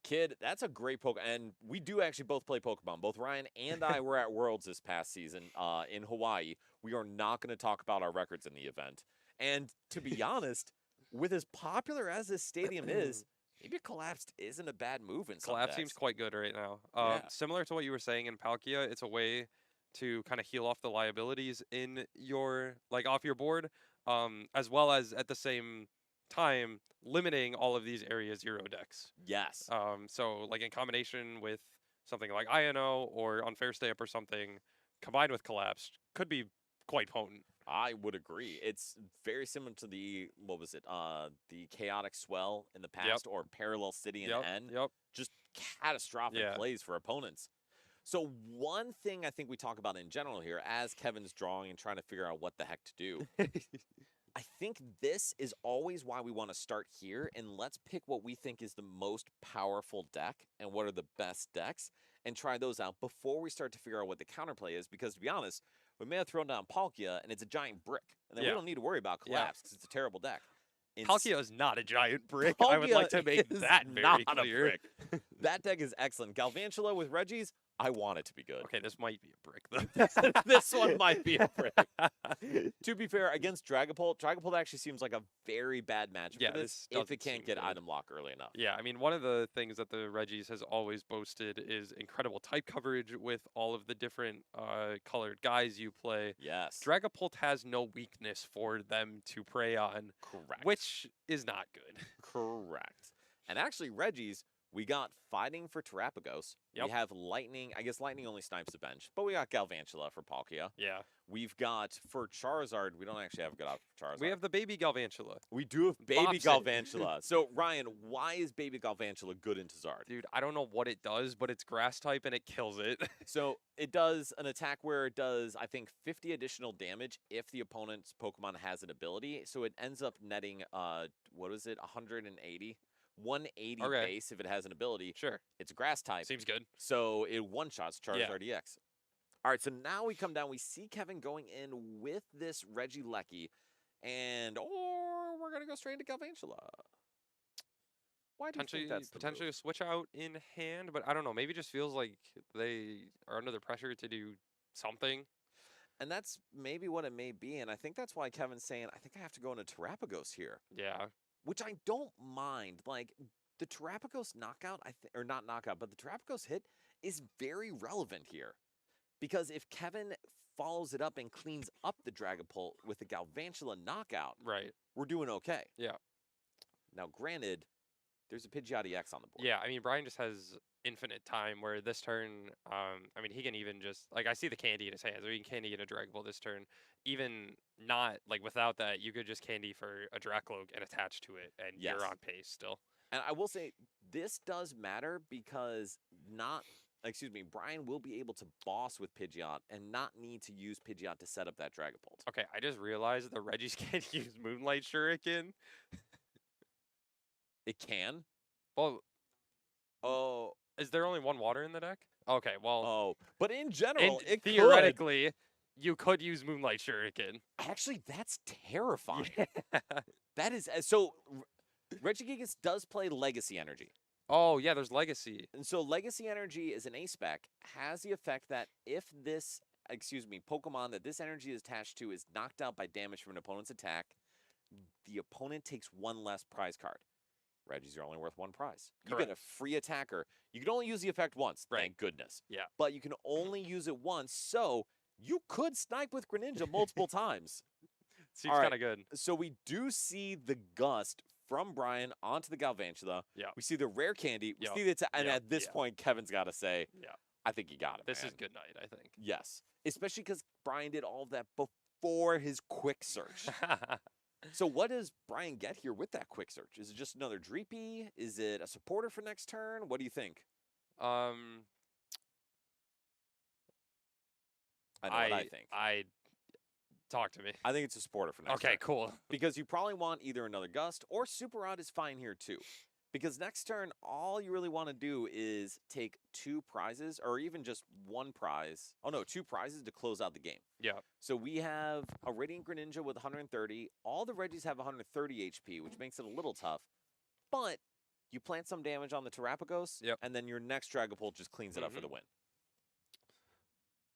Kid, that's a great Pokemon. And we do actually both play Pokemon. Both Ryan and I were at Worlds this past season in Hawaii. We are not going to talk about our records in the event. And to be honest, with as popular as this stadium is, maybe Collapsed isn't a bad move in some Collapse seems decks. quite good right now. Yeah. Similar to what you were saying in Palkia, it's a way to kind of heal off the liabilities in your off your board, as well as at the same time limiting all of these area 0 decks. Yes. So like in combination with something like Ino or Unfair Stay Up or something, combined with Collapse, could be quite potent. I would agree. It's very similar to the, what was it? The Chaotic Swell in the past or Parallel City in N. Yep. Just catastrophic Yeah. plays for opponents. So one thing I think we talk about in general here, as Kevin's drawing and trying to figure out what the heck to do, I think this is always why we want to start here, and let's pick what we think is the most powerful deck and what are the best decks, and try those out before we start to figure out what the counterplay is, because to be honest, we may have thrown down Palkia, and it's a giant brick, and then we Yeah. don't need to worry about Yeah. Collapse, because it's a terrible deck. Palkia is not a giant brick. I would like to Palkia make is that very not a clear. brick. That deck is excellent. Galvantula with Reggies, I want it to be good. Okay, this might be a brick though. This one might be a brick. To be fair, against Dragapult, Dragapult actually seems like a very bad matchup Yeah, for this this if it doesn't can't seem get good. item lock early enough. Yeah, I mean, one of the things that the Reggies has always boasted is incredible type coverage with all of the different colored guys you play. Yes. Dragapult has no weakness for them to prey on, Correct. which is not good. Correct. And actually, Reggies, we got Fighting for Terrapagos. Yep. We have Lightning. I guess Lightning only snipes the bench, but we got Galvantula for Palkia. Yeah. We've got, for Charizard, we don't actually have a good option for Charizard. We have the baby Galvantula. We do have Baby Bops it. Galvantula. So, Ryan, why is Baby Galvantula good into Zard? Dude, I don't know what it does, but it's grass type and it kills it. So it does an attack where it does, I think, 50 additional damage if the opponent's Pokemon has an ability. So it ends up netting, what is it, 180? 180 Okay. base if it has an ability. Sure. It's a grass type. Seems good. So it one-shots Yeah. Charizard EX. All right, so now we come down. We see Kevin going in with this Regieleki. And, or we're going to go straight into Galvantula. Why do you think that's the Potentially move? a switch out in hand, but I don't know. Maybe it just feels like they are under the pressure to do something. And that's maybe what it may be. And I think that's why Kevin's saying, I think I have to go into Terrapagos here. Yeah. Which I don't mind. Like, the Terrapagos knockout, or not knockout, but the Terrapagos hit is very relevant here. Because if Kevin follows it up and cleans up the Dragapult with the Galvantula knockout, Right. we're doing okay. Yeah. Now, granted, there's a Pidgeot EX on the board. Yeah, I mean, Brian just has infinite time where this turn, I mean, he can even just, like, I see the candy in his hands, or he can candy in a Dragapult this turn. Even not, like, without that, you could just candy for a Dracloak and attach to it, and Yes. you're on pace still. And I will say, this does matter because not Brian will be able to boss with Pidgeot and not need to use Pidgeot to set up that Dragapult. Okay, I just realized the Regis can't use Moonlight Shuriken. It can. Well, Oh, is there only one water in the deck? Okay, well, but in general, it could. theoretically, you could use Moonlight Shuriken. Actually, that's terrifying. Yeah. That is so. Regigigas does play Legacy Energy. Oh, yeah, there's Legacy. And so Legacy Energy is an A spec, has the effect that if this, Pokemon that this energy is attached to is knocked out by damage from an opponent's attack, the opponent takes one less prize card. Regis are only worth one prize. You get a free attacker. You can only use the effect once, thank goodness. Yeah. But you can only use it once, so you could snipe with Greninja multiple times. Seems All right. kind of good. So we do see the Gust from Brian onto the Galvantula. Yeah. We see the rare candy. We Yep. see the and Yep. at this Yeah. point, Kevin's got to say, Yeah. I think he got it. This man. is good night, I think. Yes, especially because Brian did all of that before his quick search. So what does Brian get here with that quick search? Is it just another Dreepy? Is it a supporter for next turn? What do you think? I know what I think. Talk to me. I think it's a supporter for next turn. Okay, cool. Because you probably want either another Gust or Super Rod is fine here too. Because next turn, all you really want to do is take 2 prizes or even just 1 prize. Oh no, 2 prizes to close out the game. Yeah. So we have a Radiant Greninja with 130. All the Regis have 130 HP, which makes it a little tough. But you plant some damage on the Terrapagos, Yep. and then your next Dragapult just cleans it up for the win.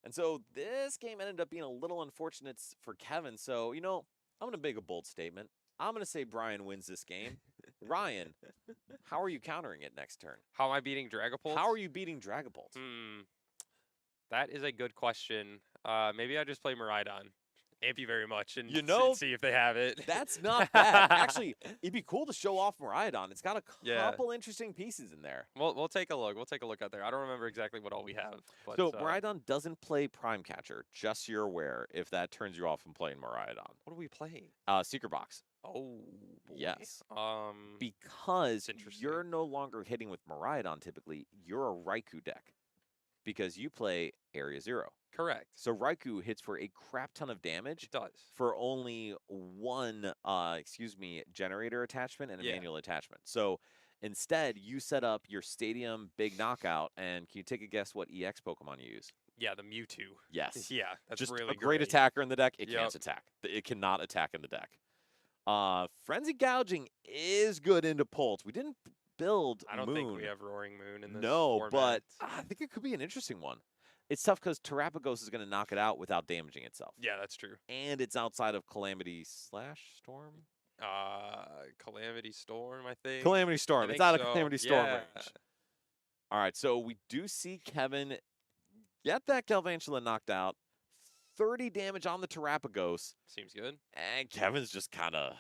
And so this game ended up being a little unfortunate for Kevin. So, I'm going to make a bold statement. I'm going to say Brian wins this game. Ryan, how are you countering it next turn? How am I beating Dragapult? How are you beating Dragapult? That is a good question. Maybe I just play Miraidon. Thank you very much, and see if they have it. That's not bad. Actually, it'd be cool to show off Miraidon. It's got a Yeah. couple interesting pieces in there. We'll take a look. We'll take a look out there. I don't remember exactly what all we have. But, So Miraidon doesn't play Prime Catcher, just so you're aware, if that turns you off from playing Miraidon. what are we playing? Secret Box. Oh, boy. Yes. That's Because interesting. you're no longer hitting with Miraidon typically, you're a Raikou deck. Because you play Area 0. Correct. So Raikou hits for a crap ton of damage It does. for only one generator attachment and a Yeah. manual attachment. So instead, you set up your Stadium Big Knockout, and can you take a guess what EX Pokemon you use? Yeah, the Mewtwo. Yes. Yeah, that's Just really a great attacker in the deck. It Yep. can't attack. It cannot attack in the deck. Frenzy Gouging is good into Pulse. We didn't build I don't Moon. think we have Roaring Moon in this No, format. but I think it could be an interesting one. It's tough because Terrapagos is going to knock it out without damaging itself. yeah, that's true. And it's outside of Calamity/Storm. Calamity Storm, I think. Calamity Storm. It's think out of so. Calamity Storm Yeah. range. All right, so we do see Kevin get that Galvantula knocked out. 30 damage on the Terrapagos. Seems good. And Kevin's just kind of,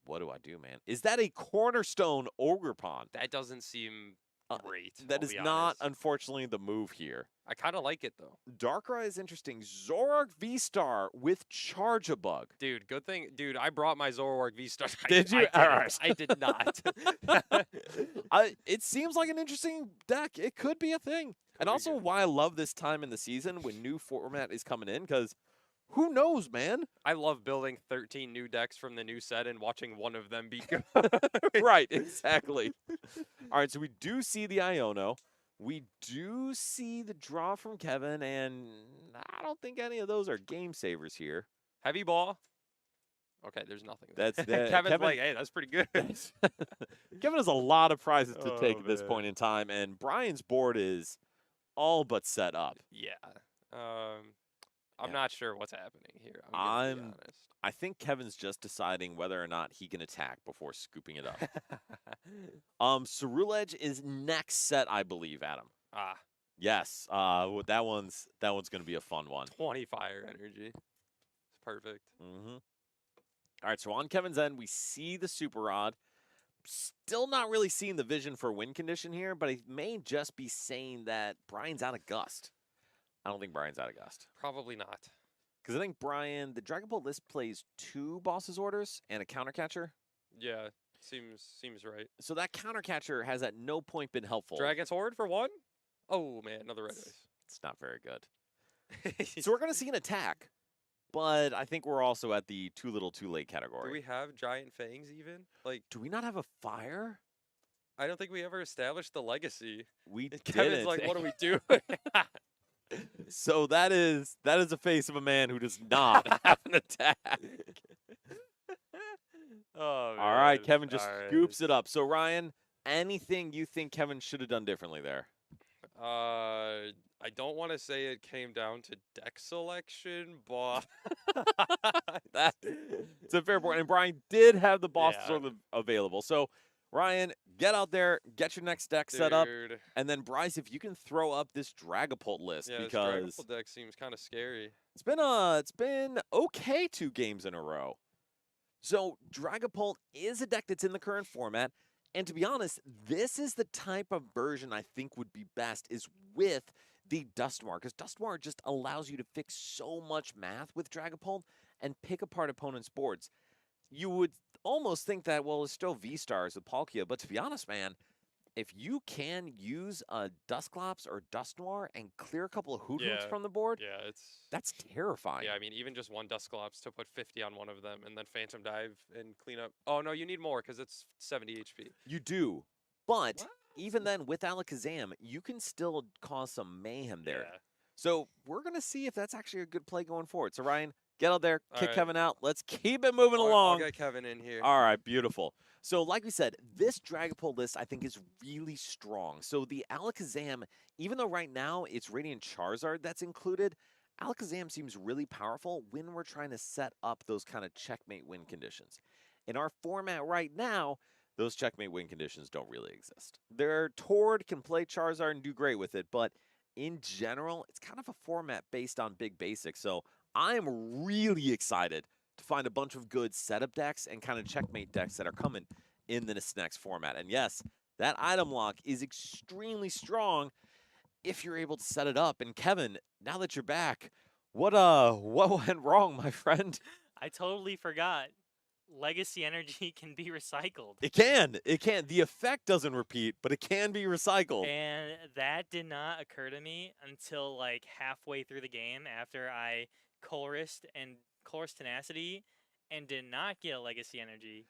what do I do, man? Is that a Cornerstone Ogerpon? That doesn't seem great. That I'll is be not, honest. unfortunately, the move here. I kind of like it though. Darkrai is interesting. Zoroark V-Star with Charge-a-Bug. Dude, good thing. Dude, I brought my Zoroark V-Star. Did you? I, Alright. I did not. It seems like an interesting deck. It could be a thing. And be also good. why I love this time in the season when new format is coming in, because who knows, man? I love building 13 new decks from the new set and watching one of them be good. Right, exactly. All right, so we do see the Iono. We do see the draw from Kevin, and I don't think any of those are game savers here. Heavy ball. Okay, there's nothing. there. That's that. Kevin's like, hey, that's pretty good. Kevin has a lot of prizes to Oh, take at this man. point in time, and Brian's board is all but set up. Yeah. I'm Yeah. not sure what's happening here. I'm gonna be honest. I think Kevin's just deciding whether or not he can attack before scooping it up. Ceruledge is next set, I believe, Adam. Ah, Yes. That one's going to be a fun one. 20 fire energy. It's perfect. Mm-hmm. All right, so on Kevin's end, we see the Super Rod. Still not really seeing the vision for win condition here, but he may just be saying that Brian's out of Gust. I don't think Brian's out of Gust. Probably not. Because I think Brian, the Dragon Ball list plays 2 Boss's Orders and a Counter Catcher. Yeah, seems right. So that Counter Catcher has at no point been helpful. Dragon's Horde for 1? Oh man, another red It's not very good. ice. So we're going to see an attack, but I think we're also at the too little too late category. Do we have giant fangs even? Like, Do we not have a fire? I don't think we ever established the legacy. We And Kevin's didn't. like, what are we doing? So that is the face of a man who does not have an attack. Oh, All right, man. Kevin just All right. scoops it up. So Ryan, anything you think Kevin should have done differently there? I don't want to say it came down to deck selection, but That it's a fair point. And Brian did have the boss Yeah. sword available. So Ryan, get out there, get your next deck set up, dude, and then Bryce, if you can throw up this Dragapult list yeah, this because Dragapult deck seems kind of scary. it's been okay 2 games in a row. So Dragapult is a deck that's in the current format, and to be honest, this is the type of version I think would be best is with the Dusknoir, because Dusknoir just allows you to fix so much math with Dragapult and pick apart opponents' boards. You would almost think that, well, it's still V-Stars with Palkia, but to be honest, man, if you can use a Dusclops or Dusknoir and clear a couple of Hootloops Yeah, from the board, Yeah, that's terrifying. yeah. I mean, even just one Dusclops to put 50 on one of them, and then Phantom Dive and clean up. Oh no, you need more because it's 70 HP. You do. But What? even then, with Alakazam, you can still cause some mayhem there. Yeah. So we're going to see if that's actually a good play going forward. So, Ryan, get out there, All kick right. Kevin out. Let's keep it moving I'll along. get Kevin in here. All right, beautiful. So, like we said, this Dragapult list I think is really strong. So, the Alakazam, even though right now it's Radiant Charizard that's included, Alakazam seems really powerful when we're trying to set up those kind of checkmate win conditions. In our format right now, those checkmate win conditions don't really exist. Their Tord can play Charizard and do great with it, but in general, it's kind of a format based on big basics. So I'm really excited to find a bunch of good setup decks and kind of checkmate decks that are coming in this next format. And yes, that item lock is extremely strong if you're able to set it up. And Kevin, now that you're back, what went wrong, my friend? I totally forgot. Legacy energy can be recycled. It can. The effect doesn't repeat, but it can be recycled. And that did not occur to me until like halfway through the game after I Colressed Tenacity and did not get a Legacy energy.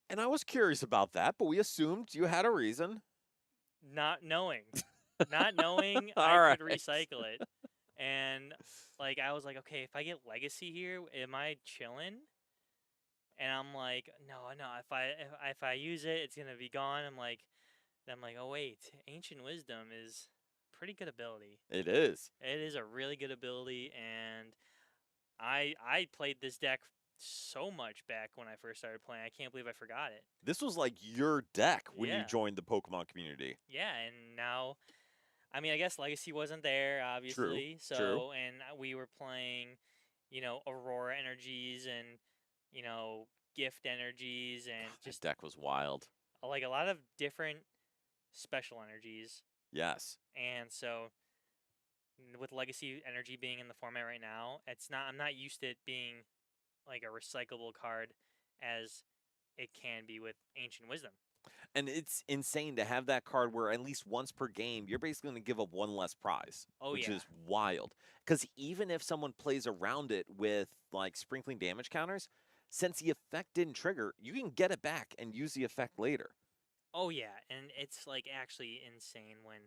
And I was curious about that, but we assumed you had a reason. Not knowing. Not knowing All I could right. recycle it. And like I was like, okay, if I get Legacy here, am I chilling? And I'm like, no. If I use it, it's gonna be gone. I'm like, oh wait, Ancient Wisdom is pretty good ability. It is. It is a really good ability, and I played this deck so much back when I first started playing. I can't believe I forgot it. This was like your deck when you Yeah. joined the Pokemon community. Yeah, and now, I mean, I guess Legacy wasn't there, obviously. true. So, and we were playing, Aurora energies and, gift energies and This just deck was wild. like a lot of different special energies. Yes. And so, with Legacy energy being in the format right now, I'm not used to it being like a recyclable card as it can be with Ancient Wisdom. And it's insane to have that card where at least once per game, you're basically going to give up one less prize, Oh, which yeah. is wild. Because even if someone plays around it with like sprinkling damage counters, since the effect didn't trigger, you can get it back and use the effect later. Oh yeah, and it's like actually insane when,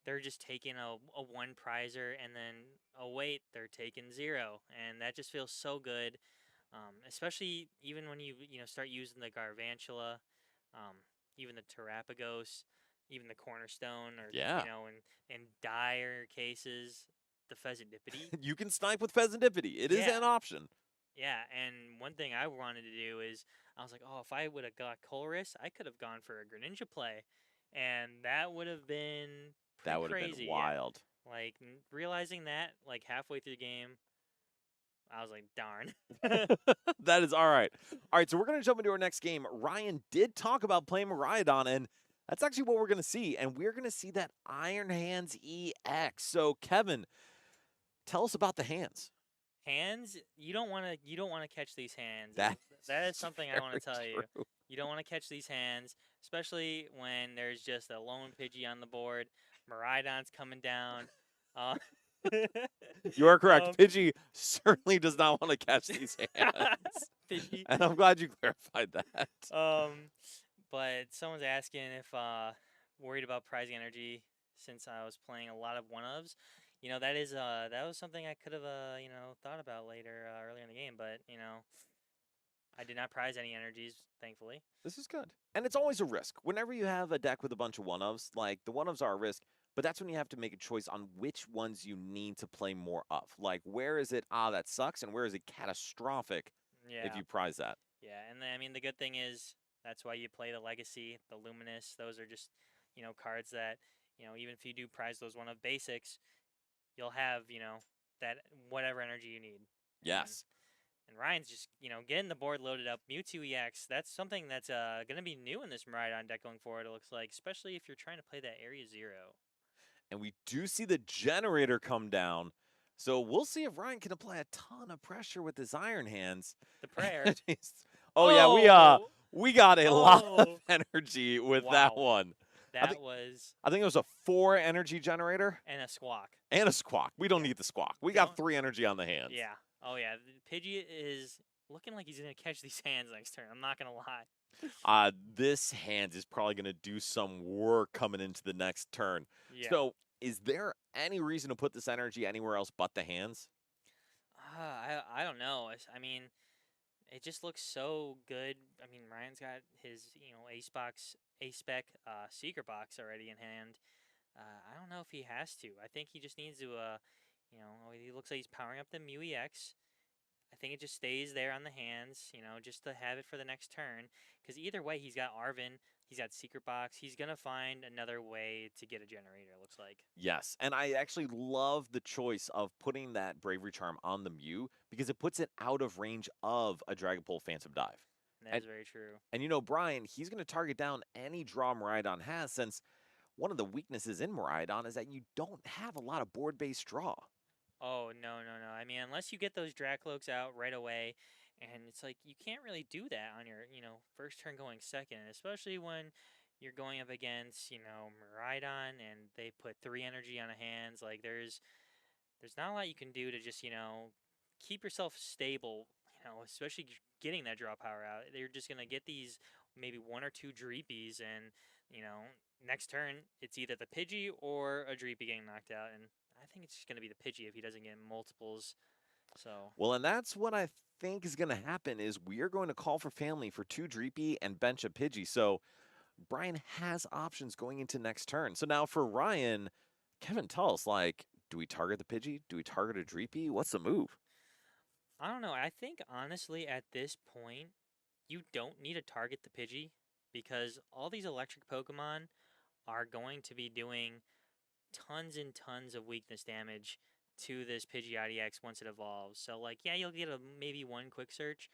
they're just taking a one prizer and then oh wait, they're taking 0, and that just feels so good. Especially even when you start using the Garvantula, even the Terrapagos, even the Cornerstone, or Yeah. in dire cases, the Pheasantipity. You can snipe with Pheasantipity. It is Yeah. an option. Yeah, and one thing I wanted to do is I was like, oh, if I would have got Colress, I could have gone for a Greninja play, and that would have been pretty That would have crazy. been yeah. wild. Like realizing that like halfway through the game, I was like, darn. That is all right. All right, so we're going to jump into our next game. Ryan did talk about playing Miraidon, and that's actually what we're going to see. And we're going to see that Iron Hands EX. So, Kevin, tell us about the hands. Hands, you don't want to catch these hands. That That is something I want to very tell you. true. You don't want to catch these hands, especially when there's just a lone Pidgey on the board. Miraidon's coming down. Uh, You are correct. um, Pidgey certainly does not want to catch these hands. Pidgey. And I'm glad you clarified that. But someone's asking if worried about prizing energy since I was playing a lot of one-ofs. That is that was something I could have thought about later earlier in the game, but I did not prize any energies, thankfully. This is good. And it's always a risk. Whenever you have a deck with a bunch of one-ofs, like the one-ofs are a risk, but that's when you have to make a choice on which ones you need to play more of. Like, where is it, that sucks, and where is it catastrophic Yeah. if you prize that? Yeah, and I mean the good thing is that's why you play the Legacy, the Luminous. Those are just cards that even if you do prize those one of basics, you'll have that whatever energy you need. Yes. And Ryan's just getting the board loaded up. Mewtwo EX. That's something that's gonna be new in this Miraidon deck going forward. It looks like, especially if you're trying to play that Area 0. And we do see the generator come down. So we'll see if Ryan can apply a ton of pressure with his Iron Hands. The prayer. Oh yeah, we got a lot of energy with that Wow. one. That I think it was a 4 energy generator and a Squawk. and a Squawk. We don't need the Squawk. We got 3 energy on the hands. Yeah. Oh yeah. Pidgey is looking like he's gonna catch these hands next turn. I'm not gonna lie. This hand is probably going to do some work coming into the next turn. Yeah. So, is there any reason to put this energy anywhere else but the hands? I don't know. I mean, it just looks so good. I mean, Ryan's got his ace spec secret box already in hand. I don't know if he has to. I think he just needs to he looks like he's powering up the Mew EX. I think it just stays there on the hands, just to have it for the next turn. Because either way, he's got Arven, he's got Secret Box. He's going to find another way to get a generator, it looks like. Yes, and I actually love the choice of putting that Bravery Charm on the Mew because it puts it out of range of a Dragapult Phantom Dive. That's very true. And Brian, he's going to target down any draw Miraidon has since one of the weaknesses in Miraidon is that you don't have a lot of board-based draw. Oh, no. I mean, unless you get those Dracloaks out right away, and it's like you can't really do that on your, first turn going second, especially when you're going up against, Miraidon and they put 3 energy on a hands. Like there's not a lot you can do to just, keep yourself stable, especially getting that draw power out. They're just going to get these maybe 1 or 2 Dreepies and, next turn it's either the Pidgey or a Dreepy getting knocked out, and I think it's just going to be the Pidgey if he doesn't get multiples. So. Well, and that's what I think is going to happen is we are going to call for family for 2 Dreepy and bench a Pidgey. So Brian has options going into next turn. So now for Ryan, Kevin, tell us, do we target the Pidgey? Do we target a Dreepy? What's the move? I don't know. I think, honestly, at this point, you don't need to target the Pidgey because all these electric Pokemon are going to be doing tons and tons of weakness damage to this Pidgey IDX once it evolves. So, yeah, you'll get maybe 1 quick search.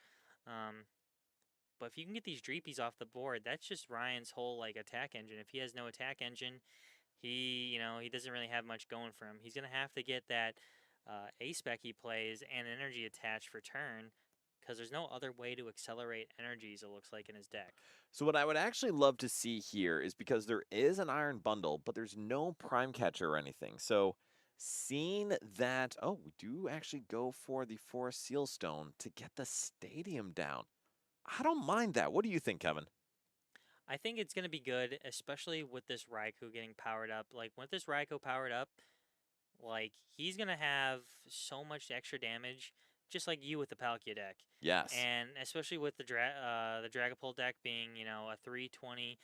But if you can get these Dreepies off the board, that's just Ryan's whole, attack engine. If he has no attack engine, he doesn't really have much going for him. He's going to have to get that A-Spec he plays and energy attached for turn because there's no other way to accelerate energies, it looks like, in his deck. So what I would actually love to see here is because there is an Iron Bundle, but there's no Prime Catcher or anything. So seeing that, we do actually go for the Forest Seal Stone to get the stadium down. I don't mind that. What do you think, Kevin? I think it's going to be good, especially with this Raikou getting powered up. With this Raikou powered up, he's going to have so much extra damage, just like you with the Palkia deck. Yes. And especially with the Dragapult deck being, a 320,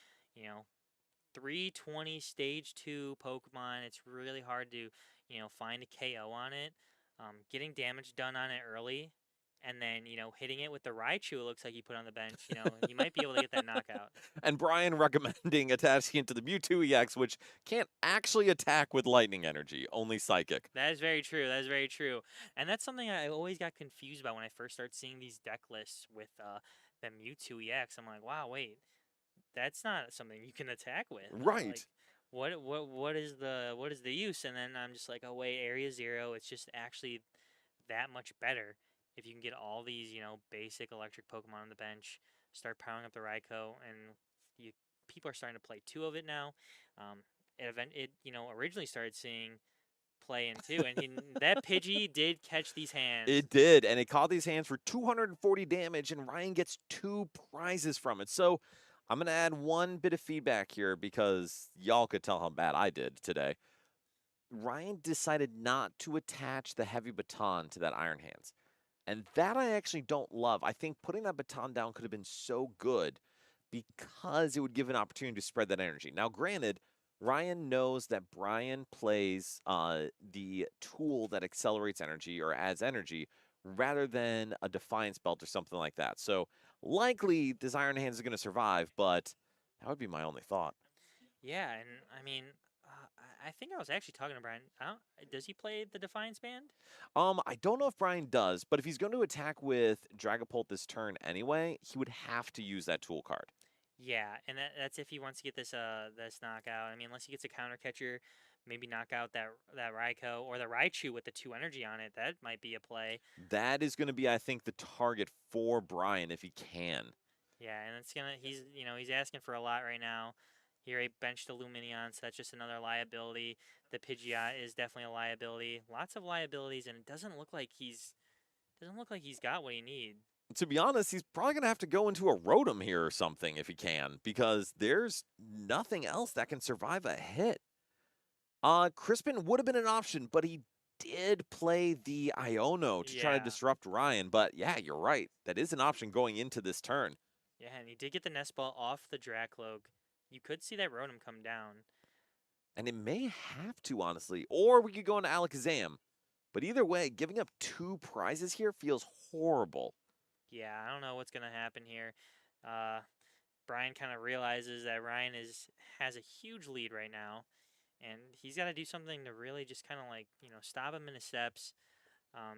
320 stage 2 Pokemon, it's really hard to, find a KO on it. Getting damage done on it early, and then, hitting it with the Raichu it looks like you put on the bench, you might be able to get that knockout. And Brian recommending attaching it to the Mewtwo EX, which can't actually attack with lightning energy, only psychic. That is very true. That is very true. And that's something I always got confused about when I first started seeing these deck lists with the Mewtwo EX. I'm like, wow, wait, that's not something you can attack with. Right. What is the use? And then I'm just like, oh wait, Area 0, it's just actually that much better if you can get all these, basic electric Pokemon on the bench, start powering up the Raikou, and people are starting to play 2 of it now. it originally started seeing play into, and that Pidgey did catch these hands. It did, and it caught these hands for 240 damage, and Ryan gets 2 prizes from it. So I'm going to add one bit of feedback here because y'all could tell how bad I did today. Ryan decided not to attach the heavy baton to that Iron Hands. And that I actually don't love. I think putting that baton down could have been so good because it would give an opportunity to spread that energy. Now, granted, Ryan knows that Brian plays the tool that accelerates energy or adds energy rather than a Defiance Belt or something like that. So likely this Iron Hands is going to survive, but that would be my only thought. Yeah, and I mean, I think I was actually talking to Brian. Does he play the Defiance Band? I don't know if Brian does, but if he's going to attack with Dragapult this turn anyway, he would have to use that tool card. Yeah, and that's if he wants to get this knockout. I mean, unless he gets a counter catcher, maybe knock out that Raikou or the Raichu with the 2 energy on it. That might be a play. That is going to be, I think, the target for Brian if he can. Yeah, and he's asking for a lot right now. Here, a benched Lumineon, so that's just another liability. The Pidgeot is definitely a liability. Lots of liabilities, and it doesn't look like he's got what he needs. To be honest, he's probably going to have to go into a Rotom here or something if he can, because there's nothing else that can survive a hit. Crispin would have been an option, but he did play the Iono to try to disrupt Ryan. But yeah, you're right. That is an option going into this turn. Yeah, and he did get the Nest Ball off the Dracloak. You could see that Rotom come down. And it may have to, honestly. Or we could go into Alakazam. But either way, giving up 2 prizes here feels horrible. Yeah, I don't know what's going to happen here. Brian kind of realizes that Ryan has a huge lead right now. And he's got to do something to really just kind of like, stop him in his steps.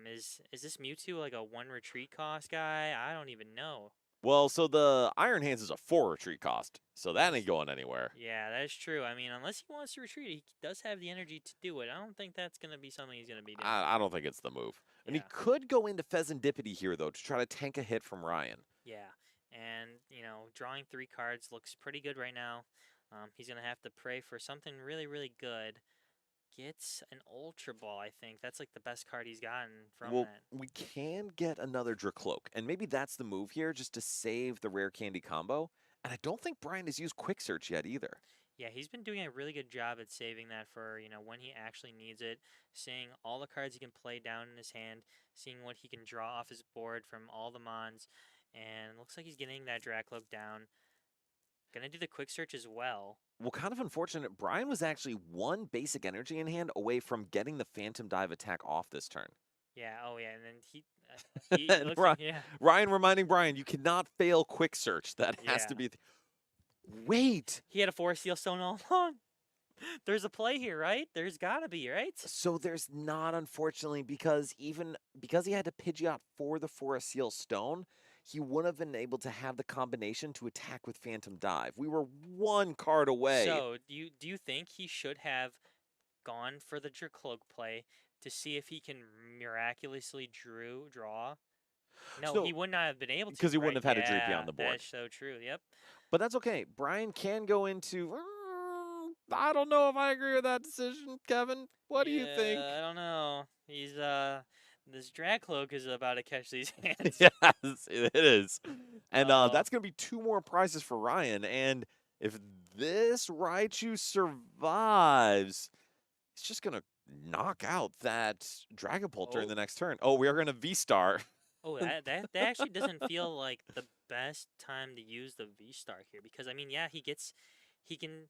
Is this Mewtwo like a 1 retreat cost guy? I don't even know. Well, so the Iron Hands is a 4 retreat cost, so that ain't going anywhere. Yeah, that's true. I mean, unless he wants to retreat, he does have the energy to do it. I don't think that's going to be something he's going to be doing. I don't think it's the move. And he Yeah. could go into Pheasantipity here, though, to try to tank a hit from Ryan. Yeah, and, drawing 3 cards looks pretty good right now. He's going to have to pray for something really, really good. Gets an Ultra Ball, I think. That's like the best card he's gotten from Well, that. we can get another Dracloak, and maybe that's the move here, just to save the Rare Candy combo. And I don't think Brian has used Quick Search yet either. Yeah, he's been doing a really good job at saving that for, when he actually needs it, seeing all the cards he can play down in his hand, seeing what he can draw off his board from all the Mons, and looks like he's getting that Dracloak down. Gonna do the Quick Search as well. Well, kind of unfortunate. Brian was actually 1 basic energy in hand away from getting the Phantom Dive attack off this turn. Yeah, oh yeah, and then he And looks Brian, like, yeah. Ryan reminding Brian, you cannot fail Quick Search. That has to Yeah. be. Wait. He had a Forest Steel Stone all along. There's a play here, right? There's gotta be, right? So there's not, unfortunately, because he had to Pidgeot for the Forest Seal Stone, he wouldn't have been able to have the combination to attack with Phantom Dive. We were 1 card away. So, do you think he should have gone for the Dracloak play to see if he can miraculously draw? No, So- he would not have been able to. Because he wouldn't right? have had a Dreepy Yeah, on the board. That's so true. Yep. But that's okay. Brian can go into. I don't know if I agree with that decision, Kevin. What do you think? I don't know. He's this Dracloak is about to catch these hands. Yes, it is. And Oh. that's going to be 2 more prizes for Ryan. And if this Raichu survives, it's just going to knock out that Dragapult during Oh. the next turn. Oh, we are going to V-Star. Oh, that actually doesn't feel like the best time to use the V-Star here because I mean, yeah, he can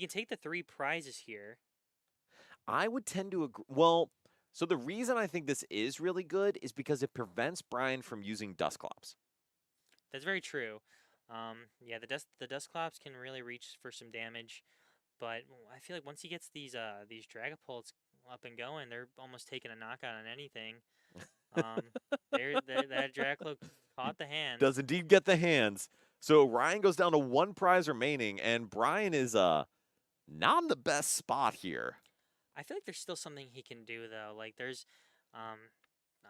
take the 3 prizes here. I would tend to agree. Well, so the reason I think this is really good is because it prevents Brian from using Dusclops. That's very true. Yeah, the Dusclops can really reach for some damage, but I feel like once he gets these Dragapults up and going, they're almost taking a knockout on anything. That Dracloak caught the hand. Does indeed get the hands. So Ryan goes down to 1 prize remaining, and Brian is not in the best spot here. I feel like there's still something he can do though. Like there's, I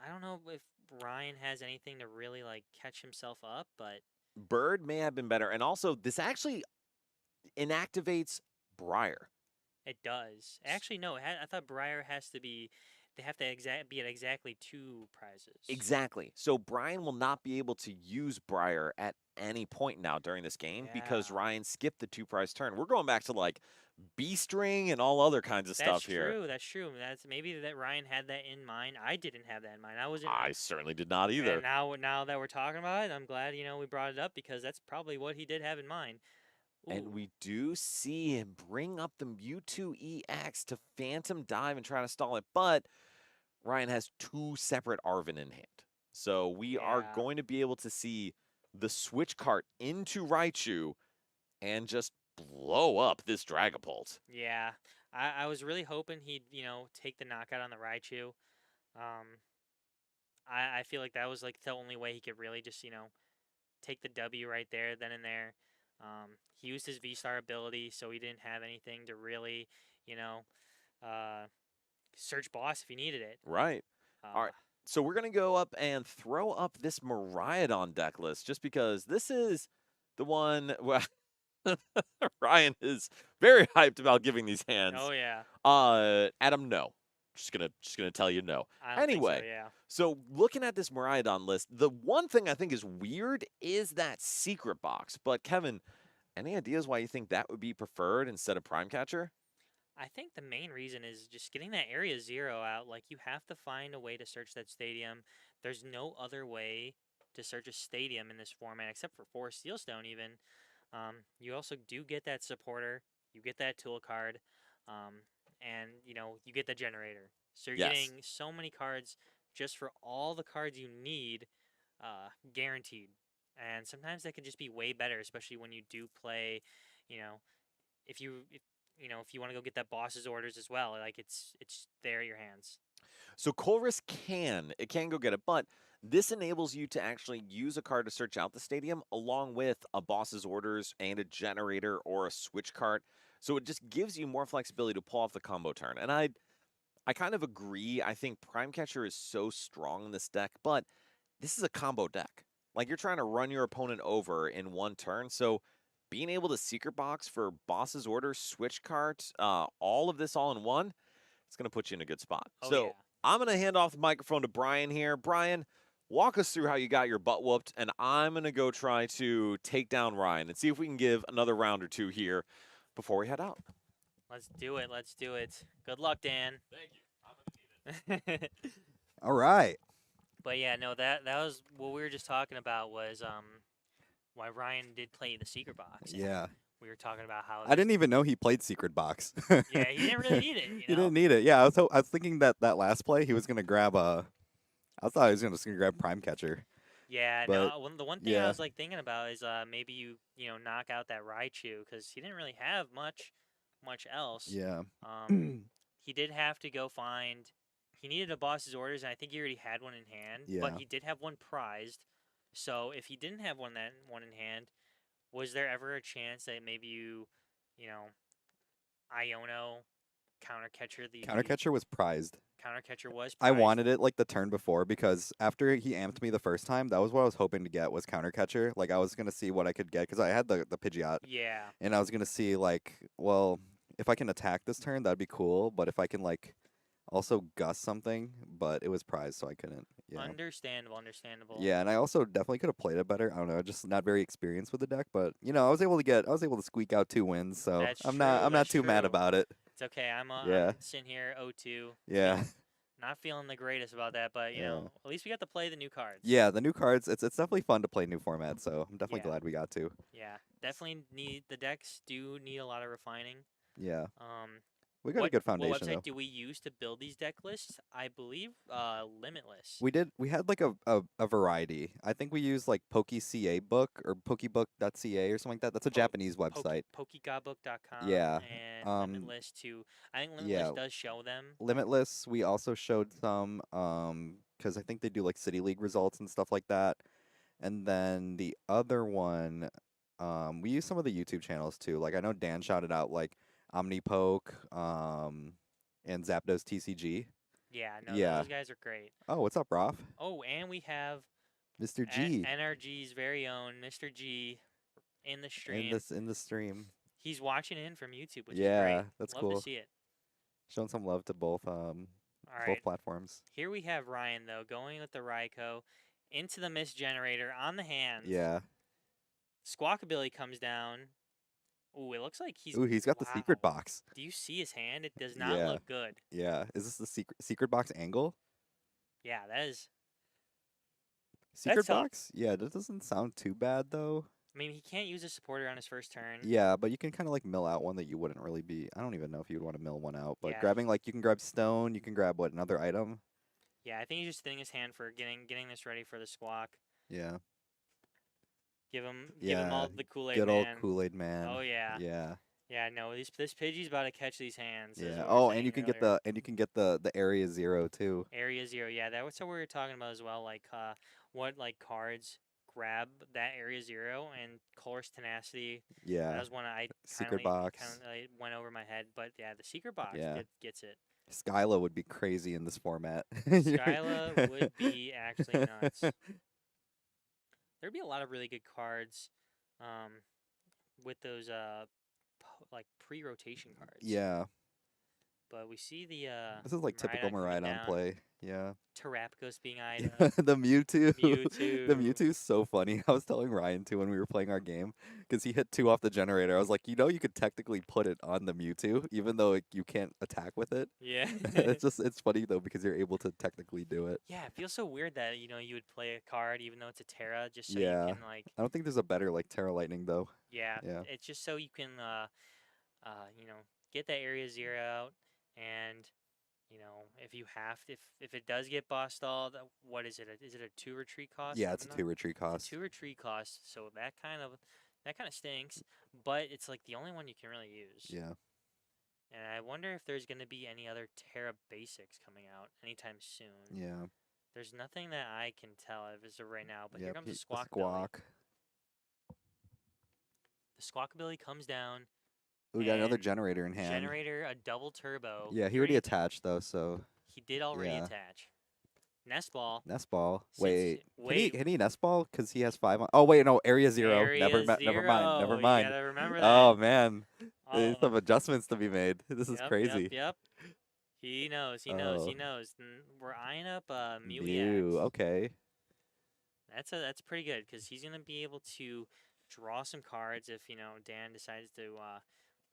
don't know if Ryan has anything to really like catch himself up, but Bird may have been better, and also this actually inactivates Briar. It does. Actually, no. I thought Briar has to be. They have to be at exactly 2 prizes. Exactly. So Brian will not be able to use Briar at any point now during this game because Yeah. Ryan skipped the 2 prize turn. We're going back to like B string and all other kinds of That's stuff here. true. That's true. That's maybe that Ryan had that in mind. I didn't have that in mind. I wasn't. I certainly did not either. And now that we're talking about it, I'm glad we brought it up because that's probably what he did have in mind. And Ooh, we do see him bring up the Mewtwo EX to Phantom Dive and try to stall it, but Ryan has 2 separate Arven in hand. So we are Yeah. going to be able to see the switch cart into Raichu and just blow up this Dragapult. Yeah. I was really hoping he'd take the knockout on the Raichu. I feel like that was like the only way he could really just take the W right there, then and there. He used his V-Star ability, so he didn't have anything to really, you know, uh, search boss if he needed it. Right. All right. So we're going to go up and throw up this Miraidon deck list just because this is the one where Ryan is very hyped about giving these hands. Oh yeah. Adam, no. Just gonna tell you no. I don't think so, Anyway, yeah. so looking at this Miraidon list, the one thing I think is weird is that secret box. But Kevin, any ideas why you think that would be preferred instead of Prime Catcher? I think the main reason is just getting that area 0 out. Like you have to find a way to search that stadium. There's no other way to search a stadium in this format except for Forest Steelstone even. You also do get that supporter. You get that tool card. And you get the generator. So you're Yes. getting so many cards just for all the cards you need, guaranteed. And sometimes that can just be way better, especially when you do play, you know, if you want to go get that boss's orders as well, like it's there at your hands. So Colress can go get it, but this enables you to actually use a card to search out the stadium along with a boss's orders and a generator or a switch cart. So it just gives you more flexibility to pull off the combo turn. And I kind of agree. I think Prime Catcher is so strong in this deck, but this is a combo deck. Like you're trying to run your opponent over in one turn. So being able to secret box for boss's orders, switch cart, all of this all in one, it's going to put you in a good spot. Oh So yeah. I'm going to hand off the microphone to Brian here. Brian, walk us through how you got your butt whooped, and I'm going to go try to take down Ryan and see if we can give another round or two here before we head out. Let's do it. Let's do it. Good luck, Dan. Thank you. I'm going to need it. All right. But yeah, no, that was what we were just talking about was why Ryan did play the secret box. and Yeah. We were talking about how I didn't even know he played Secret Box. Yeah, he didn't really need it. He didn't need it. Yeah, I was thinking that last play he was gonna grab I thought he was just gonna grab Prime Catcher. Yeah, But, no. The one thing I yeah. was like thinking about is maybe you knock out that Raichu because he didn't really have much else. Yeah. He did have to go find. He needed a boss's orders, and I think he already had one in hand. Yeah. But he did have one prized. So if he didn't have one in hand, was there ever a chance that maybe Iono counter catcher Counter Catcher was prized. counter catcher was I prized? wanted it like the turn before because after he amped me the first time, that was what I was hoping to get was Counter Catcher. Like I was gonna see what I could get because I had the Pidgeot, Yeah. and I was gonna see like, well, if I can attack this turn, that'd be cool. But if I can like also gust something, but it was prized, so I couldn't. Yeah. Understandable. Yeah, and I also definitely could have played it better. I don't know, just not very experienced with the deck, but I was able to squeak out 2 wins, so That's I'm true, not that's too mad true. about it. It's okay. I'm Yeah. sitting here 0-2. Yeah. Not feeling the greatest about that, but Yeah. at least we got to play the new cards. Yeah, the new cards, it's definitely fun to play new formats, so I'm definitely Yeah. glad we got to. Yeah, definitely the decks do need a lot of refining. Yeah. We got a What good foundation What website though. do we use to build these deck lists? I believe Limitless. We had like a variety. I think we used like PokeCA book or pokebook.ca or something like that. That's a Japanese website. Pokegodbook.com. Yeah, And Limitless too. I think Limitless yeah. does show them. Limitless, we also showed some because I think they do like City League results and stuff like that. And then the other one, we use some of the YouTube channels too. Like I know Dan shouted out like Omnipoke, and Zapdos TCG. Yeah, no, Yeah. those guys are great. Oh, what's up, Roth? Oh, and we have Mr. G NRG's very own Mr. G in the stream. in the stream. He's watching in from YouTube, which is Yeah, great. that's Love cool. to see it. Showing some love to both All both right. platforms. Here we have Ryan, though, going with the Raikou into the Mist Generator on the hands. Yeah. Squawkabilly comes down. Ooh, it looks like he's. Ooh, he's got the secret Wow. box. Do you see his hand? It does not Yeah. look good. Yeah. Is this the secret box angle? Yeah, that is. Secret tough. box? Yeah, that doesn't sound too bad though. I mean, he can't use a supporter on his first turn. Yeah, but you can kind of like mill out one that you wouldn't really be. I don't even know if you would want to mill one out, but Yeah. grabbing like you can grab stone, you can grab what another item. Yeah, I think he's just thinning his hand for getting this ready for the squawk. Yeah. Give him all Yeah, the Kool-Aid Good old man. Kool-Aid man. Oh yeah. Yeah. Yeah, no, this Pidgey's about to catch these hands. as Yeah. we were Oh, and saying you can get earlier. the area 0 too. Area 0. Yeah, that's what we were talking about as well. Like, what like cards grab that Area 0 and Colress Tenacity. That Yeah. was one I Secret box. kind of went over my head. But yeah, the secret box Yeah. gets it. Skyla would be crazy in this format. Skyla would be actually nuts. There'd be a lot of really good cards, with those like pre-rotation cards. Yeah. But we see the This is like typical coming Miraidon down, play. Yeah. Terrapagos being eyed up. The Mewtwo. The Mewtwo. Mewtwo's so funny. I was telling Ryan too when we were playing our game because he hit 2 off the generator. I was like, you could technically put it on the Mewtwo even though you can't attack with it. Yeah. It's funny though because you're able to technically do it. Yeah, it feels so weird that you would play a card even though it's a Terra just so Yeah. you can like I don't think there's a better like Terra Lightning though. yeah, Yeah. it's just so you can get that Area 0 out and if you have to, if it does get boss stalled, what is it? Is it a 2 retreat cost? Yeah, it's a I'm 2 not- retreat It's a cost. 2 retreat cost, so that kind of stinks, but it's like the only one you can really use. Yeah. And I wonder if there's going to be any other Terra basics coming out anytime soon. Yeah. There's nothing that I can tell as of right now, but here Yep, comes he- the Squawkabilly. Squawk. The Squawkabilly comes down. We got another And generator in hand. Generator, a double turbo. Yeah, he already attached though, so He did already yeah. attach. Nest Ball. Nest Ball. Since- Wait. wait. Can he Nest Ball? Because he has 5 on. Oh, wait, no. Area 0. Area Never mind. zero. Never mind. You gotta remember that. Oh, man. There's Oh, some adjustments to be made. This is yep, crazy. Yep. He knows. He knows. He Oh. knows. We're eyeing up Mew Mew. EX. Okay. That's pretty good because he's gonna be able to draw some cards if Dan decides to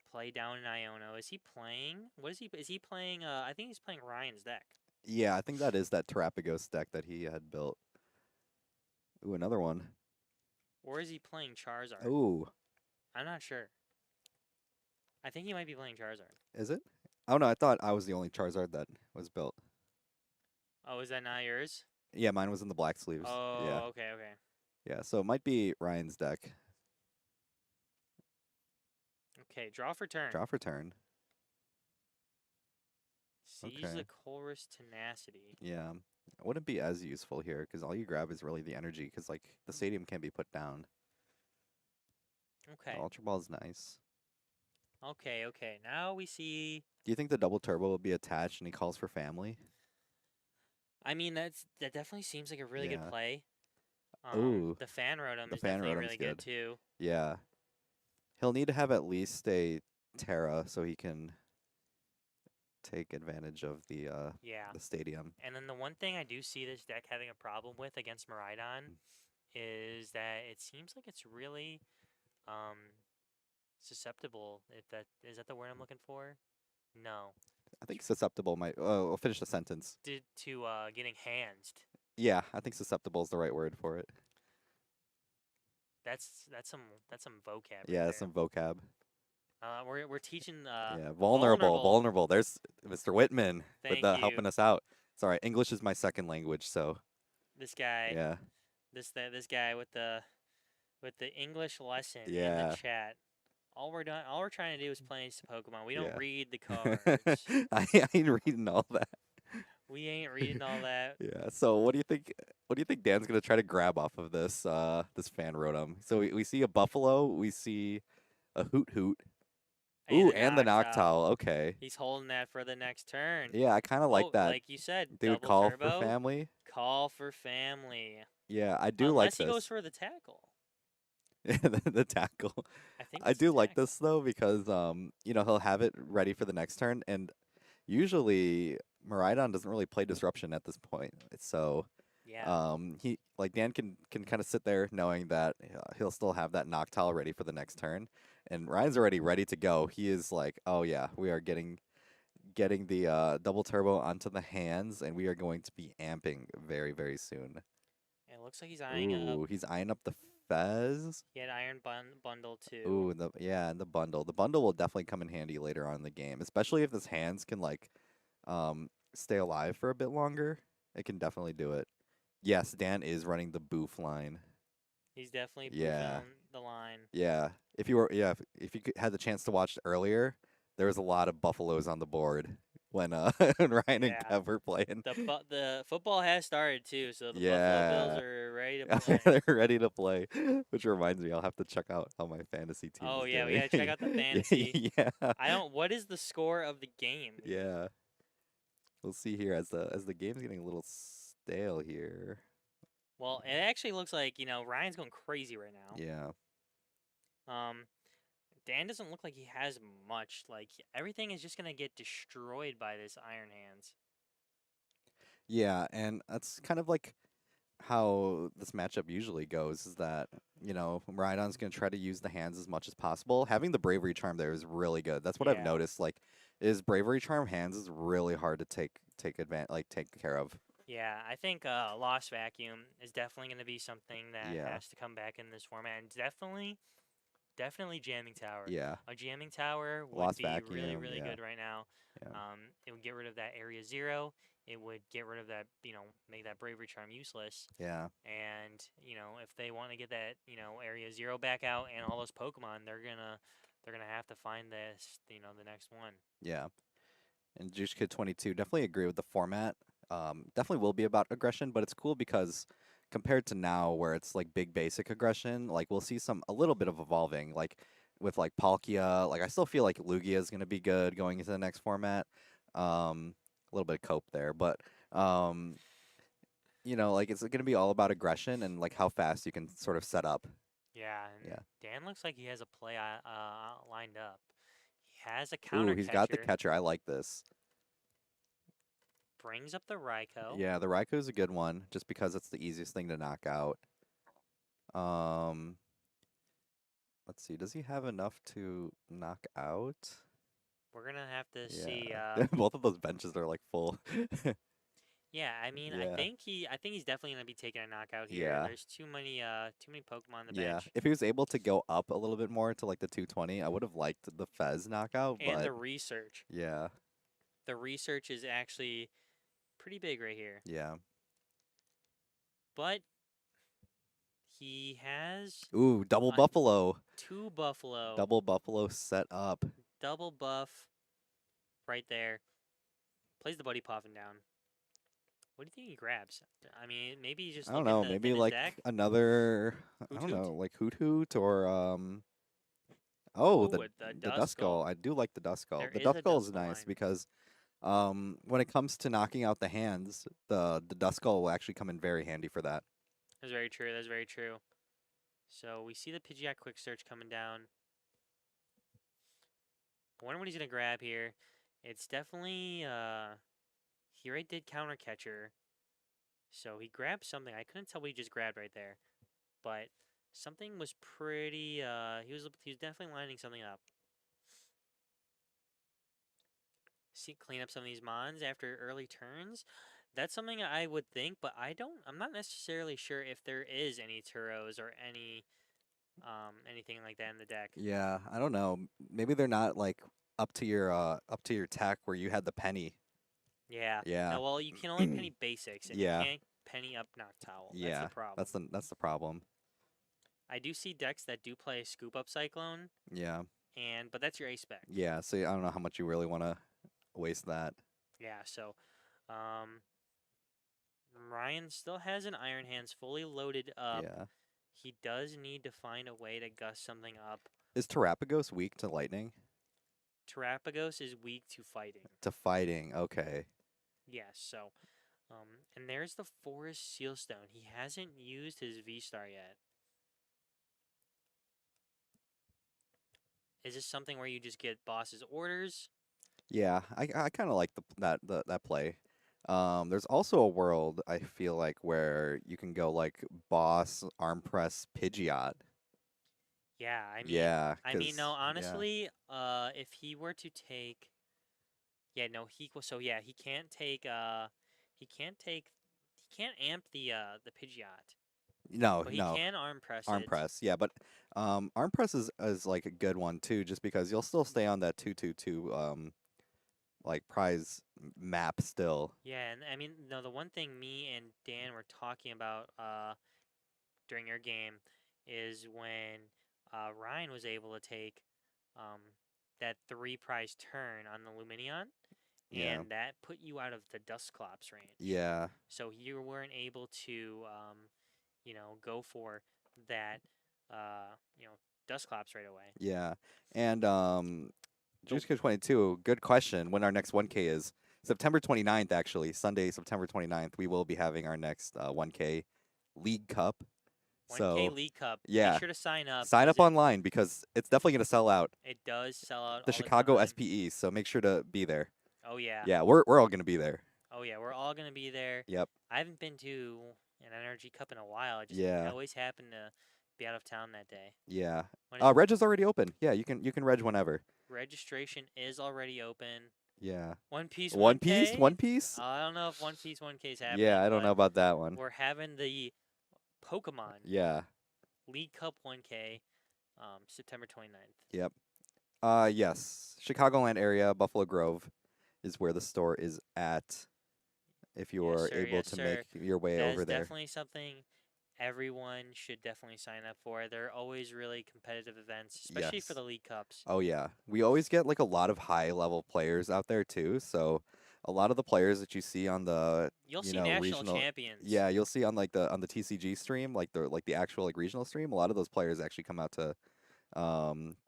play down an Iono. Is he playing? What is he? Is he playing? I think he's playing Ryan's deck. Yeah, I think that is that Terrapagos deck that he had built. Ooh, another one. Or is he playing Charizard? Ooh. I'm not sure. I think he might be playing Charizard. Is it? Oh, no. I thought I was the only Charizard that was built. Oh, is that not yours? Yeah, mine was in the black sleeves. Oh, Yeah. okay. Yeah, so it might be Ryan's deck. Okay, draw for turn. Draw for turn. Seize Okay. the Colress Tenacity. Yeah. It wouldn't be as useful here because all you grab is really the energy because, like, the stadium can be put down. Okay. The Ultra Ball's nice. Okay. Now we see. Do you think the double turbo will be attached and he calls for family? I mean, that definitely seems like a really Yeah. good play. Ooh. The fan rotom The is fan definitely rotom's really good good. too. Yeah. He'll need to have at least a Terra so he can take advantage of the Yeah. stadium. And then the one thing I do see this deck having a problem with against Miraidon is that it seems like it's really susceptible. If that is that the word I'm looking for? No. I think susceptible might. Oh, I'll finish the sentence. To getting handsed. Yeah, I think susceptible is the right word for it. That's some vocab. Right Yeah, there. some vocab. We're teaching. Yeah, vulnerable. There's Mr. Whitman Thank with helping you. us out. It's all right. English is my second language, so This guy. yeah. This guy with the English lesson in Yeah. the chat. All we're trying to do is play some Pokemon. We don't Yeah. read the cards. I ain't reading all that. We ain't reading all that. Yeah. So what do you think? What do you think Dan's gonna try to grab off of this this fan rotom? So we see a buffalo, we see a hoot. Ooh, and the Noctowl. Okay. He's holding that for the next turn. Yeah, I kind of like Oh, that. Like you said, They would double call turbo, for family. Call for family. Yeah, I do Unless like he this. goes for the tackle. the tackle. I think I it's do like tackle. this though because you know, he'll have it ready for the next turn, and usually Miraidon doesn't really play disruption at this point. So Yeah. he like Dan can kind of sit there knowing that he'll still have that Noctowl ready for the next turn, and Ryan's already ready to go. He is like, oh yeah, we are getting the double turbo onto the hands, and we are going to be amping very very soon. It looks like he's eyeing up. Ooh, he's eyeing up the Fez. He had Iron Bundle too. Ooh, and the bundle. The bundle will definitely come in handy later on in the game, especially if his hands can like stay alive for a bit longer. It can definitely do it. Yes, Dan is running the boof line. He's definitely Yeah. boofing the line. Yeah. If you had the chance to watch earlier, there was a lot of buffaloes on the board when when Ryan and Yeah. Kev were playing. The football has started too, so the Buffalo Yeah. Bills are ready to play. They're ready to play. Which reminds me, I'll have to check out how my fantasy team Oh is yeah, we doing. gotta check out the fantasy. Yeah. I don't. What is the score of the game? Yeah. We'll see here as the game's getting a little stale here. Well, it actually looks like Ryan's going crazy right now. Yeah. Dan doesn't look like he has much. Like everything is just gonna get destroyed by this Iron Hands. Yeah, and that's kind of like how this matchup usually goes is that, you know, Rhydon's going to try to use the hands as much as possible. Having the Bravery Charm there is really good. That's what I've Yeah. noticed. Like, is Bravery Charm hands is really hard to take advantage, like take care of. Yeah, I think Lost Vacuum is definitely going to be something that Yeah. has to come back in this format, and definitely Jamming Tower. Yeah. A Jamming Tower would Lost be really, Vacuum, really yeah. good right now. Yeah. It would get rid of that Area 0. It would get rid of that, make that Bravery Charm useless. Yeah. And, if they want to get that, Area 0 back out and all those Pokemon, they're gonna have to find this, the next one. Yeah. And Juice Kid 22 definitely agree with the format. Definitely will be about aggression, but it's cool because compared to now where it's like big basic aggression, like we'll see a little bit of evolving, like with like Palkia. Like I still feel like Lugia is gonna be good going into the next format. A little bit of cope there, but you know, like it's gonna be all about aggression and like how fast you can sort of set up. Yeah, and Yeah. Dan looks like he has a play lined up. He has a Ooh, counter he's got the catcher. I like this. Brings up the Raikou. Yeah, the Raikou is a good one just because it's the easiest thing to knock out. Let's see. Does he have enough to knock out? We're gonna have to see. Yeah. Both of those benches are like full. Yeah, I mean, Yeah. I think he's definitely gonna be taking a knockout here. Yeah. There's too many Pokemon on the Yeah. bench. If he was able to go up a little bit more to like the 220, I would have liked the Fez knockout, And but the research. yeah. The research is actually pretty big right here. Yeah. But he has Ooh, double Uh, Buffalo. 2 Buffalo. Double Buffalo set up. Double buff right there. Plays the Buddy Poffin down. What do you think he grabs? I mean, maybe he's just I don't looking know, to maybe thin his like deck. another I Hoot don't Hoot? know, like Hoot Hoot or oh, Ooh, with the the Duskull. I do like the Duskull. There The is a Duskull is Duskull nice line. because when it comes to knocking out the hands, the Duskull will actually come in very handy for that. That's very true. That's very true. So we see the Pidgeot Quick Search coming down. I wonder what he's gonna grab here. It's definitely he already did Counter Catcher. So he grabbed something. I couldn't tell what he just grabbed right there. But something was pretty he was definitely lining something up. See, clean up some of these mons after early turns. That's something I would think, but I'm not necessarily sure if there is any Turos or anything like that in the deck. Yeah, I don't know. Maybe they're not like up to your tech where you had the penny. Yeah. Yeah. No, well, you can only penny basics, and Yeah. you can't penny up Noctowl. That's Yeah, the problem. That's the problem. I do see decks that do play Scoop Up Cyclone, Yeah. but that's your ace spec. Yeah, so I don't know how much you really want to waste that. Yeah. So, Ryan still has an Iron Hands fully loaded up. Yeah. He does need to find a way to gust something up. Is Terrapagos weak to lightning? Terrapagos is weak to fighting. To fighting, okay. Yes, so, and there's the Forest Sealstone. He hasn't used his V-Star yet. is this something where you just get boss's orders? Yeah, I kind of like that play. There's also a world I feel like where you can go like boss arm press Pidgeot. Yeah, Yeah, no, yeah, honestly, if he were to take, yeah, no, so yeah, he can't amp the Pidgeot, no, but he no, can arm press arm it. press. Yeah, but arm press is like a good one too, just because you'll still stay on that 2-2-2 like prize map still. Yeah, and I mean, no, the one thing me and Dan were talking about during your game is when Ryan was able to take um, that 3 prize turn on the Luminion, Yeah, and that put you out of the Dusclops range. yeah, So you weren't able to, go for that, Dusclops right away. yeah. And Nope. Juice 22, good question. When our next 1K is September 29th, actually, Sunday, September 29th, we will be having our next 1K League Cup. 1K So League Cup. yeah, Make sure to sign up. sign 'cause up online because it's definitely gonna sell out. it does sell out The all the Chicago time. SPE, so make sure to be there. Oh yeah. Yeah, we're all gonna be there. Oh yeah. We're all gonna be there. Yep. I haven't been to an Energy Cup in a while. I Yeah. always happen to be out of town that day. Yeah. When is Reg is already open. Yeah, you can reg whenever. registration is already open. Yeah. One Piece One 1K. Piece? One Piece? I don't know if One Piece 1K is happening. Yeah, I don't know but about that one. We're having the Pokemon Yeah. League Cup 1K, September 29th. Yep. Yes. Chicagoland area, Buffalo Grove is where the store is at. If you Yes, are sir, able yes, to sir. make your way That over is there. definitely something everyone should definitely sign up for. They're always really competitive events, especially for Yes. the League Cups. Oh yeah. We always get like a lot of high level players out there too. So a lot of the players that you see on the You'll you see know national regional champions. yeah, you'll see on the TCG stream, like the actual like regional stream, a lot of those players actually come out to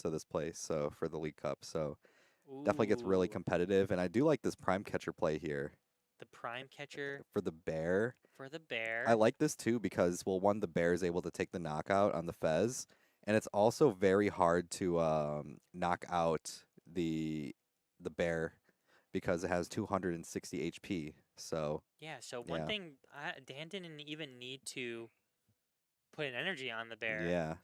this place so for the League Cup. So definitely gets really Ooh, competitive and I do like this prime catcher play here the prime catcher for the bear. for the bear. I like this too because well one the bear is able to take the knockout on the Fez and it's also very hard to knock out the bear because it has 260 HP. So Yeah, so one yeah. thing, Dan didn't even need to put an energy on the bear. Yeah.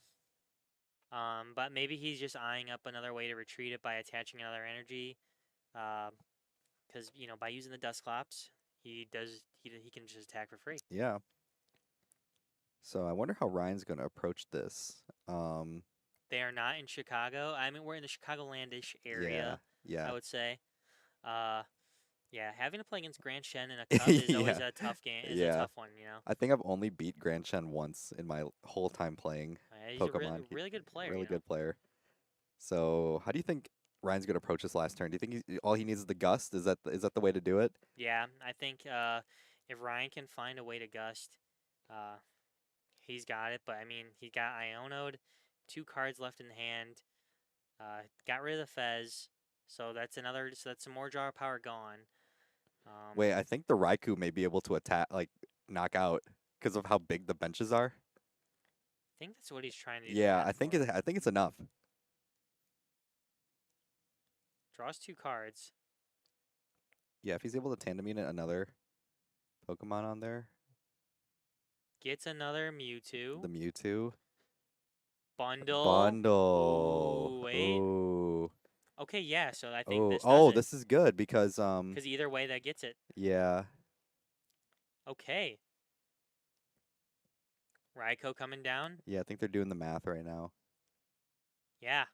But maybe he's just eyeing up another way to retreat it by attaching another energy. Because by using the Dusclops, he can just attack for free. Yeah. So I wonder how Ryan's going to approach this. They are not in Chicago. I mean, we're in the Chicagolandish area, Yeah. I would say. Yeah, having to play against Grand Shen in a cup is always Yeah. a tough game. Is Yeah. a tough one, I think I've only beat Grand Shen once in my whole time playing He's a Pokemon. really good player. Really good player. So how do you think Ryan's going to approach this last turn? Do you think all he needs is the gust? Is that the way to do it? Yeah, I think if Ryan can find a way to gust, he's got it. But I mean, he got Iono'd, 2 cards left in hand. Got rid of the Fez, so that's some more draw power gone. Wait, I think the Raikou may be able to attack, like knock out, because of how big the benches are. I think that's what he's trying to do. Yeah, I think it's enough. Draws 2 cards. Yeah, if he's able to tandem unit another Pokemon on there, Gets another Mewtwo. the Mewtwo. Bundle. Bundle. Ooh, wait. Ooh. Okay, yeah. So I think this. This is good because Because either way, that gets it. yeah. Okay. Raikou coming down. Yeah, I think they're doing the math right now. Yeah,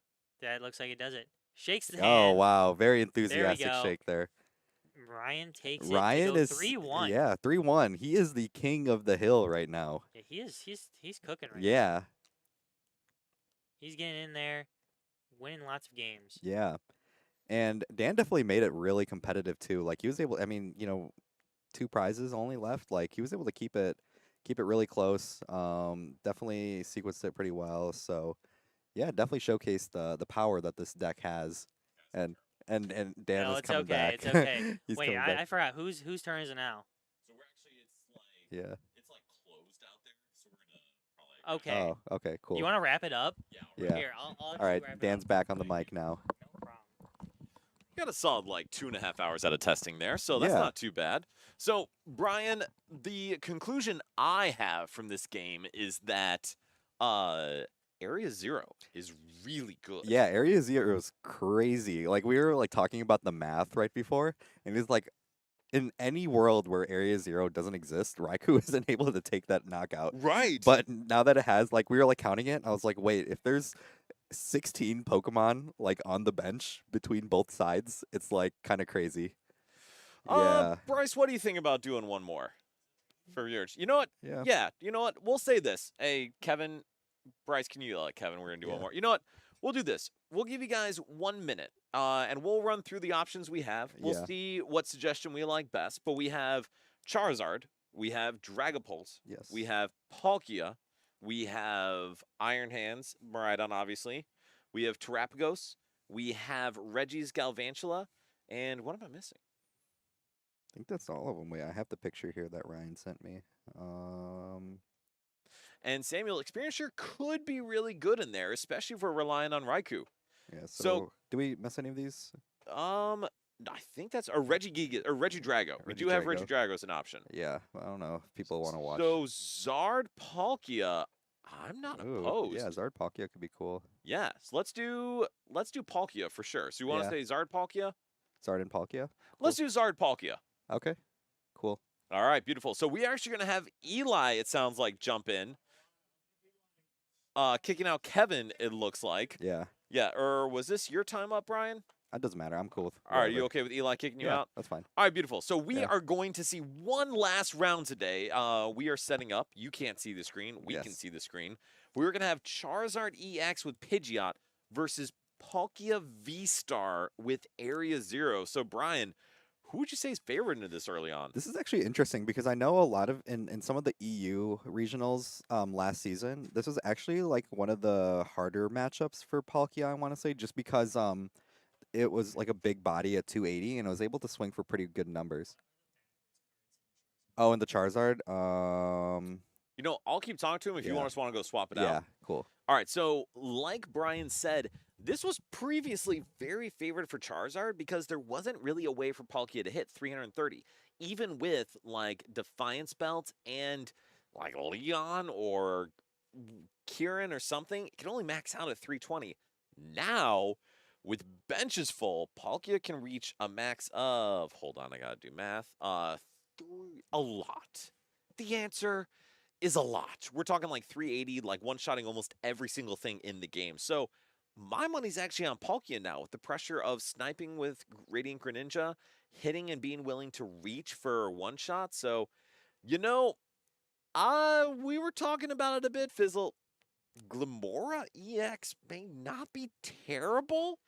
that looks like it does it. Shakes the Oh hand. wow, very enthusiastic go. shake there. Ryan takes Ryan it to go is 3-1. Yeah, 3-1. He is the king of the hill right now. Yeah, he is. He's cooking right now. Yeah, He's getting in there, winning lots of games. yeah. And Dan definitely made it really competitive too. Like he was able, I mean, 2 prizes only left. Like he was able to keep it really close. Definitely sequenced it pretty well. So yeah, definitely showcased the power that this deck has. And Dan No, is it's coming okay. back. It's okay. He's Wait, coming I back. forgot whose turn is it now? So we're actually, it's like Yeah. it's like closed out there. So we're gonna probably Okay. Oh, okay, cool. You want to wrap it up? Yeah. Here, I'll All actually right, wrap it Dan's up. back on the mic now. No problem. Got a solid like 2.5 hours out of testing there, so that's Yeah. not too bad. So, Brian, the conclusion I have from this game is that Area Zero is really good. Yeah, Area Zero is crazy. Like we were like talking about the math right before, and it's like in any world where Area Zero doesn't exist, Raikou isn't able to take that knockout. Right. But now that it has, like we were like counting it, I was like, wait, if there's 16 Pokemon like on the bench between both sides, it's like kind of crazy. Yeah. Bryce, what do you think about doing one more for viewers? You know what? Yeah. Yeah, you know what? We'll say this. Hey, Kevin, Bryce, can you Kevin? We're gonna do one Yeah. more. You know what? We'll do this. We'll give you guys 1 minute, and we'll run through the options we have. We'll Yeah. see what suggestion we like best. But we have Charizard, we have Dragapult, Yes. we have Palkia, we have Iron Hands, Miraidon, obviously. We have Terapagos, we have Reggie's Galvantula, and what am I missing? I think that's all of them. Wait, I have the picture here that Ryan sent me. And Samuel, Experience Share could be really good in there, especially if we're relying on Raikou. Yeah. So- So, do we miss any of these? I think that's a Regigigas or Regidrago. We do have Regidrago. Regidrago as an option. Yeah. I don't know if people want to watch. So Zard Palkia, I'm not Ooh, opposed. yeah, Zard Palkia could be cool. Yes, let's do Palkia for sure. So you want to Yeah. say Zard Palkia? Zard and Palkia. Let's do Zard Palkia. Okay. Cool. All right, beautiful. So we are actually going to have Eli, it sounds like, jump in. Kicking out Kevin, it looks like. Yeah. Yeah, or was this your time up, Brian? That doesn't matter. I'm cool with. All right, you whatever. okay with Eli kicking you Yeah, out? that's fine. All right, beautiful. So we Yeah. are going to see one last round today. We are setting up. You can't see the screen. We can Yes. see the screen. We're going to have Charizard EX with Pidgeot versus Palkia V-Star with Area Zero. So, Brian, who would you say is favored into this early on? This is actually interesting because I know a lot of in some of the EU regionals last season, this was actually like one of the harder matchups for Palkia, I want to say, just because it was like a big body at 280 and it was able to swing for pretty good numbers. Oh, and the Charizard, You know, I'll keep talking to him if you Yeah. just want to go swap it out. yeah, cool. All right, so like Brian said, this was previously very favored for Charizard because there wasn't really a way for Palkia to hit 330, even with like Defiance Belt and like Leon or Kieran or something. It can only max out at 320. Now, with benches full, Palkia can reach a max of, hold on, I gotta do math, a lot. The answer is a lot. We're talking like 380, like one-shotting almost every single thing in the game. So my money's actually on Palkia now with the pressure of sniping with Radiant Greninja, hitting and being willing to reach for one shot. So, you know, we were talking about it a bit, Fizzle. Glamora EX may not be terrible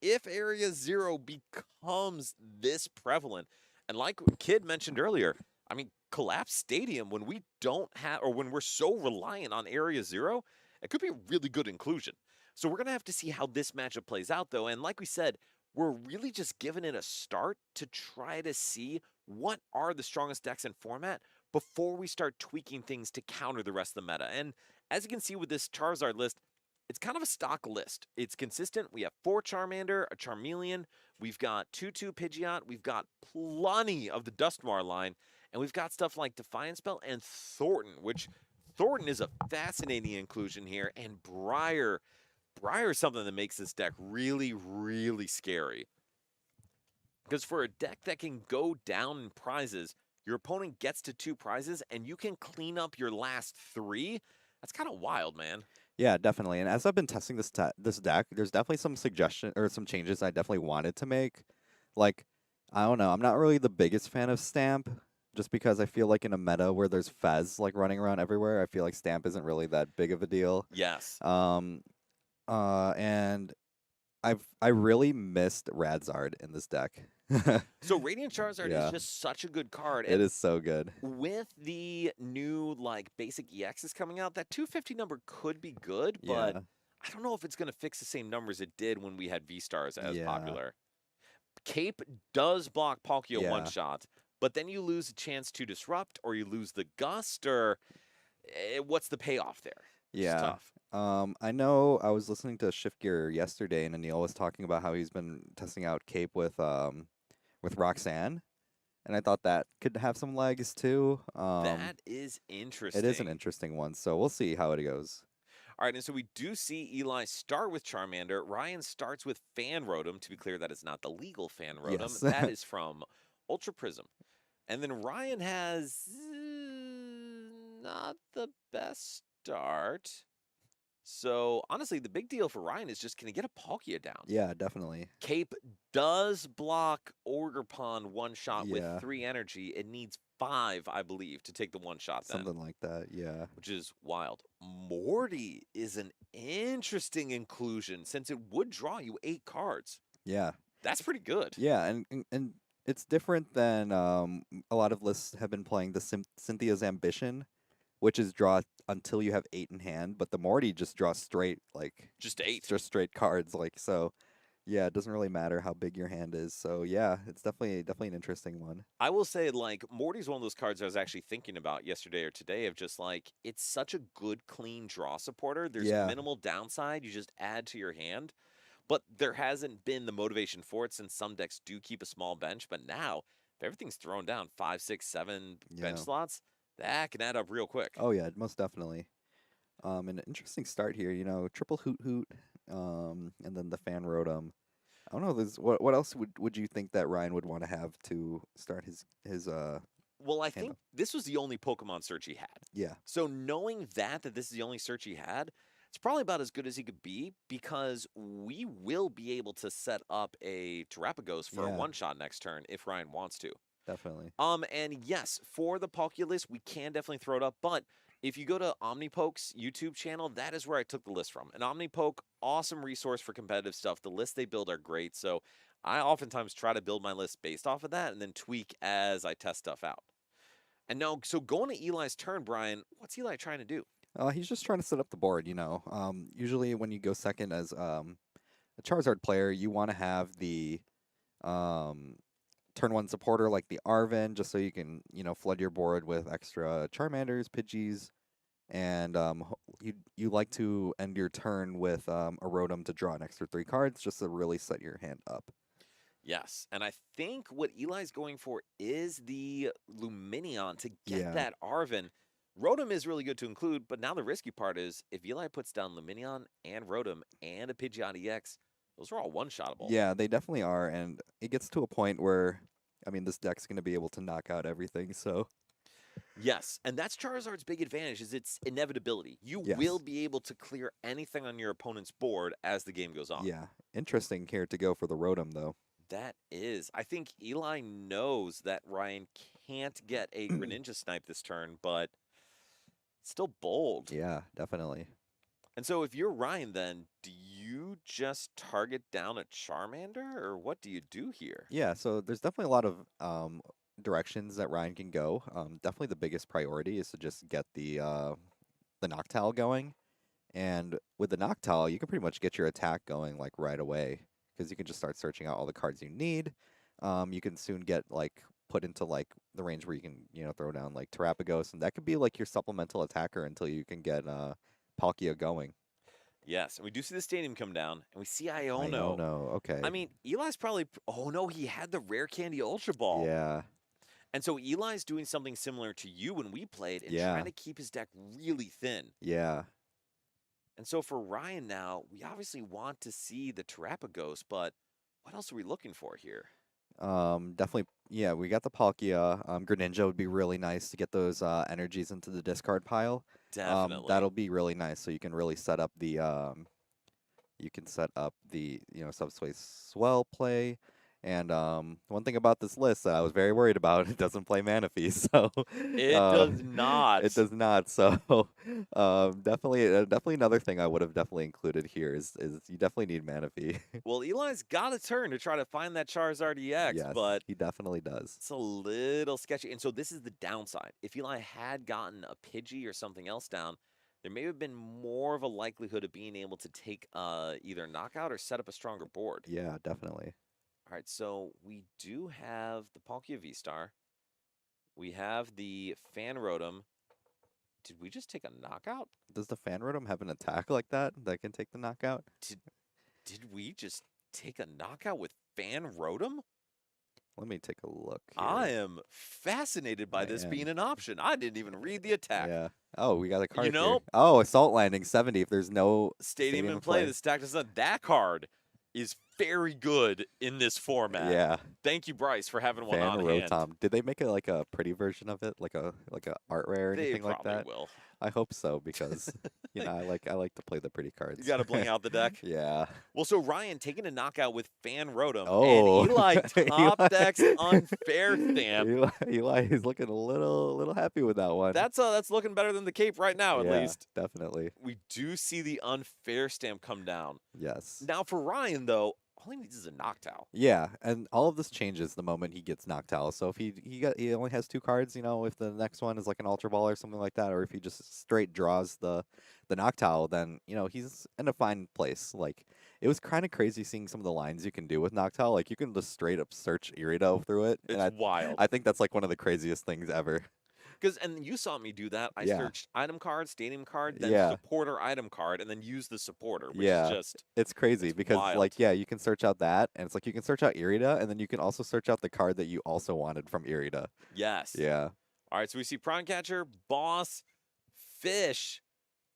if Area Zero becomes this prevalent. And like Kid mentioned earlier, I mean, Collapse Stadium, when we don't have, or when we're so reliant on Area Zero, it could be a really good inclusion. So we're going to have to see how this matchup plays out, though. And like we said, we're really just giving it a start to try to see what are the strongest decks in format before we start tweaking things to counter the rest of the meta. And as you can see with this Charizard list, it's kind of a stock list. It's consistent. We have 4 Charmander, a Charmeleon. We've got 2/2 Pidgeot. We've got plenty of the Dusknoir line. And we've got stuff like Defiance Belt and Thornton, which Thornton is a fascinating inclusion here. And Briar is something that makes this deck really, really scary. Because for a deck that can go down in prizes, your opponent gets to 2 prizes and you can clean up your last 3. That's kind of wild, man. Yeah, definitely. And as I've been testing this this deck, there's definitely some suggestion or some changes I definitely wanted to make. Like, I don't know, I'm not really the biggest fan of Stamp, just because I feel like in a meta where there's Fez like running around everywhere, I feel like Stamp isn't really that big of a deal. Yes. And I really missed Radzard in this deck. So Radiant Charizard Yeah. is just such a good card. It is so good. With the new like basic EXs coming out, that 250 number could be good, but Yeah. I don't know if it's going to fix the same numbers it did when we had V-Stars as Yeah. popular. Cape does block Palkia Yeah. one shot, but then you lose a chance to disrupt or you lose the gust or what's the payoff there? It's Yeah. tough. I know I was listening to Shift Gear yesterday, and Anil was talking about how he's been testing out Cape with Roxanne, and I thought that could have some legs too. That is It is an interesting. interesting one, so we'll see how it goes. All right, and so we do see Eli start with Charmander. Ryan starts with Fan Rotom. To be clear, that is not the legal Fan Rotom. Yes. That is from Ultra Prism. And then Ryan has not the best start. So honestly, the big deal for Ryan is just, can he get a Palkia down? Yeah, definitely. Cape does block Orgerpon one shot Yeah. with 3 energy. It needs 5, I believe, to take the one shot then, Something like that. Yeah. which is wild. Morty is an interesting inclusion since it would draw you 8 cards. Yeah. That's pretty good. Yeah, and it's different than a lot of lists have been playing the Cynthia's Ambition, which is draw until you have 8 in hand, but the Morty just draws straight Just 8. just straight cards so. Yeah, it doesn't really matter how big your hand is. So yeah, it's definitely an interesting one. I will say, like, Morty's one of those cards I was actually thinking about yesterday or today of just like, it's such a good, clean draw supporter. There's Yeah. minimal downside. You just add to your hand. But there hasn't been the motivation for it since some decks do keep a small bench. But now, if everything's thrown down 5, 6, 7 bench Yeah. slots, that can add up real quick. Oh yeah, most definitely. An interesting start here, triple Hoot Hoot, and then the Fan Rotom. I don't know. What else would you think that Ryan would want to have to start his Well, I hand think up? this was the only Pokemon search he had. Yeah. So knowing that this is the only search he had, it's probably about as good as he could be because we will be able to set up a Terapagos for a Yeah. one-shot next turn if Ryan wants to. Definitely. And yes, for the Palkia list, we can definitely throw it up, but if you go to Omnipoke's YouTube channel, that is where I took the list from. And Omnipoke, awesome resource for competitive stuff. The lists they build are great, so I oftentimes try to build my list based off of that and then tweak as I test stuff out. And now, so going to Eli's turn, Brian, what's Eli trying to do? He's just trying to set up the board. Usually when you go second as a Charizard player, you want to have the turn 1 supporter like the Arven, just so you can flood your board with extra Charmanders, Pidgeys, and you like to end your turn with a Rotom to draw an extra 3 cards, just to really set your hand up. Yes, and I think what Eli's going for is the Luminion to get Yeah. that Arven. Rotom is really good to include, but now the risky part is if Eli puts down Luminion and Rotom and a Pidgeot EX, those are all one-shottable. Yeah, they definitely are, and it gets to a point where, I mean, this deck's going to be able to knock out everything, so. Yes, and that's Charizard's big advantage is its inevitability. You Yes. will be able to clear anything on your opponent's board as the game goes on. Yeah, interesting here to go for the Rotom, though. That is. I think Eli knows that Ryan can't get a Greninja snipe this turn, but still bold. Yeah, definitely. And so if you're Ryan, then do you just target down a Charmander, or what do you do here? Yeah, so there's definitely a lot of directions that Ryan can go. Definitely the biggest priority is to just get the Noctowl going. And with the Noctowl, you can pretty much get your attack going like right away because you can just start searching out all the cards you need. You can soon get put into the range where you can throw down like Terapagos, and that could be like your supplemental attacker until you can get Palkia going. Yes, and we do see the stadium come down, and we see I Iono. don't know. Okay. I mean, Eli's probably. Oh no, he had the rare candy Ultra Ball. Yeah. And so Eli's doing something similar to you when we played and Yeah. trying to keep his deck really thin. Yeah. And so for Ryan now, we obviously want to see the Terapagos, but what else are we looking for here? Definitely. Yeah, we got the Palkia. Greninja would be really nice to get those energies into the discard pile. Definitely. That'll be really nice. So you can really set up the Subspace Swell play. And one thing about this list that I was very worried about, it doesn't play Manaphy, so It does not. It does not. So definitely another thing I would have definitely included here is you definitely need Manaphy. Well, Eli's got a turn to try to find that Charizard EX, Yes, but he definitely does. it's a little sketchy. And so this is the downside. If Eli had gotten a Pidgey or something else down, there may have been more of a likelihood of being able to take either knockout or set up a stronger board. Yeah, definitely. All right, so we do have the Palkia V-Star. We have the Fan Rotom. Did we just take a knockout? Does the Fan Rotom have an attack like that that can take the knockout? Did we just take a knockout with Fan Rotom? Let me take a look here. I am fascinated by this Man. being an option. I didn't even read the attack. Yeah. Oh, we got a card here. know- Oh, Assault Landing 70 if there's no Stadium in play. The stack does not. That card is very good in this format. Yeah. Thank you, Bryce, for having one Fan on hand. Rotom. Did they make it like a pretty version of it? Like a art rare or They anything like probably that? will. I hope so because I like to play the pretty cards. You got to bling out the deck. Yeah. Well, so Ryan taking a knockout with Fan Rotom Oh. and Eli top Eli. decks unfair stamp. Eli is looking a little happy with that one. That's looking better than the cape right now, at Yeah, least. definitely. We do see the unfair stamp come down. Yes. Now for Ryan though, all he needs is a Noctowl. Yeah, and all of this changes the moment he gets Noctowl. So if he only has 2 cards, if the next one is like an Ultra Ball or something like that, or if he just straight draws the Noctowl, then he's in a fine place. Like it was kind of crazy seeing some of the lines you can do with Noctowl. Like you can just straight up search Irido through it. It's And wild. I think that's like one of the craziest things ever. And you saw me do that. I Yeah. searched item card, stadium card, then Yeah. supporter item card, and then used the supporter, which Yeah. is just It's crazy It's because wild. like you can search out that, and it's like you can search out Irida, and then you can also search out the card that you also wanted from Irida. yes. Yeah. All right, so we see Prime Catcher, Boss, Fish,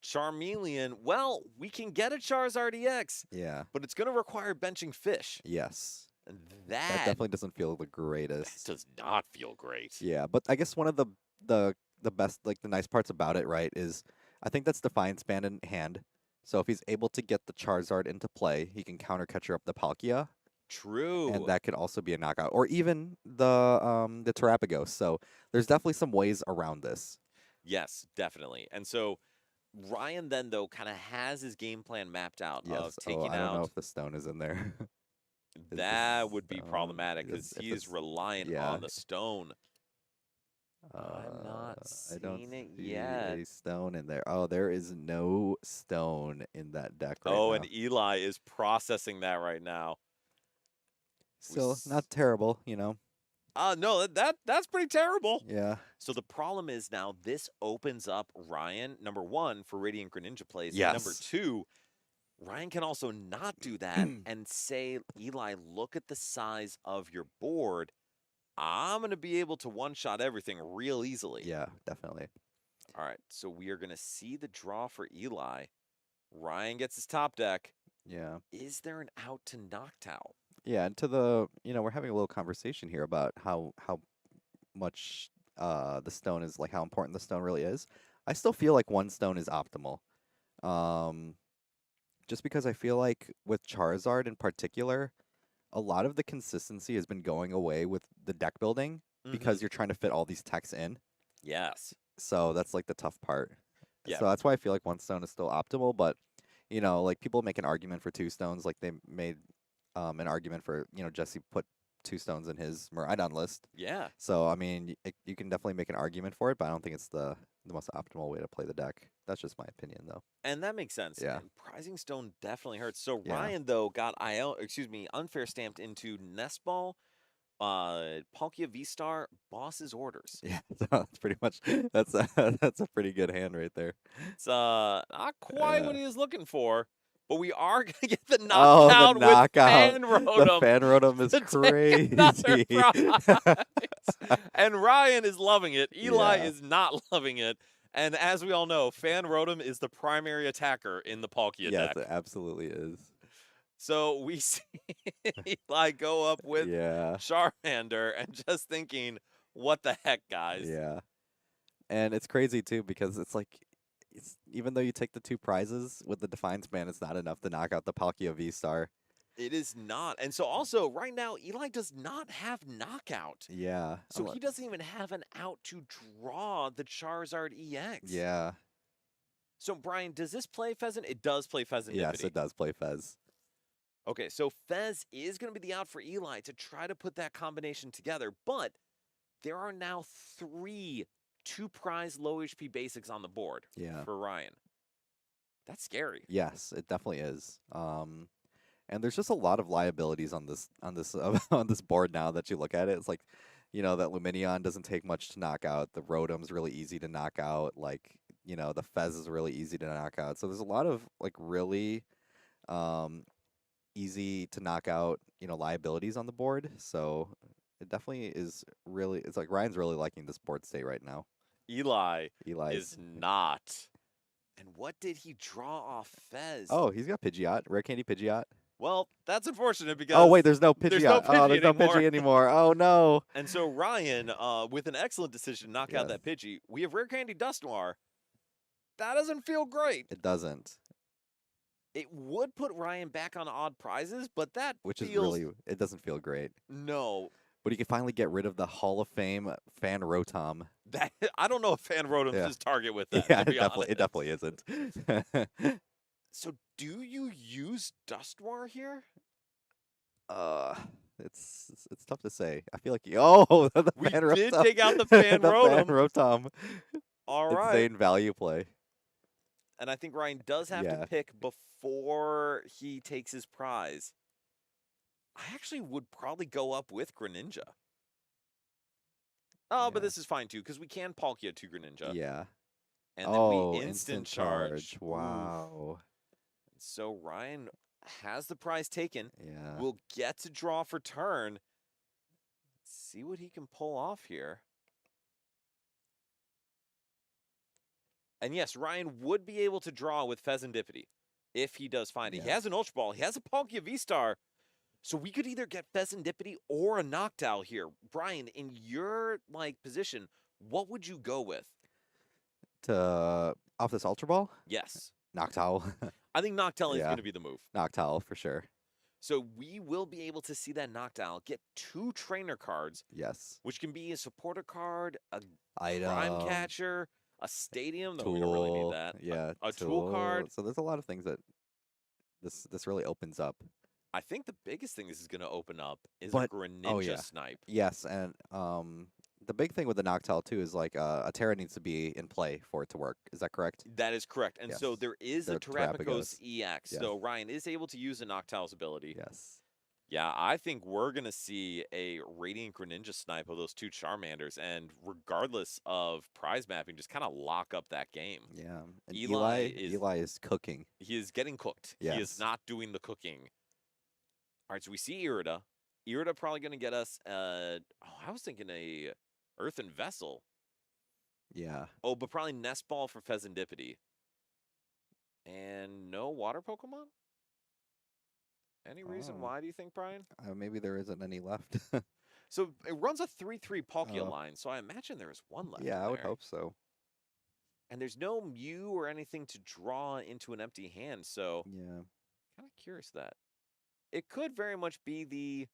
Charmeleon. Well, we can get a Charizard EX, Yeah. but it's going to require benching Fish. Yes. And That that definitely doesn't feel the greatest. does not feel great. Yeah, but I guess one of the best, like the nice parts about it, right, is I think that's Defiance Band in hand. So if he's able to get the Charizard into play, he can counter catcher up the Palkia, True. and that could also be a knockout, or even the Terapagos. So there's definitely some ways around this. Yes, definitely. And so Ryan then, though, kind of has his game plan mapped out Yes. of taking I don't know out. if the stone is in there. Is That this would be stone- problematic because if he is it's- reliant yeah. on the stone. I'm not I don't seeing it see yet. a stone in there. Oh, there is no stone in that deck right Oh, now. and Eli is processing that right now. Still s- not terrible, No, that's pretty terrible. Yeah. So the problem is now this opens up Ryan, number one, for Radiant Greninja plays. And number Yes. two, Ryan can also not do that and say, Eli, look at the size of your board. I'm going to be able to one-shot everything real easily. Yeah, definitely. All right, so we are going to see the draw for Eli. Ryan gets his top deck. Yeah. Is there an out to Noctowl? Yeah, and we're having a little conversation here about how much the stone is, like how important the stone really is. I still feel like 1 stone is optimal. Just because I feel like with Charizard in particular, a lot of the consistency has been going away with the deck building because you're trying to fit all these techs in. Yes. So that's like the tough part. Yeah. So that's why I feel like 1 stone is still optimal, but like people make an argument for 2 stones, like they made an argument for, Jesse put 2 stones in his Miraidon list. Yeah. So I mean, you can definitely make an argument for it, but I don't think it's the most optimal way to play the deck. That's just my opinion, though. And that makes sense. Yeah. And Prizing Stone definitely hurts. So Yeah. Ryan though got unfair stamped into Nest Ball, Palkia V-Star, Boss's Orders. Yeah, so that's pretty much that's a pretty good hand right there. It's not quite what Yeah. he was looking for, but we are gonna get the Oh, the knockout with knockout. Fan The Rotom. Fan Rotom is to take another prize. And Ryan is loving it. Eli Yeah. is not loving it. And as we all know, Fan Rotom is the primary attacker in the Palkia Yes, deck. it absolutely is. So we see Eli go up with Yeah. Charmander and just thinking, what the heck, guys? Yeah. And it's crazy too because it's like even though you take the 2 prizes with the Defiance Band, it's not enough to knock out the Palkia V-Star. It is not. And so also, right now, Eli does not have knockout. Yeah. So unle- he doesn't even have an out to draw the Charizard EX. Yeah. So, Brian, does this play Pheasant? It does play Pheasant. Yes, it does play Fez. Okay, so Fez is going to be the out for Eli to try to put that combination together, but there are now 3 2-prize low HP basics on the board Yeah. for Ryan. That's scary. Yes, it definitely is. And there's just a lot of liabilities on this on this on this board now that you look at it. It's like that Luminion doesn't take much to knock out. The Rotom's really easy to knock out. Like, the Fez is really easy to knock out. So there's a lot of like really um, easy to knock out, liabilities on the board. So it definitely is really. It's like Ryan's really liking this board state right now. Eli Eli's. is not. And what did he draw off Fez? Oh, he's got Pidgeot, Rare Candy Pidgeot. Well, that's unfortunate because. Oh wait, there's no Pidgeot. there's no Oh, there's Pidgey no anymore. Pidgey anymore. Oh no. And so Ryan, with an excellent decision, to knock out Yes. that Pidgey. We have Rare Candy Dusknoir. That doesn't feel great. It doesn't. It would put Ryan back on odd prizes, but that Which is feels really. It doesn't feel great. no. But he can finally get rid of the Hall of Fame fan Rotom. That I don't know if Fan Rotom's Yeah. his target with that. Yeah, to be it honest. definitely isn't. So do you use Dusknoir here? uh, it's tough to say. I feel like the We fan did Rotom. take out the Fan the Rotom. fan Rotom. All right. Insane value play. And I think Ryan does have Yeah. to pick before he takes his prize. I actually would probably go up with Greninja. Oh, but Yeah. this is fine too, because we can Palkia to Greninja. Yeah. And then Oh, we instant charge. Oof. Wow. So Ryan has the prize taken. Yeah. Will get to draw for turn. Let's see what he can pull off here. And yes, Ryan would be able to draw with Fezandipity if he does find it. He Yeah. has an Ultra Ball. He has a Palkia V-Star. So we could either get Fezandipity or a Noctowl here. Brian, in your position, what would you go with? To off this Ultra Ball, Yes. Noctowl. I think Noctowl is Yeah. going to be the move. Noctowl for sure. So we will be able to see that Noctowl get 2 trainer cards, Yes. which can be a supporter card, a Item. prime catcher, a stadium, though we don't really need that. Yeah. A tool card. So there's a lot of things that this really opens up. I think the biggest thing this is going to open up is But- a Greninja Snipe. Yes, and the big thing with the Noctowl too is like a Terra needs to be in play for it to work. Is that correct? That is correct. And so Yes. there is a The Terrapagos Terrapagos. EX. Yes. So Ryan is able to use a Noctowl's ability. Yes. Yeah, I think we're going to see a Radiant Greninja Snipe of those 2 Charmanders. And regardless of prize mapping, just kind of lock up that game. Yeah. And Eli Eli is cooking. He is getting cooked. He is Yes. not doing the cooking. All right, so we see Irida. Irida probably going to get us, I was thinking a Earthen Vessel. Yeah. Oh, but probably Nest Ball for Fezandipity. And no water Pokemon? Any reason Oh. why, do you think, Brian? Maybe there isn't any left. So it runs a 3-3 Palkia Oh. line, so I imagine there is one left. yeah, in I would there. hope so. And there's no Mew or anything to draw into an empty hand, so Yeah. kind of curious that. It could very much be the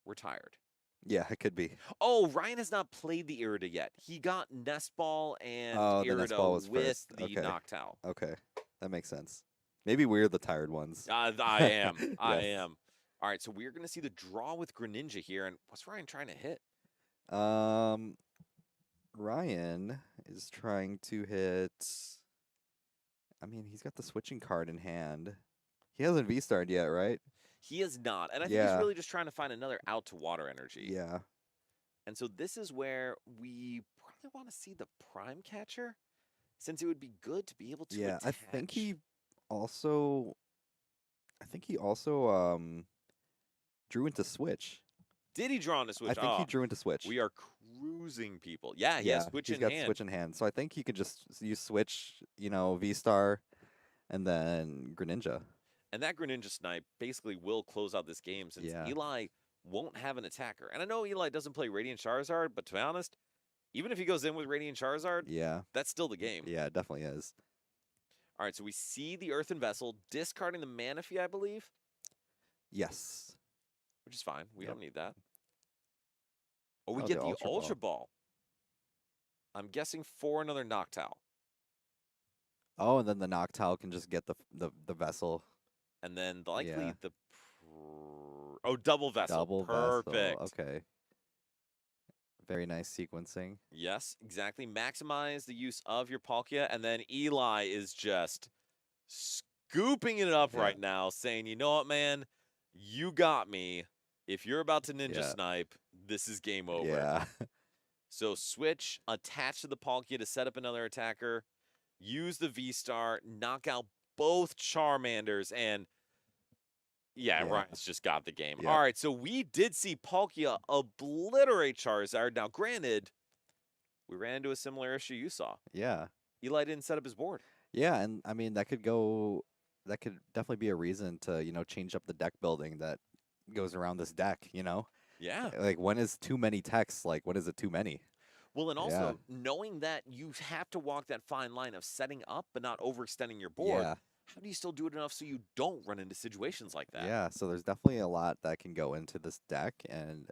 retired. Yeah, it could be. Oh, Ryan has not played the Irida yet. He got Nest Ball and Oh, the Irida Nest Ball was with first. the Okay. Noctowl. Okay. That makes sense. Maybe we're the tired ones. I am. I Yes. am. All right, so we're going to see the draw with Greninja here. And what's Ryan trying to hit? Ryan is trying to hit. I mean, he's got the switching card in hand. He hasn't V-starred yet, right? He is not. And I think he's Yeah. really just trying to find another out to water energy. Yeah. And so this is where we probably want to see the Prime Catcher, since it would be good to be able to Yeah. I attach. think he also. Drew into switch. Did he draw on a switch? I think Oh, he drew into switch. we are cruising people. Yeah, he has switch he's in got hand. switch in hand. So I think he could just use switch, V-Star, and then Greninja. And that Greninja Snipe basically will close out this game since Yeah. Eli won't have an attacker. And I know Eli doesn't play Radiant Charizard, but to be honest, even if he goes in with Radiant Charizard, Yeah. that's still the game. Yeah, it definitely is. All right, so we see the Earthen Vessel discarding the Manaphy, I believe, Yes. which is fine. We Yep. don't need that. Oh, we Oh, get the the Ultra Ultra Ball. I'm guessing for another Noctowl. Oh, and then the Noctowl can just get the vessel. And then likely Yeah. the... double Vessel. Double Perfect. vessel. Okay. Very nice sequencing. Yes, exactly. Maximize the use of your Palkia, and then Eli is just scooping it up Yeah. right now, saying, "You know what, man? You got me. If you're about to ninja Yeah. snipe, this is game over. Yeah. So switch, attach to the Palkia to set up another attacker, use the V-Star, knock out both Charmanders, and yeah, Yeah. Ryan's just got the game. Yep. All right, so we did see Palkia obliterate Charizard. Now, granted, we ran into a similar issue you saw. Yeah. Eli didn't set up his board. Yeah, and I mean that could definitely be a reason to, change up the deck building that goes around this deck, Yeah. Like when is too many texts, like when is it too many? Well, and Yeah. also knowing that you have to walk that fine line of setting up but not overextending your board. Yeah. How do you still do it enough so you don't run into situations like that? Yeah, so there's definitely a lot that can go into this deck and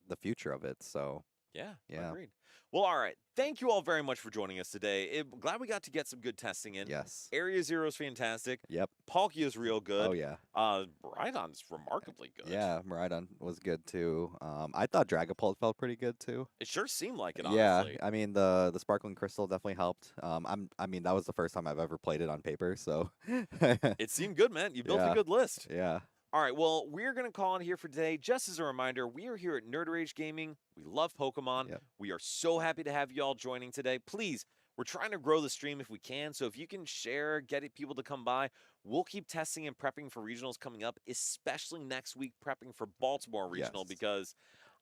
the future of it. So, Yeah, Yeah. agreed. Well, all right. Thank you all very much for joining us today. Glad we got to get some good testing in. yes. Area Zero is fantastic. Yep. Palkia is real good. Oh yeah. Rhydon's remarkably good. Yeah, Miraidon was good too. I thought Dragapult felt pretty good too. It sure seemed like it, Yeah, honestly. I mean the Sparkling Crystal definitely helped. I mean that was the first time I've ever played it on paper, so It seemed good, man. You built a Yeah. good list. yeah. All right, well, we're going to call it here for today. Just as a reminder, we are here at Nerd Rage Gaming. We love Pokemon. Yep. We are so happy to have you all joining today. Please, we're trying to grow the stream if we can. So if you can share, get people to come by, we'll keep testing and prepping for regionals coming up, especially next week, prepping for Baltimore Regional Yes. because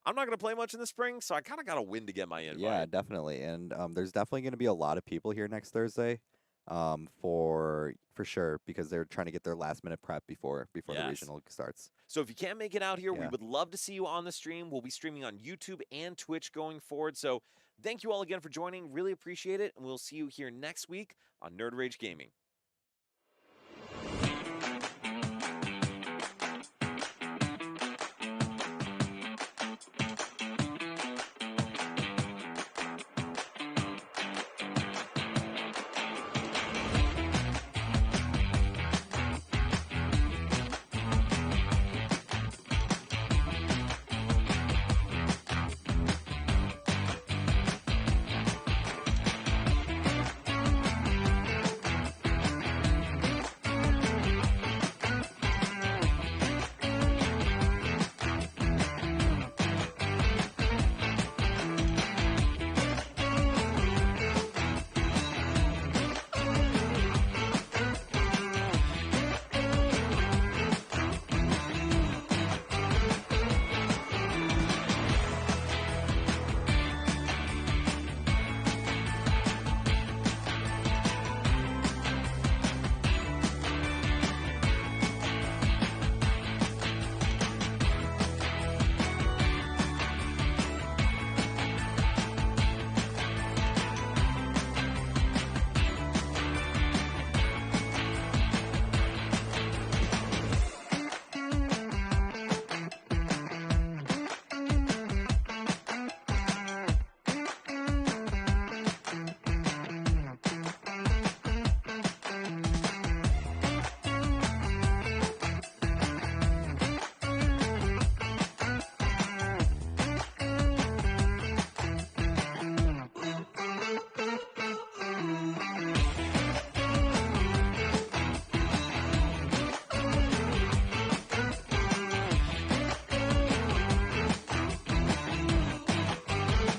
I'm not going to play much in the spring, so I kind of got to win to get my invite. Yeah, definitely. And there's definitely going to be a lot of people here next Thursday, for sure, because they're trying to get their last minute prep before the Yes. regional starts. So if you can't make it out here, we Yeah. would love to see you on the stream. We'll be streaming on YouTube and Twitch going forward. So thank you all again for joining. Really appreciate it. And we'll see you here next week on Nerd Rage Gaming.